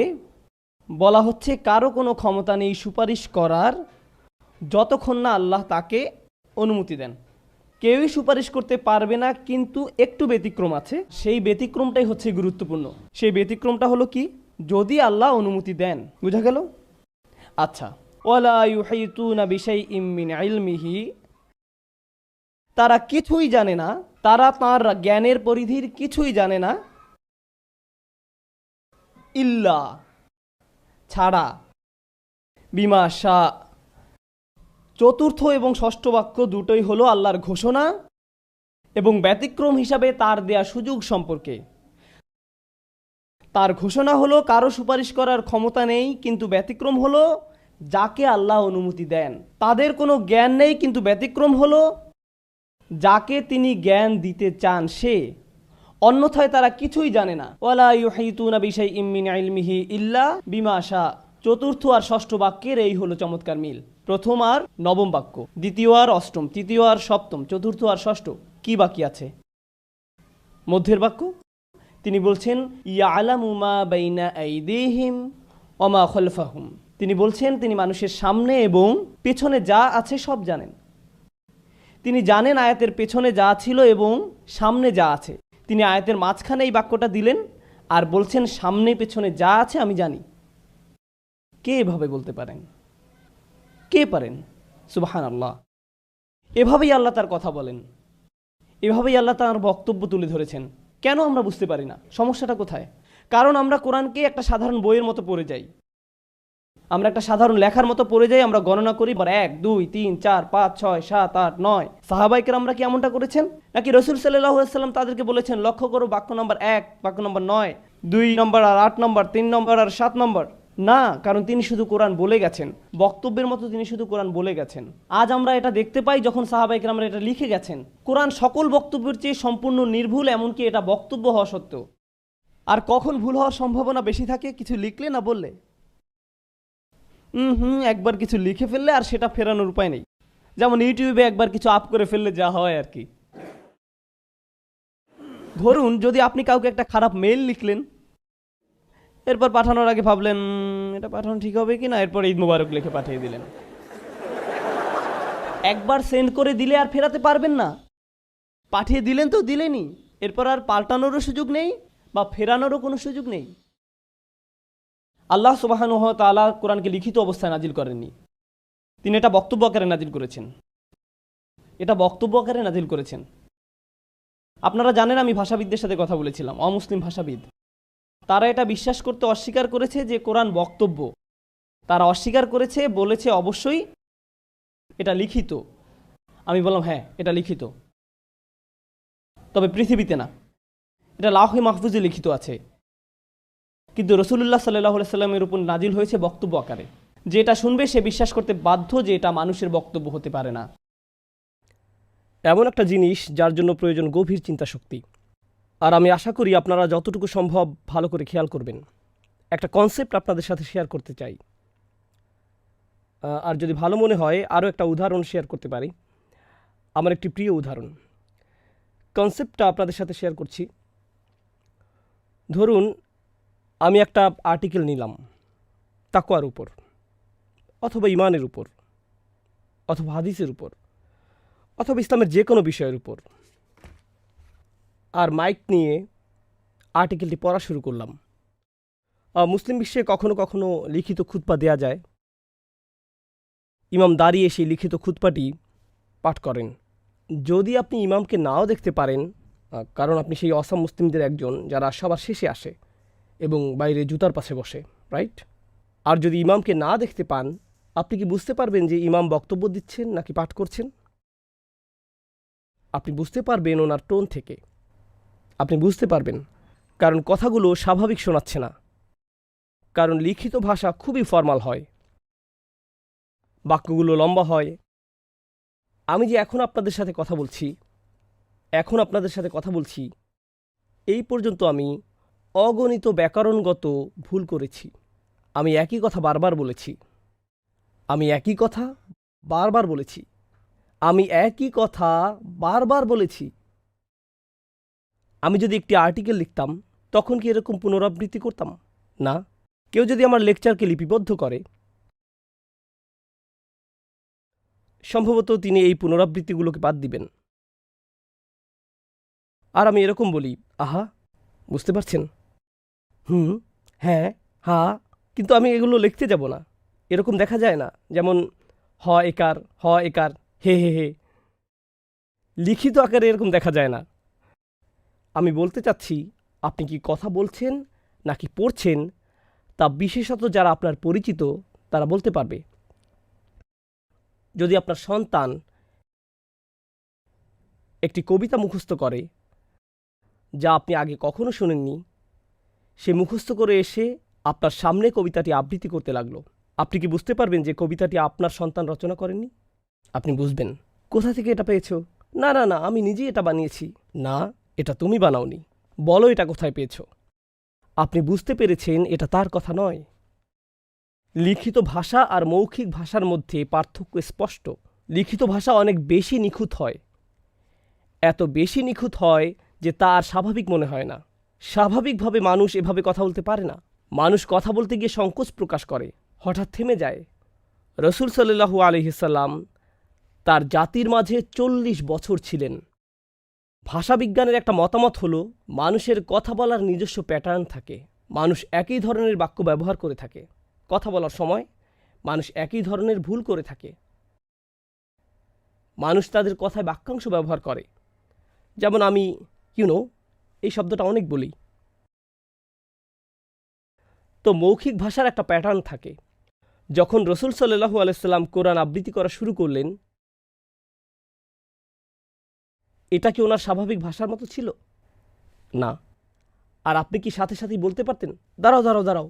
বলা হচ্ছে কারো কোনো ক্ষমতা নেই সুপারিশ করার যতক্ষণ না আল্লাহ তাকে অনুমতি দেন। কেউই সুপারিশ করতে পারবে না, কিন্তু একটু ব্যতিক্রম আছে। সেই ব্যতিক্রমটাই হচ্ছে গুরুত্বপূর্ণ। সেই ব্যতিক্রমটা হলো কি? যদি আল্লাহ অনুমতি দেন। বুঝা গেল? আচ্ছা, ওয়ালা ইউহিতুনা বিশাইইম মিন ইলমিহি, তারা কিছুই জানে না, তারা তার জ্ঞানের পরিধির কিছুই জানে না, ইল্লা ছাড়া, বিমা শা। চতুর্থ এবং ষষ্ঠ বাক্য দুটোই হলো আল্লাহর ঘোষণা এবং ব্যতিক্রম হিসাবে তার দেয়া সুযোগ সম্পর্কে। তার ঘোষণা হলো কারো সুপারিশ করার ক্ষমতা নেই, কিন্তু ব্যতিক্রম হলো যাকে আল্লাহ অনুমতি দেন। তাদের কোনো জ্ঞান নেই, কিন্তু ব্যতিক্রম হলো যাকে তিনি জ্ঞান দিতে চান সে। অন্যথায় তারা কিছুই জানে না। ওয়ালা ইউহিতুনা বিশাইইম মিন ইলমিহি ইল্লা বিমা শা। চতুর্থ আর ষষ্ঠ বাক্যের এই হলো চমৎকার মিল। প্রথম আর নবম বাক্য, দ্বিতীয় আর অষ্টম, তৃতীয় আর সপ্তম, চতুর্থ আর ষষ্ঠ কি বাকি আছে? মধ্যের বাক্য। তিনি বলছেন ইয়ালামু মা বাইনা আইদিহিম ওয়া মা খালফাহুম। তিনি বলছেন তিনি মানুষের সামনে এবং পেছনে যা আছে সব জানেন। তিনি জানেন আয়াতের পেছনে যা ছিল এবং সামনে যা আছে। তিনি আয়াতের মাঝখানে এই বাক্যটা দিলেন আর বলছেন সামনে পেছনে যা আছে আমি জানি। কে এভাবে বলতে পারেন? কে পারেন? সুবহানাল্লাহ। এভাবেই আল্লাহ তার কথা বলেন, এভাবেই আল্লাহ তার বক্তব্য তুলে ধরেছেন। কেন আমরা বুঝতে পারি না? সমস্যাটা কোথায়? কারণ আমরা কোরআনকে একটা সাধারণ বইয়ের মতো পড়ে যাই, আমরা একটা সাধারণ লেখার মতো পড়ে যাই। আমরা গণনা করি 1 2 3 4 5 6 7 8 9। সাহাবায়ে কেরামরা কি এমনটা করেছেন? নাকি রাসূল সাল্লাল্লাহু আলাইহি ওয়াসাল্লাম তাদেরকে বলেছেন লক্ষ্য করো বাক্য নম্বর 1, বাক্য নম্বর 9, 2 নম্বর আর 8 নম্বর, 3 নম্বর আর 7 নম্বর? না, কারণ তিনি শুধু কোরআন বলে গেছেন, বক্তব্যের মতো তিনি শুধু কোরআন বলে গেছেন। আজ আমরা এটা দেখতে পাই যখন সাহাবায়ে কেরামরা এটা লিখে গেছেন। কোরআন সকল বক্তব্যের চেয়ে সম্পূর্ণ নির্ভুল, এমনকি এটা বক্তব্য হওয়া সত্ত্বেও। আর কখন ভুল হওয়ার সম্ভাবনা বেশি থাকে? কিছু লিখলে না বললে। একবার কিছু লিখে ফেললে আর সেটা ফেরানোর উপায় নেই। যেমন ইউটিউবে একবার কিছু আপ করে ফেললে যা হয় আর কি। ধরুন যদি আপনি কাউকে একটা খারাপ মেইল লিখলেন, এরপর পাঠানোর আগে ভাবলেন এটা পাঠানো ঠিক হবে কি না, এরপর ঈদ মোবারক লিখে পাঠিয়ে দিলেন। একবার সেন্ড করে দিলে আর ফেরাতে পারবেন না। পাঠিয়ে দিলেন তো দিলেনই, এরপর আর পাল্টানোরও সুযোগ নেই বা ফেরানোরও কোনো সুযোগ নেই। আল্লাহ সুবহানাহু ওয়া তাআলা কোরআনকে লিখিত অবস্থায় নাজিল করেননি, তিনি এটা বক্তব্য আকারে নাজিল করেছেন। এটা বক্তব্য আকারে নাজিল করেছেন। আপনারা জানেন আমি ভাষাবিদদের সাথে কথা বলেছিলাম, অমুসলিম ভাষাবিদ। তারা এটা বিশ্বাস করতে অস্বীকার করেছে যে কোরআন বক্তব্য। তারা অস্বীকার করেছে, বলেছে অবশ্যই এটা লিখিত। আমি বললাম হ্যাঁ এটা লিখিত, তবে পৃথিবীতে না, এটা লাওহে মাহফুজে লিখিত আছে। কিন্তু রাসূলুল্লাহ সাল্লাল্লাহু আলাইহি সাল্লামের উপর নাজিল হয়েছে বক্তব্য আকারে। যেটা শুনবে সে বিশ্বাস করতে বাধ্য যে এটা মানুষের বক্তব্য হতে পারে না। এমন একটা জিনিস যার জন্য প্রয়োজন গভীর চিন্তা শক্তি। আর আমি আশা করি আপনারা যতটুকু সম্ভব ভালো করে খেয়াল করবেন। একটা কনসেপ্ট আপনাদের সাথে শেয়ার করতে চাই, আর যদি ভালো মনে হয় আরও একটা উদাহরণ শেয়ার করতে পারি। আমার একটি প্রিয় উদাহরণ, কনসেপ্টটা আপনাদের সাথে শেয়ার করছি। ধরুন আমি একটা আর্টিকেল নিলাম তাকওয়ার উপর, অথবা ইমানের উপর, অথবা হাদিসের উপর, অথবা ইসলামের যে কোনো বিষয়ের উপর, আর মাইক নিয়ে আর্টিকেলটি পড়া শুরু করলাম। মুসলিম বিশ্বে কখনো কখনো লিখিত খুতবা দেয়া যায়। ইমাম দাঁড়িয়ে সেই লিখিত খুতবাটি পাঠ করেন। যদি আপনি ইমামকে নাও দেখতে পারেন, কারণ আপনি সেই অসাম মুসলিমদের একজন যারা সবার শেষে আসে এবং বাইরে জুতার পাশে বসে, রাইট? আর যদি ইমামকে না দেখতে পান, আপনি কি বুঝতে পারবেন যে ইমাম বক্তব্য দিচ্ছেন নাকি পাঠ করছেন? আপনি বুঝতে পারবেন ওনার টোন থেকে, আপনি বুঝতে পারবেন, কারণ কথাগুলো স্বাভাবিক শোনাচ্ছে না। কারণ লিখিত ভাষা খুবই ফর্মাল হয়, বাক্যগুলো লম্বা হয়। আমি যে এখন আপনাদের সাথে কথা বলছি, এই পর্যন্ত আমি অগণিত ব্যাকরণগত ভুল করেছি। আমি একই কথা বারবার বলেছি, আমি যদি একটি আর্টিকেল লিখতাম তখন কি এরকম পুনরাবৃত্তি করতাম না? কেউ যদি আমার লেকচারকে লিপিবদ্ধ করে, সম্ভবত তিনি এই পুনরাবৃত্তিগুলোকে বাদ দিবেন। আর আমি এরকম বলি, আহা, বুঝতে পারছেন? হ্যাঁ, হ্যাঁ, কিন্তু আমি এগুলো লিখতে যাব না। এরকম দেখা যায় না? যেমন হ একার, হে হে হে। লিখিত আকারে এরকম দেখা যায় না। আমি বলতে চাচ্ছি, আপনি কি কথা বলছেন নাকি পড়ছেন তা বিশেষত যারা আপনার পরিচিত তারা বলতে পারবে। যদি আপনার সন্তান একটি কবিতা মুখস্থ করে যা আপনি আগে কখনো শোনেননি, সে মুখস্থ করে এসে আপনার সামনে কবিতাটি আবৃত্তি করতে লাগলো, আপনি কি বুঝতে পারবেন যে কবিতাটি আপনার সন্তান রচনা করেননি? আপনি বুঝবেন, কোথা থেকে এটা পেয়েছো? না না না, আমি নিজেই এটা বানিয়েছি। না, এটা তুমি বানাওনি, বলো এটা কোথায় পেয়েছো। আপনি বুঝতে পেরেছেন এটা তার কথা নয়। লিখিত ভাষা আর মৌখিক ভাষার মধ্যে পার্থক্য স্পষ্ট। লিখিত ভাষা অনেক বেশি নিখুঁত হয়, এত বেশি নিখুঁত হয় যে তা আর স্বাভাবিক মনে হয় না। স্বাভাবিকভাবে মানুষ এভাবে কথা বলতে পারে না। মানুষ কথা বলতে গিয়ে সংকোচ প্রকাশ করে, হঠাৎ থেমে যায়। রসুল সাল্লাল্লাহু আলাইহি সাল্লাম তার জাতির মাঝে 40 বছর ছিলেন। ভাষাবিজ্ঞানের একটা মতামত হলো, মানুষের কথা বলার নিজস্ব প্যাটার্ন থাকে। মানুষ একই ধরনের বাক্য ব্যবহার করে থাকে। কথা বলার সময় মানুষ একই ধরনের ভুল করে থাকে। মানুষ তাদের কথায় বাক্যাংশ ব্যবহার করে। যেমন আমি এই শব্দটা অনেক বলি। তো মৌখিক ভাষার একটা প্যাটার্ন থাকে। যখন রসুল সাল্লাল্লাহু আলাইহি সাল্লাম কোরআন আবৃত্তি করা শুরু করলেন, এটা কি ওনার স্বাভাবিক ভাষার মতো ছিল? না। আর আপনি কি সাথে সাথেই বলতে পারতেন, দাঁড়াও দাঁড়াও দাঁড়াও,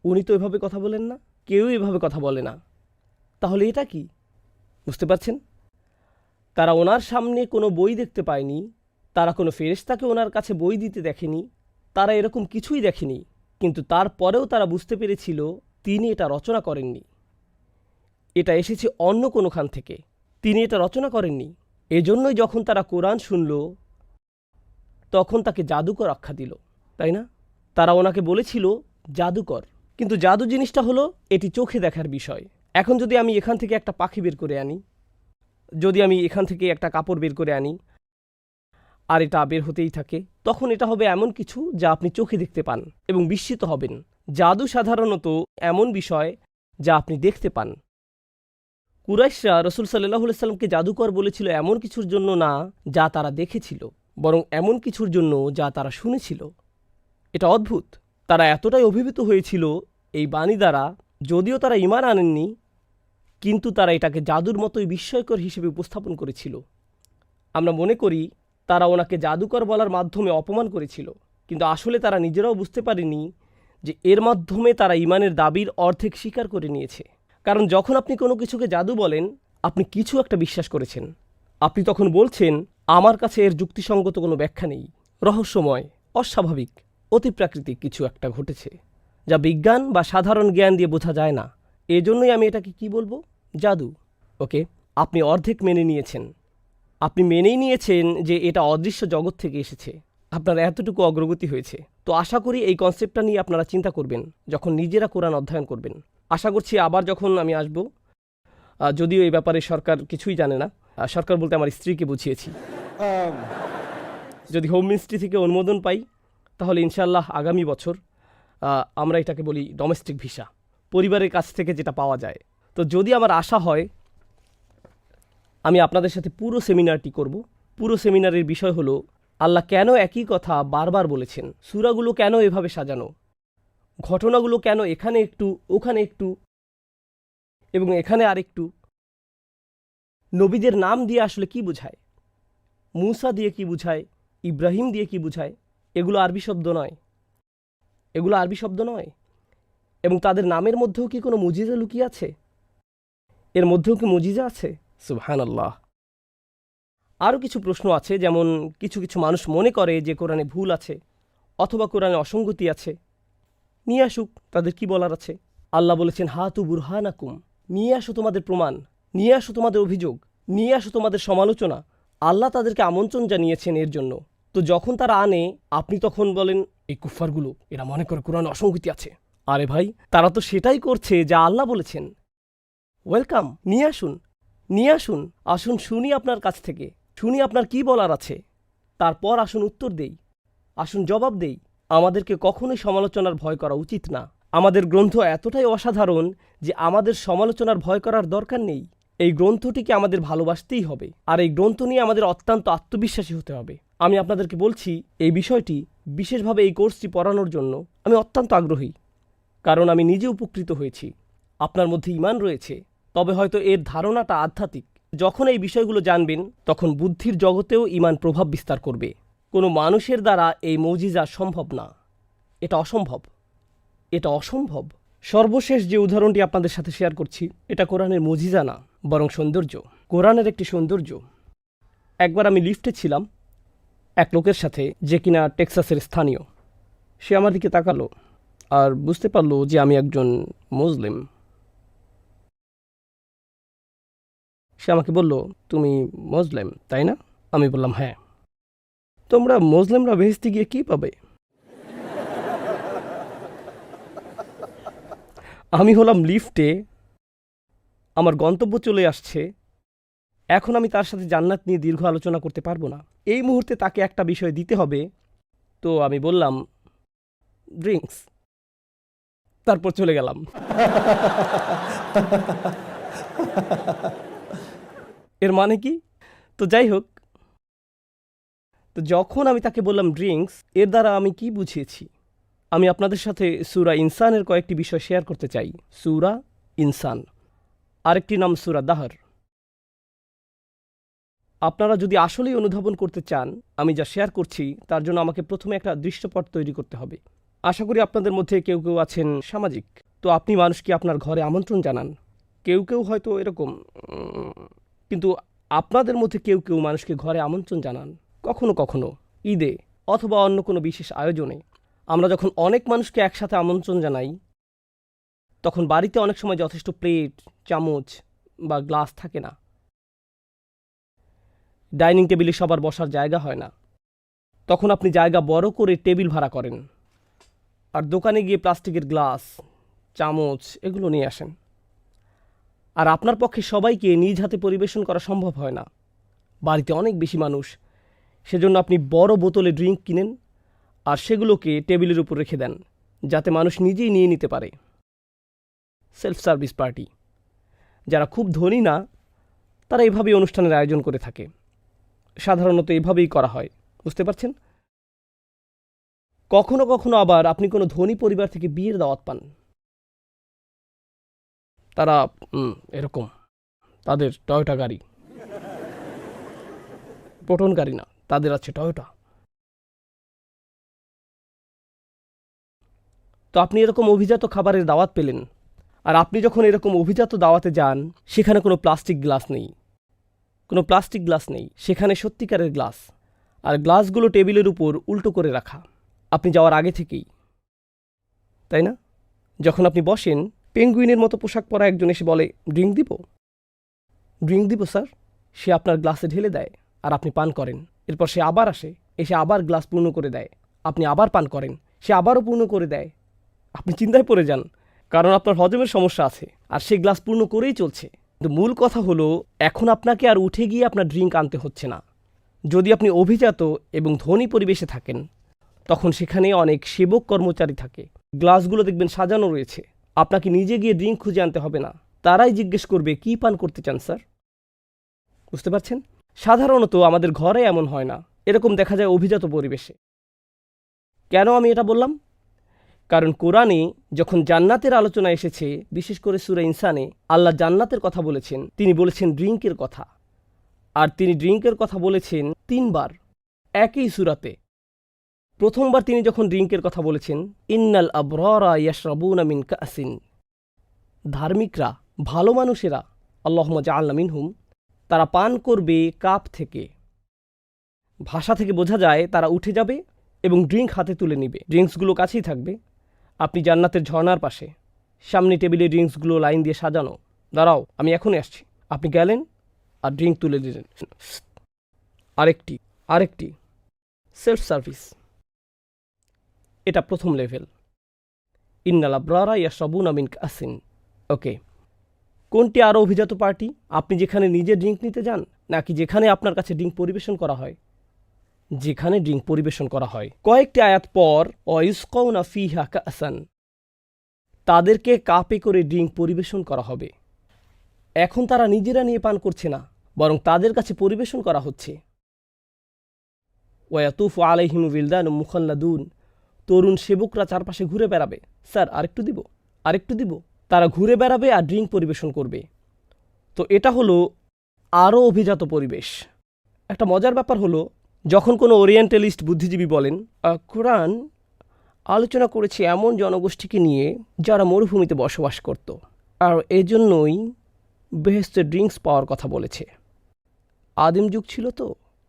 উনি তো এভাবে কথা বলেন না, কেউ এভাবে কথা বলে না? তাহলে এটা কি? বুঝতে পারছেন? তারা ওনার সামনে কোনো বই দেখতে পায়নি, তারা কোনো ফেরেশতাকে ওনার কাছে বই দিতে দেখেনি, তারা এরকম কিছুই দেখেনি, কিন্তু তারপরেও তারা বুঝতে পেরেছিল তিনি এটা রচনা করেননি। এটা এসেছে অন্য কোনোখান থেকে, তিনি এটা রচনা করেননি। এজন্যই যখন তারা কোরআন শুনল, তখন তাকে জাদুকর আখ্যা দিল, তাই না? তারা ওনাকে বলেছিল জাদুকর। কিন্তু জাদু জিনিসটা হলো এটি চোখে দেখার বিষয়। এখন যদি আমি এখান থেকে একটা পাখি বের করে আনি, যদি আমি এখান থেকে একটা কাপড় বের করে আনি, আর এটা বের হতেই থাকে, তখন এটা হবে এমন কিছু যা আপনি চোখে দেখতে পান এবং বিস্মিত হবেন। জাদু সাধারণত এমন বিষয় যা আপনি দেখতে পান। কুরাইশরা রসুল সাল্লাল্লাহু আলাইহি সাল্লামকে জাদুকর বলেছিল এমন কিছুর জন্য না যা তারা দেখেছিল, বরং এমন কিছুর জন্য যা তারা শুনেছিল। এটা অদ্ভুত। তারা এতটাই অভিভূত হয়েছিল এই বাণী দ্বারা, যদিও তারা ঈমান আনেননি, কিন্তু তারা এটাকে জাদুর মতোই বিস্ময়কর হিসেবে উপস্থাপন করেছিল। আমরা মনে করি তারা ওনাকে জাদুকর বলার মাধ্যমে অপমান করেছিল, কিন্তু আসলে তারা নিজেরাও বুঝতে পারেনি যে এর মাধ্যমে তারা ঈমানের দাবির অর্ধেক স্বীকার করে নিয়েছে। কারণ যখন আপনি কোনো কিছুকে জাদু বলেন, আপনি কিছু একটা বিশ্বাস করেছেন। আপনি তখন বলছেন, আমার কাছে এর যুক্তিসঙ্গত কোনো ব্যাখ্যা নেই, রহস্যময়, অস্বাভাবিক, অতিপ্রাকৃতিক কিছু একটা ঘটেছে যা বিজ্ঞান বা সাধারণ জ্ঞান দিয়ে বোঝা যায় না। এজন্যই আমি এটাকে কি বলবো? জাদু। ওকে, আপনি অর্ধেক মেনে নিয়েছেন। আপনি মেনেই নিয়েছেন যে এটা অদৃশ্য জগৎ থেকে এসেছে। আপনার এতটুকু অগ্রগতি হয়েছে। তো আশা করি এই কনসেপ্টটা নিয়ে আপনারা চিন্তা করবেন যখন নিজেরা কোরআন অধ্যয়ন করবেন। আশা করছি আবার যখন আমি আসব, যদিও এই ব্যাপারে সরকার কিছুই জানে না, সরকার বলতে আমার স্ত্রীকে বুঝিয়েছি, যদি হোম মিনিস্ট্রি থেকে অনুমোদন পাই তাহলে ইনশাআল্লাহ আগামী বছর আমরা এটাকে বলি ডোমেস্টিক ভিসা, পরিবারের কাছ থেকে যেটা পাওয়া যায়। তো যদি আমার আশা হয়, আমি আপনাদের সাথে পুরো সেমিনারটি করব। পুরো সেমিনারের বিষয় হলো আল্লাহ কেন একই কথা বারবার বলেছেন, সূরাগুলো কেন এভাবে সাজানো, ঘটনাগুলো কেন এখানে একটু, ওখানে একটু এবং এখানে আরেকটু, নবীদের নাম দিয়ে আসলে কি বোঝায়, মূসা দিয়ে কি বোঝায়, ইব্রাহিম দিয়ে কি বোঝায়। এগুলো আরবি শব্দ নয়, এগুলো আরবি শব্দ নয়। এবং তাদের নামের মধ্যেও কি কোনো মুজিজা লুকিয়ে আছে? এর মধ্যেও কি মুজিজা আছে? সুবহানাল্লাহ। আরও কিছু প্রশ্ন আছে, যেমন কিছু কিছু মানুষ মনে করে যে কোরআনে ভুল আছে অথবা কোরআনে অসঙ্গতি আছে। নিয়ে আসুক, তাদের কি বলার আছে। আল্লাহ বলেছেন, হাতু বুরহানাকুম, নিয়ে আসো তোমাদের প্রমাণ, নিয়ে আসো তোমাদের অভিযোগ, নিয়ে আসো তোমাদের সমালোচনা। আল্লাহ তাদেরকে আমন্ত্রণ জানিয়েছেন এর জন্য। তো যখন তারা আনে, আপনি তখন বলেন এই কুফফারগুলো এরা মনে করে কোরআনে অসঙ্গতি আছে। আরে ভাই, তারা তো সেটাই করছে যা আল্লাহ বলেছেন। ওয়েলকাম, নিয়ে আসুন, নিয়ে আসুন, আসুন শুনি আপনার কাছ থেকে, শুনি আপনার কি বলার আছে, তারপর আসুন উত্তর দেই, আসুন জবাব দেই। আমাদেরকে কখনোই সমালোচনার ভয় করা উচিত না। আমাদের গ্রন্থ এতটাই অসাধারণ যে আমাদের সমালোচনার ভয় করার দরকার নেই। এই গ্রন্থটিকে আমাদের ভালোবাসতেই হবে, আর এই গ্রন্থ নিয়ে আমাদের অত্যন্ত আত্মবিশ্বাসী হতে হবে। আমি আপনাদেরকে বলছি, এই বিষয়টি বিশেষভাবে এই কোর্সটি পড়ানোর জন্য আমি অত্যন্ত আগ্রহী, কারণ আমি নিজে উপকৃত হয়েছি। আপনার মধ্যে ঈমান রয়েছে, তবে হয়তো এর ধারণাটা আধ্যাত্মিক। যখন এই বিষয়গুলো জানবেন, তখন বুদ্ধির জগতেও ঈমান প্রভাব বিস্তার করবে। কোনো মানুষের দ্বারা এই মুজিজা সম্ভব না, এটা অসম্ভব, এটা অসম্ভব। সর্বশেষ যে উদাহরণটি আপনাদের সাথে শেয়ার করছি, এটা কোরআনের মুজিজা না, বরং সৌন্দর্য, কোরআনের একটি সৌন্দর্য। একবার আমি লিফটে ছিলাম এক লোকের সাথে, যে কিনা টেক্সাসের স্থানীয়। সে আমার দিকে তাকালো আর বুঝতে পারলো যে আমি একজন মুসলিম। সে আমাকে বলল, তুমি মুসলিম তাই না? আমি বললাম হ্যাঁ। তোমরা মুসলিমরা বেহেশতে গিয়ে কী পাবে? আমি হলাম লিফটে, আমার গন্তব্য চলে আসছে, এখন আমি তার সাথে জান্নাত নিয়ে দীর্ঘ আলোচনা করতে পারবো না। এই মুহূর্তে তাকে একটা বিষয় দিতে হবে। তো আমি বললাম ড্রিঙ্কস, তারপর চলে গেলাম। এর মানে কি? তো যাই হোক, তো যখন আমি তাকে বললাম ড্রিঙ্কস, এর দ্বারা আমি কি বুঝিয়েছি? আমি আপনাদের সাথে সূরা ইনসানের কয়েকটি বিষয় শেয়ার করতে চাই। সূরা ইনসান, আরেকটি নাম সূরা দাহর। আপনারা যদি আসলেই অনুধাবন করতে চান আমি যা শেয়ার করছি, তার জন্য আমাকে প্রথমে একটা দৃশ্যপট তৈরি করতে হবে। আশা করি আপনাদের মধ্যে কেউ কেউ আছেন সামাজিক, তো আপনি মানুষকে আপনার ঘরে আমন্ত্রণ জানান। কেউ কেউ হয়তো এরকম, কিন্তু আপনাদের মধ্যে কেউ কেউ মানুষকে ঘরে আমন্ত্রণ জানান কখনো কখনো ঈদে অথবা অন্য কোনো বিশেষ আয়োজনে। আমরা যখন অনেক মানুষকে একসাথে আমন্ত্রণ জানাই, তখন বাড়িতে অনেক সময় যথেষ্ট প্লেট, চামচ বা গ্লাস থাকে না। ডাইনিং টেবিলে সবার বসার জায়গা হয় না। তখন আপনি জায়গা বড় করে টেবিল ভাড়া করেন, আর দোকানে গিয়ে প্লাস্টিকের গ্লাস, চামচ এগুলো নিয়ে আসেন। আর আপনার পক্ষে সবাইকে নিজ হাতে পরিবেশন করা সম্ভব হয় না, বাড়িতে অনেক বেশি মানুষ। সেজন্য আপনি বড় বোতলে ড্রিঙ্ক কিনেন আর সেগুলোকে টেবিলের উপর রেখে দেন, যাতে মানুষ নিজেই নিয়ে নিতে পারে। Self service party. যারা খুব ধনী না, তারা এভাবেই অনুষ্ঠানের আয়োজন করে থাকে। সাধারণত এভাবেই করা হয়, বুঝতে পারছেন? কখনো কখনো আবার আপনি কোনো ধনী পরিবার থেকে বিয়ের দাওয়াত পান। তারা এরকম, তাদের টয়োটা গাড়ি, পটন গাড়ি না, তাদের আছে টয়োটা। তো আপনি এরকম অভিজাত খাবারের দাওয়াত পেলেন, আর আপনি যখন এরকম অভিজাত দাওয়াতে যান, সেখানে কোনো প্লাস্টিক গ্লাস নেই, কোনো প্লাস্টিক গ্লাস নেই, সেখানে সত্যিকারের গ্লাস। আর গ্লাসগুলো টেবিলের উপর উল্টো করে রাখা, আপনি যাওয়ার আগে থেকেই, তাই না? যখন আপনি বসেন, পেঙ্গুইনের মতো পোশাক পরা একজন এসে বলে, ড্রিঙ্ক দিব? ড্রিঙ্ক দিব স্যার। সে আপনার গ্লাসে ঢেলে দেয় আর আপনি পান করেন। এরপর সে আবার আসে, এসে আবার গ্লাস পূর্ণ করে দেয়, আপনি আবার পান করেন, সে আবারও পূর্ণ করে দেয়। আপনি চিন্তায় পড়ে যান, কারণ আপনার হজমের সমস্যা আছে আর সে গ্লাস পূর্ণ করেই চলছে। কিন্তু মূল কথা হলো, এখন আপনাকে আর উঠে গিয়ে আপনার ড্রিঙ্ক আনতে হচ্ছে না। যদি আপনি অভিজাত এবং ধনী পরিবেশে থাকেন, তখন সেখানে অনেক সেবক কর্মচারী থাকে। গ্লাসগুলো দেখবেন সাজানো রয়েছে, আপনাকে নিজে গিয়ে ড্রিঙ্ক খুঁজে আনতে হবে না। তারাই জিজ্ঞেস করবে, কী পান করতে চান স্যার? বুঝতে পারছেন? সাধারণত আমাদের ঘরে এমন হয় না, এরকম দেখা যায় অভিজাত পরিবেশে। কেন আমি এটা বললাম? কারণ কোরআনে যখন জান্নাতের আলোচনা এসেছে, বিশেষ করে সূরা ইনসানে আল্লাহ জান্নাতের কথা বলেছেন, তিনি বলেছেন ড্রিঙ্কের কথা। আর তিনি ড্রিঙ্কের কথা বলেছেন 3 বার একই সূরাতে। প্রথমবার তিনি যখন ড্রিঙ্কের কথা বলেছেন, ইন্নাল আবরারা ইয়াশরাবুনা মিন কাসিন, ধার্মিকরা, ভালো মানুষেরা, আল্লাহুম্মা জাআলনা মিনহুম, তারা পান করবে কাপ থেকে। ভাষা থেকে বোঝা যায় তারা উঠে যাবে এবং ড্রিঙ্ক হাতে তুলে নেবে। ড্রিঙ্কসগুলো কাছেই থাকবে। আপনি জান্নাতের ঝর্ণার পাশে, সামনে টেবিলে ড্রিঙ্কসগুলো লাইন দিয়ে সাজানো। দাঁড়াও, আমি এখনই আসছি। আপনি গেলেন আর ড্রিঙ্ক তুলে দিলেন। আরেকটি সেলফ সার্ভিস। এটা প্রথম লেভেল। ইন্নাল আবরারা ইয়াশরাবুনা মিন কাসিন। ওকে, কোনটি আরও অভিজাত পার্টি? আপনি যেখানে নিজে ড্রিঙ্ক নিতে যান, নাকি যেখানে আপনার কাছে ড্রিঙ্ক পরিবেশন করা হয়? যেখানে ড্রিঙ্ক পরিবেশন করা হয়। কয়েকটি আয়াত পর, ওয়ায়ুসকাউনা ফিহা কাসান, তাদেরকে কাপে করে ড্রিঙ্ক পরিবেশন করা হবে। এখন তারা নিজেরা নিয়ে পান করছে না, বরং তাদের কাছে পরিবেশন করা হচ্ছে। ওয়ায়াতুফু আলাইহিম উইলদানুম মুখাল্লাদুন, তরুণ সেবকরা চারপাশে ঘুরে বেড়াবে, স্যার আরেকটু দিব, আরেকটু দিব। তারা ঘুরে বেড়াবে আর ড্রিঙ্ক পরিবেশন করবে। তো এটা হলো আরও অভিজাত পরিবেশ। একটা মজার ব্যাপার হলো, যখন কোনো ওরিয়েন্টালিস্ট বুদ্ধিজীবী বলেন, কোরআন আলোচনা করেছে এমন জনগোষ্ঠীকে নিয়ে যারা মরুভূমিতে বসবাস করত, আর এজন্যই বেহেশতে ড্রিঙ্কস পাওয়ার কথা বলেছে। আদিম যুগ ছিল তো,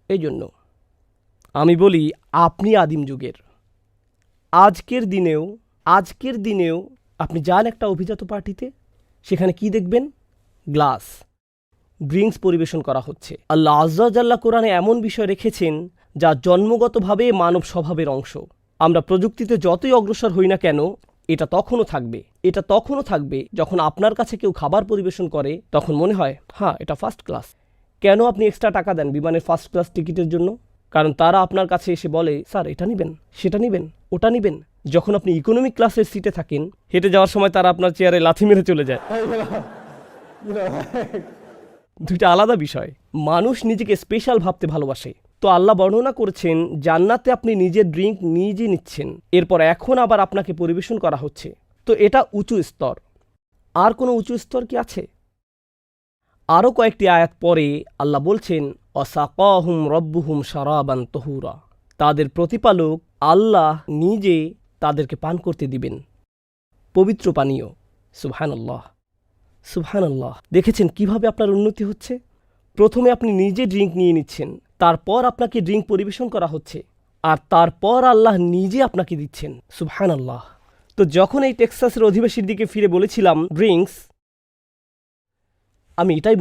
এই জন্য। আমি বলি, আপনি আদিম যুগের। আজকের দিনেও আপনি যান একটা অভিজাত পার্টিতে, সেখানে কি দেখবেন? গ্লাস। ড্রিঙ্কস পরিবেশন করা হচ্ছে। আল্লাহ আজ্জা জাল্লা কোরআনে এমন বিষয় রেখেছেন যা জন্মগতভাবে মানব স্বভাবের অংশ। আমরা প্রযুক্তিতে যতই অগ্রসর হই না কেন, এটা তখনও থাকবে যখন আপনার কাছে কেউ খাবার পরিবেশন করে তখন মনে হয় হ্যাঁ এটা ফার্স্ট ক্লাস। কেন আপনি এক্সট্রা টাকা দেন বিমানের ফার্স্ট ক্লাস টিকিটের জন্য? কারণ তারা আপনার কাছে এসে বলে স্যার এটা নেবেন, সেটা নেবেন, ওটা নেবেন। যখন আপনি ইকোনমিক ক্লাসের সিটে থাকেন, হেঁটে যাওয়ার সময় তারা আপনার চেয়ারে লাথি মেরে চলে যায়। দুইটা আলাদা বিষয়। মানুষ নিজেকে স্পেশাল ভাবতে ভালোবাসে। তো আল্লাহ বর্ণনা করেছেন জান্নাতে আপনি নিজের ড্রিঙ্ক নিজে নিচ্ছেন, এরপর এখন আবার আপনাকে পরিবেশন করা হচ্ছে। তো এটা উঁচু স্তর। আর কোনো উঁচু স্তর কি আছে? আরও কয়েকটি আয়াত পরে আল্লাহ বলছেন অসাকাহুম রব্বুহুম শারাবান তহুরা, তাদের প্রতিপালক আল্লাহ নিজে তাদেরকে পান করতে দিবেন পবিত্র পানীয়। সুবহানাল্লাহ, সুবহানাল্লাহ। দেখেছেন কিভাবে আপনার উন্নতি হচ্ছে? প্রথমে আপনি নিজে ড্রিঙ্ক নিয়ে নিচ্ছেন, তারপর আপনাকে ড্রিঙ্ক পরিবেশন করা হচ্ছে, আর তারপর আল্লাহ নিজে আপনাকে দিচ্ছেন। সুবহানাল্লাহ। তো যখন এই টেক্সাসের অধিবাসীর দিকে ফিরে বলেছিলাম ড্রিঙ্কস, আমি এটাই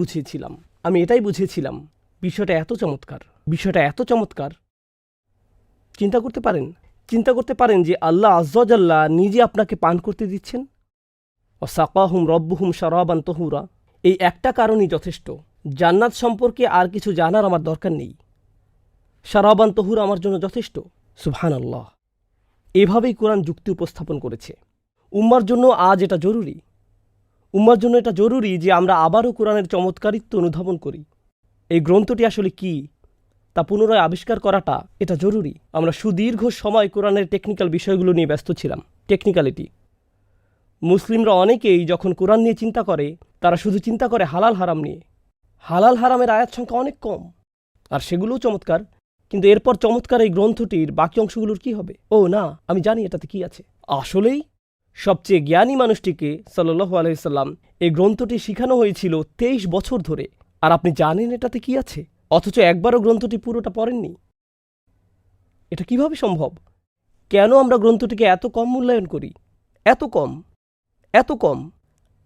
বুঝিয়েছিলাম বিষয়টা এত চমৎকার। চিন্তা করতে পারেন যে আল্লাহ আজ্জাজাল্লাহ নিজে আপনাকে পান করতে দিচ্ছেন। ওয়াসাকাহুম রব্বুহুম শারাবান তহুরা, এই একটা কারণই যথেষ্ট। জান্নাত সম্পর্কে আর কিছু জানার আমার দরকার নেই। শারাবান তহুরা আমার জন্য যথেষ্ট। সুবহানাল্লাহ। এভাবেই কোরআন যুক্তি উপস্থাপন করেছে। উম্মার জন্য আজ এটা জরুরি। যে আমরা আবারও কোরআনের চমৎকারিত্ব অনুধাবন করি। এই গ্রন্থটি আসলে কি তা পুনরায় আবিষ্কার করাটা এটা জরুরি। আমরা সুদীর্ঘ সময় কোরআনের টেকনিক্যাল বিষয়গুলো নিয়ে ব্যস্ত ছিলাম। টেকনিক্যালিটি। মুসলিমরা অনেকেই যখন কোরআন নিয়ে চিন্তা করে, তারা শুধু চিন্তা করে হালাল হারাম নিয়ে। হালাল হারামের আয়াত সংখ্যা অনেক কম, আর সেগুলোও চমৎকার। কিন্তু এরপর চমৎকার এই গ্রন্থটির বাকি অংশগুলোর কি হবে? ও না, আমি জানি এটাতে কি আছে। আসলেই সবচেয়ে জ্ঞানী মানুষটিকে সাল্লাল্লাহু আলাইহি সাল্লাম এই গ্রন্থটি শিখানো হয়েছিল 23 বছর ধরে, আর আপনি জানেন এটাতে কি আছে, অথচ একবারও গ্রন্থটি পুরোটা পড়েননি। এটা কিভাবে সম্ভব? কেন আমরা গ্রন্থটিকে এত কম মূল্যায়ন করি? এত কম।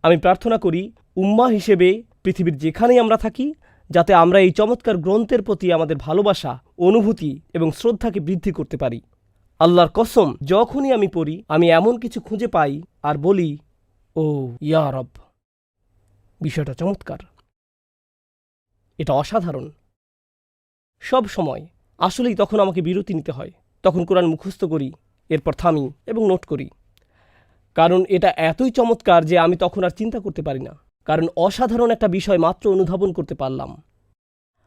আমি প্রার্থনা করি উম্মাহ হিসেবে পৃথিবীর যেখানেই আমরা থাকি, যাতে আমরা এই চমৎকার গ্রন্থের প্রতি আমাদের ভালোবাসা, অনুভূতি এবং শ্রদ্ধাকে বৃদ্ধি করতে পারি। আল্লাহর কসম, যখনই আমি পড়ি আমি এমন কিছু খুঁজে পাই আর বলি ও ইয়া রব, বিষয়টা চমৎকার, এটা অসাধারণ। সব সময় আসলেই তখন আমাকে বিরতি নিতে হয়। তখন কোরআন মুখস্থ করি, এরপর থামি এবং নোট করি। কারণ এটা এতই চমৎকার যে আমি তখন আর চিন্তা করতে পারি না। কারণ অসাধারণ একটা বিষয় মাত্র অনুধাবন করতে পারলাম।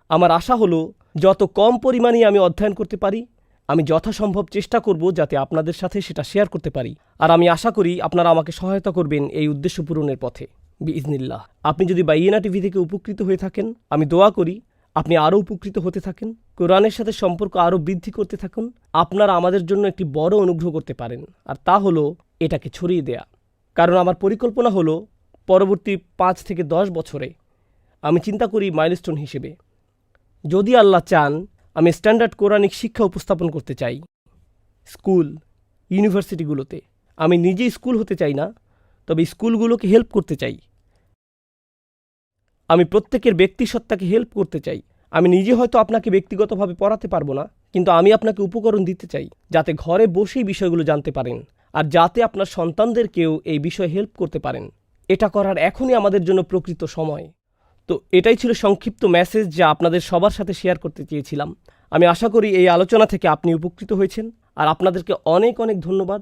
আমার আশা হলো যত কম পরিমাণে আমি অধ্যয়ন করতে পারি, আমি যথাসম্ভব চেষ্টা করব যাতে আপনাদের সাথে সেটা শেয়ার করতে পারি। আর আমি আশা করি আপনারা আমাকে সহায়তা করবেন এই উদ্দেশ্য পূরণের পথে বিইজনিল্লাহ। আপনি যদি বাইয়িনা টিভি থেকে উপকৃত হয়ে থাকেন, আমি দোয়া করি আপনি আরও উপকৃত হতে থাকেন, কোরআনের সাথে সম্পর্ক আরও বৃদ্ধি করতে থাকুন। আপনারা আমাদের জন্য একটি বড় অনুগ্রহ করতে পারেন, আর তা হলো এটাকে ছড়িয়ে দেয়া। কারণ আমার পরিকল্পনা হলো পরবর্তী 5 থেকে 10 বছরে আমি চিন্তা করি মাইলস্টোন হিসেবে, যদি আল্লাহ চান, আমি স্ট্যান্ডার্ড কোরআনিক শিক্ষা উপস্থাপন করতে চাই স্কুল, ইউনিভার্সিটিগুলোতে। আমি নিজেই স্কুল হতে চাই না, তবে স্কুলগুলোকে হেল্প করতে চাই। আমি প্রত্যেকের ব্যক্তিসত্তাকে হেল্প করতে চাই। আমি নিজে হয়তো আপনাকে ব্যক্তিগতভাবে পড়াতে পারবো না, কিন্তু আমি আপনাকে উপকরণ দিতে চাই যাতে ঘরে বসেই বিষয়গুলো জানতে পারেন, আর যাতে আপনার সন্তানদেরকেও এই বিষয়ে হেল্প করতে পারেন। এটা করার এখনই আমাদের জন্য প্রকৃত সময়। তো এটাই ছিল সংক্ষিপ্ত মেসেজ যা আপনাদের সবার সাথে শেয়ার করতে চেয়েছিলাম। আমি আশা করি এই আলোচনা থেকে আপনি উপকৃত হয়েছেন, আর আপনাদেরকে অনেক অনেক ধন্যবাদ।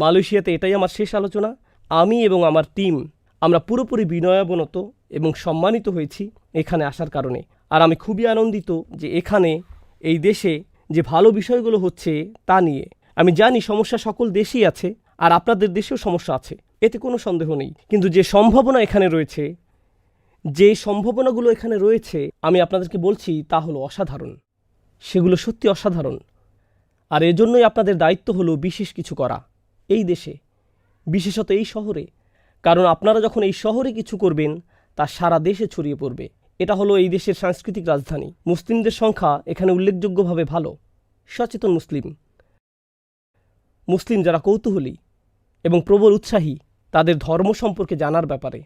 মালয়েশিয়াতে এটাই আমার শেষ আলোচনা। আমি এবং আমার টিম আমরা পুরোপুরি বিনয়াবনত এবং সম্মানিত হয়েছি এখানে আসার কারণে। আর আমি খুবই আনন্দিত যে এখানে এই দেশে যে ভালো বিষয়গুলো হচ্ছে তা নিয়ে। আমি জানি সমস্যা সকল দেশেই আছে, আর আপনাদের দেশেও সমস্যা আছে, এতে কোনো সন্দেহ নেই। কিন্তু যে সম্ভাবনাগুলো এখানে রয়েছে আমি আপনাদেরকে বলছি তা হলো অসাধারণ। সেগুলো সত্যি অসাধারণ। আর এজন্যই আপনাদের দায়িত্ব হলো বিশেষ কিছু করা এই দেশে, বিশেষত এই শহরে। কারণ আপনারা যখন এই শহরে কিছু করবেন তা সারা দেশে ছড়িয়ে পড়বে। এটা হলো এই দেশের সাংস্কৃতিক রাজধানী। মুসলিমদের সংখ্যা এখানে উল্লেখযোগ্যভাবে ভালো। সচেতন মুসলিম যারা কৌতূহলী এবং প্রবল উৎসাহী তাদের ধর্ম সম্পর্কে জানার ব্যাপারে।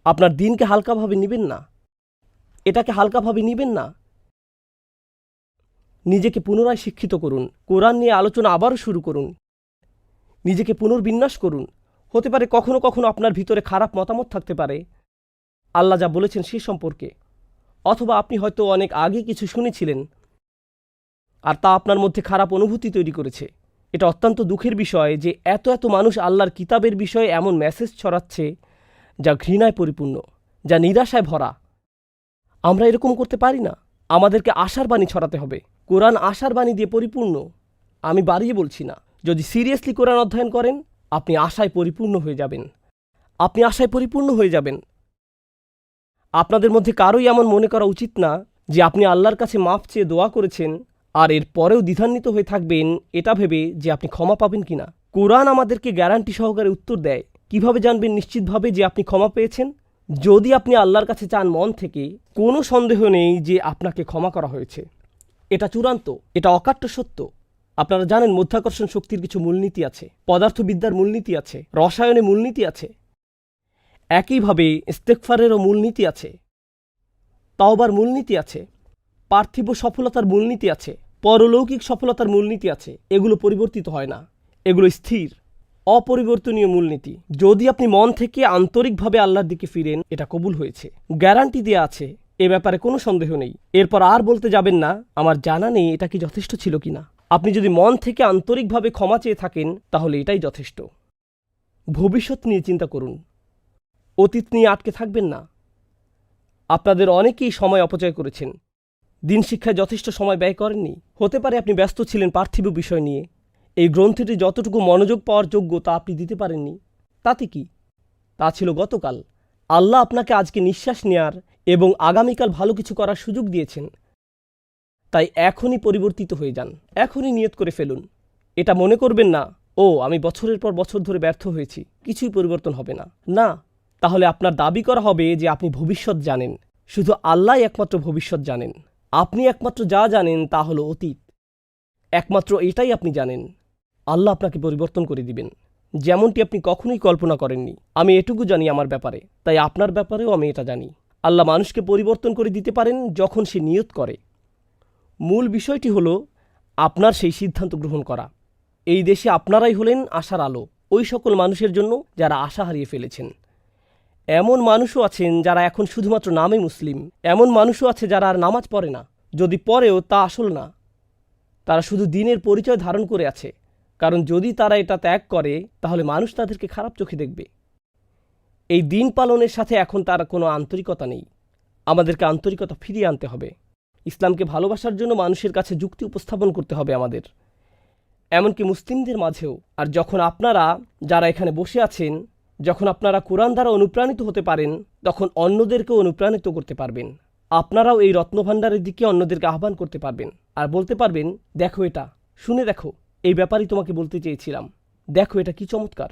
আপনার দিনকে হালকাভাবে নেবেন না, এটাকে হালকাভাবে নেবেন না। নিজেকে পুনরায় শিক্ষিত করুন, কোরআন নিয়ে আলোচনা আবারও শুরু করুন, নিজেকে পুনর্বিন্যাস করুন। হতে পারে কখনো কখনো আপনার ভিতরে খারাপ মতামত থাকতে পারে আল্লাহ যা বলেছেন সে সম্পর্কে, অথবা আপনি হয়তো অনেক আগে কিছু শুনেছিলেন আর তা আপনার মধ্যে খারাপ অনুভূতি তৈরি করেছে। এটা অত্যন্ত দুঃখের বিষয় যে এত এত মানুষ আল্লাহর কিতাবের বিষয়ে এমন মেসেজ ছড়াচ্ছে যা ঘৃণায় পরিপূর্ণ, যা নিরাশায় ভরা। আমরা এরকম করতে পারি না। আমাদেরকে আশার বাণী ছড়াতে হবে। কোরআন আশার বাণী দিয়ে পরিপূর্ণ। আমি বাড়িয়ে বলছি না। যদি সিরিয়াসলি কোরআন অধ্যয়ন করেন, আপনি আশায় পরিপূর্ণ হয়ে যাবেন। আপনি আশায় পরিপূর্ণ হয়ে যাবেন। আপনাদের মধ্যে কারোই এমন মনে করা উচিত না যে আপনি আল্লাহর কাছে মাফ চেয়ে দোয়া করেছেন আর এর পরেও দ্বিধান্বিত হয়ে থাকবেন এটা ভেবে যে আপনি ক্ষমা পাবেন কিনা। কোরআন আমাদেরকে গ্যারান্টি সহকারে উত্তর দেয়। কিভাবে জানবেন নিশ্চিতভাবে যে আপনি ক্ষমা পেয়েছেন? যদি আপনি আল্লাহর কাছে চান মন থেকে, কোনো সন্দেহ নেই যে আপনাকে ক্ষমা করা হয়েছে। এটা চূড়ান্ত, এটা অকাট্য সত্য। আপনারা জানেন মাধ্যাকর্ষণ শক্তির কিছু মূলনীতি আছে, পদার্থবিদ্যার মূলনীতি আছে, রসায়নে মূলনীতি আছে। একইভাবে ইস্তেগফারেরও মূলনীতি আছে, তাওবার মূলনীতি আছে, পার্থিব সফলতার মূলনীতি আছে, পরলৌকিক সফলতার মূলনীতি আছে। এগুলো পরিবর্তিত হয় না, এগুলো স্থির, অপরিবর্তনীয় মূলনীতি। যদি আপনি মন থেকে আন্তরিকভাবে আল্লাহর দিকে ফিরেন, এটা কবুল হয়েছে, গ্যারান্টি দেওয়া আছে, এ ব্যাপারে কোনো সন্দেহ নেই। এরপর আর বলতে যাবেন না আমার জানা নেই এটা কি যথেষ্ট ছিল কিনা। আপনি যদি মন থেকে আন্তরিকভাবে ক্ষমা চেয়ে থাকেন তাহলে এটাই যথেষ্ট। ভবিষ্যৎ নিয়ে চিন্তা করুন, অতীত নিয়ে আটকে থাকবেন না। আপনাদের অনেকেই সময় অপচয় করেছেন, দিন শিক্ষায় যথেষ্ট সময় ব্যয় করেননি। হতে পারে আপনি ব্যস্ত ছিলেন পার্থিব বিষয় নিয়ে। এই গ্রন্থটি যতটুকু মনোযোগ পাওয়ার যোগ্য তা আপনি দিতে পারেননি। তাতে কি? তা ছিল গতকাল। আল্লাহ আপনাকে আজকে নিঃশ্বাস নেয়ার এবং আগামীকাল ভালো কিছু করার সুযোগ দিয়েছেন। তাই এখনই পরিবর্তিত হয়ে যান, এখনই নিয়ত করে ফেলুন। এটা মনে করবেন না ও আমি বছরের পর বছর ধরে ব্যর্থ হয়েছি, কিছুই পরিবর্তন হবে না। না, তাহলে আপনার দাবি করা হবে যে আপনি ভবিষ্যৎ জানেন। শুধু আল্লাহ একমাত্র ভবিষ্যৎ জানেন। আপনি একমাত্র যা জানেন তা হলো অতীত। একমাত্র এটাই আপনি জানেন। আল্লাহ আপনাকে পরিবর্তন করে দিবেন, যেমনটি আপনি কখনোই কল্পনা করেননি। আমি এটুকু জানি আমার ব্যাপারে, তাই আপনার ব্যাপারেও আমি এটা জানি। আল্লাহ মানুষকে পরিবর্তন করে দিতে পারেন যখন সে নিয়ত করে। মূল বিষয়টি হলো আপনার সেই সিদ্ধান্ত গ্রহণ করা। এই দেশে আপনারাই হলেন আশার আলো ওই সকল মানুষের জন্য যারা আশা হারিয়ে ফেলেছেন। এমন মানুষও আছেন যারা এখন শুধুমাত্র নামে মুসলিম। এমন মানুষও আছে যারা আর নামাজ পড়ে না, যদি পড়েও তা আসল না। তারা শুধু দিনের পরিচয় ধারণ করে আছে, কারণ যদি তারা এটা ত্যাগ করে তাহলে মানুষ তাদেরকে খারাপ চোখে দেখবে। এই দিন পালনের সাথে এখন তার কোনো আন্তরিকতা নেই। আমাদেরকে আন্তরিকতা ফিরিয়ে আনতে হবে। ইসলামকে ভালোবাসার জন্য মানুষের কাছে যুক্তি উপস্থাপন করতে হবে আমাদের, এমনকি মুসলিমদের মাঝেও। আর যখন আপনারা যারা এখানে বসে আছেন, যখন আপনারা কোরআন দ্বারা অনুপ্রাণিত হতে পারেন, তখন অন্যদেরকেও অনুপ্রাণিত করতে পারবেন। আপনারাও এই রত্নভাণ্ডারের দিকে অন্যদেরকে আহ্বান করতে পারবেন আর বলতে পারবেন, দেখো এটা, শুনে দেখো, এই ব্যাপারই তোমাকে বলতে চেয়েছিলাম। দেখো এটা কি চমৎকার,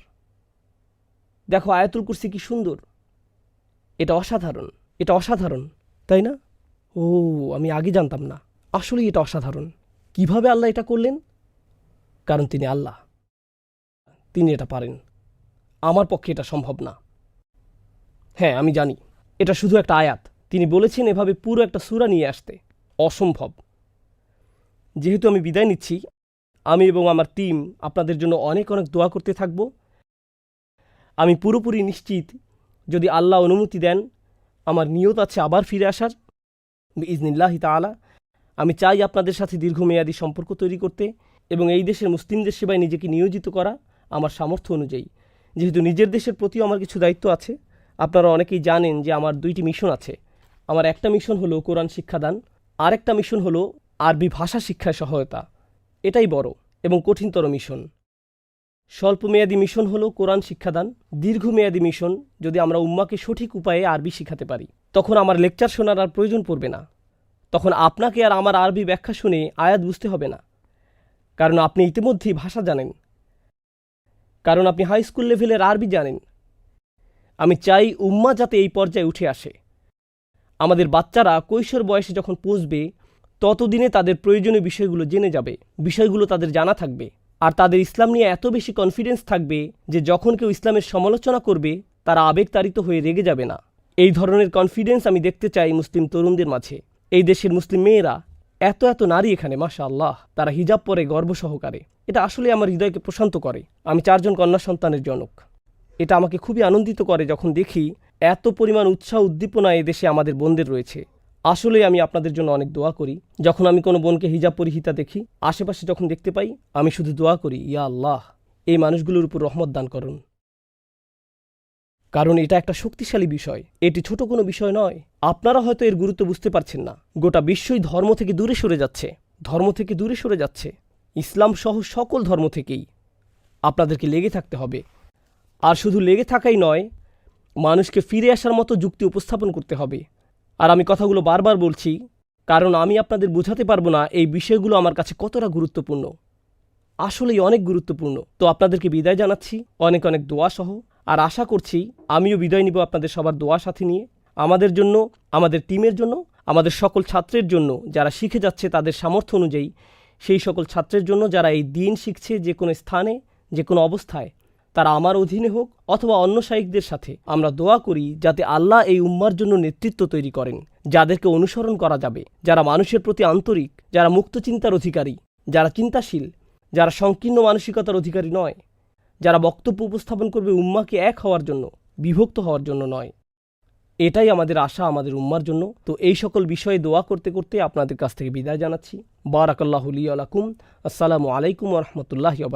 দেখো আয়াতুল কুরসি কি সুন্দর, এটা অসাধারণ, এটা অসাধারণ, তাই না? ও, আমি আগে জানতাম না, আসলেই এটা অসাধারণ। কিভাবে আল্লাহ এটা করলেন? কারণ তিনি আল্লাহ, তিনি এটা পারেন। আমার পক্ষে এটা সম্ভব না। হ্যাঁ, আমি জানি এটা শুধু একটা আয়াত। তিনি বলেছেন এভাবে পুরো একটা সূরা নিয়ে আসতে, অসম্ভব। যেহেতু আমি বিদায় নিচ্ছি, আমি এবং আমার টিম আপনাদের জন্য অনেক অনেক দোয়া করতে থাকব। আমি পুরোপুরি নিশ্চিত, যদি আল্লাহ অনুমতি দেন, আমার নিয়ত আছে আবার ফিরে আসার বিইজনিল্লাহি তাআলা। আমি চাই আপনাদের সাথে দীর্ঘমেয়াদী সম্পর্ক তৈরি করতে এবং এই দেশের মুসলিমদের সেবায় নিজেকে নিয়োজিত করা আমার সামর্থ্য অনুযায়ী। যেহেতু নিজের দেশের প্রতিও আমার কিছু দায়িত্ব আছে। আপনারা অনেকেই জানেন যে আমার 2টি মিশন আছে। আমার একটা মিশন হলো কোরআন শিক্ষাদান, আরেকটা মিশন হলো আরবি ভাষা শিক্ষায় সহায়তা। এটাই বড় এবং কঠিনতর মিশন। স্বল্পমেয়াদী মিশন হলো কোরআন শিক্ষাদান। দীর্ঘমেয়াদী মিশন, যদি আমরা উম্মাকে সঠিক উপায়ে আরবি শিখাতে পারি, তখন আমার লেকচার শোনার আর প্রয়োজন পড়বে না। তখন আপনাকে আর আমার আরবি ব্যাখ্যা শুনে আয়াত বুঝতে হবে না, কারণ আপনি ইতিমধ্যেই ভাষা জানেন, কারণ আপনি হাই স্কুল লেভেলের আরবি জানেন। আমি চাই উম্মা যাতে এই পর্যায়ে উঠে আসে। আমাদের বাচ্চারা কৈশোর বয়সে যখন পৌঁছবে, ততদিনে তাদের প্রয়োজনীয় বিষয়গুলো জেনে যাবে, বিষয়গুলো তাদের জানা থাকবে, আর তাদের ইসলাম নিয়ে এত বেশি কনফিডেন্স থাকবে যে যখন কেউ ইসলামের সমালোচনা করবে, তারা আবেগতাড়িত হয়ে রেগে যাবে না। এই ধরনের কনফিডেন্স আমি দেখতে চাই মুসলিম তরুণদের মাঝে। এই দেশের মুসলিম মেয়েরা, এত এত নারী এখানে, মাশাআল্লাহ, তারা হিজাব পরে গর্ব সহকারে। এটা আসলে আমার হৃদয়কে প্রশান্ত করে। আমি 4 জন কন্যা সন্তানের জনক। এটা আমাকে খুবই আনন্দিত করে যখন দেখি এত পরিমাণ উৎসাহ উদ্দীপনা এদেশে আমাদের বোনদের রয়েছে। আসলে আমি আপনাদের জন্য অনেক দোয়া করি। যখন আমি কোনো বোনকে হিজাব পরিহিতা দেখি, আশেপাশে যখন দেখতে পাই, আমি শুধু দোয়া করি, ইয়া আল্লাহ, এই মানুষগুলোর উপর রহমত দান করুন। কারণ এটা একটা শক্তিশালী বিষয়, এটি ছোট কোনো বিষয় নয়। আপনারা হয়তো এর গুরুত্ব বুঝতে পারছেন না। গোটা বিশ্বই ধর্ম থেকে দূরে সরে যাচ্ছে, ধর্ম থেকে দূরে সরে যাচ্ছে। ইসলাম সহ সকল ধর্ম থেকেই আপনাদেরকে লেগে থাকতে হবে। আর শুধু লেগে থাকাই নয়, মানুষকে ফিরে আসার মতো যুক্তি উপস্থাপন করতে হবে। আর আমি কথাগুলো বারবার বলছি, কারণ আমি আপনাদের বোঝাতে পারবো না এই বিষয়গুলো আমার কাছে কতটা গুরুত্বপূর্ণ। আসলেই অনেক গুরুত্বপূর্ণ। তো আপনাদেরকে বিদায় জানাচ্ছি অনেক অনেক দোয়া সহ। আর আশা করছি আমিও বিদায় নিব আপনাদের সবার দোয়া সাথে নিয়ে, আমাদের জন্য, আমাদের টিমের জন্য, আমাদের সকল ছাত্রের জন্য যারা শিখে যাচ্ছে তাদের সামর্থ্য অনুযায়ী, সেই সকল ছাত্রের জন্য যারা এই দিন শিখছে যে কোনো স্থানে, যে কোনো অবস্থায়, তারা আমার অধীনে হোক অথবা অন্য শাইখদের সাথে। আমরা দোয়া করি যাতে আল্লাহ এই উম্মার জন্য নেতৃত্ব তৈরি করেন, যাদেরকে অনুসরণ করা যাবে, যারা মানুষের প্রতি আন্তরিক, যারা মুক্ত চিন্তার অধিকারী, যারা চিন্তাশীল, যারা সংকীর্ণ মানসিকতার অধিকারী নয়, যারা বক্তব্য উপস্থাপন করবে উম্মাকে এক হওয়ার জন্য, বিভক্ত হওয়ার জন্য নয়। এটাই আমাদের আশা আমাদের উম্মার জন্য। তো এই সকল বিষয়ে দোয়া করতে করতে আপনাদের কাছ থেকে বিদায় জানাচ্ছি। বারাকাল্লাহু লি ওয়া লাকুম। আসসালামু আলাইকুম ওয়া রাহমাতুল্লাহি ওয়া বারাকাতুহু।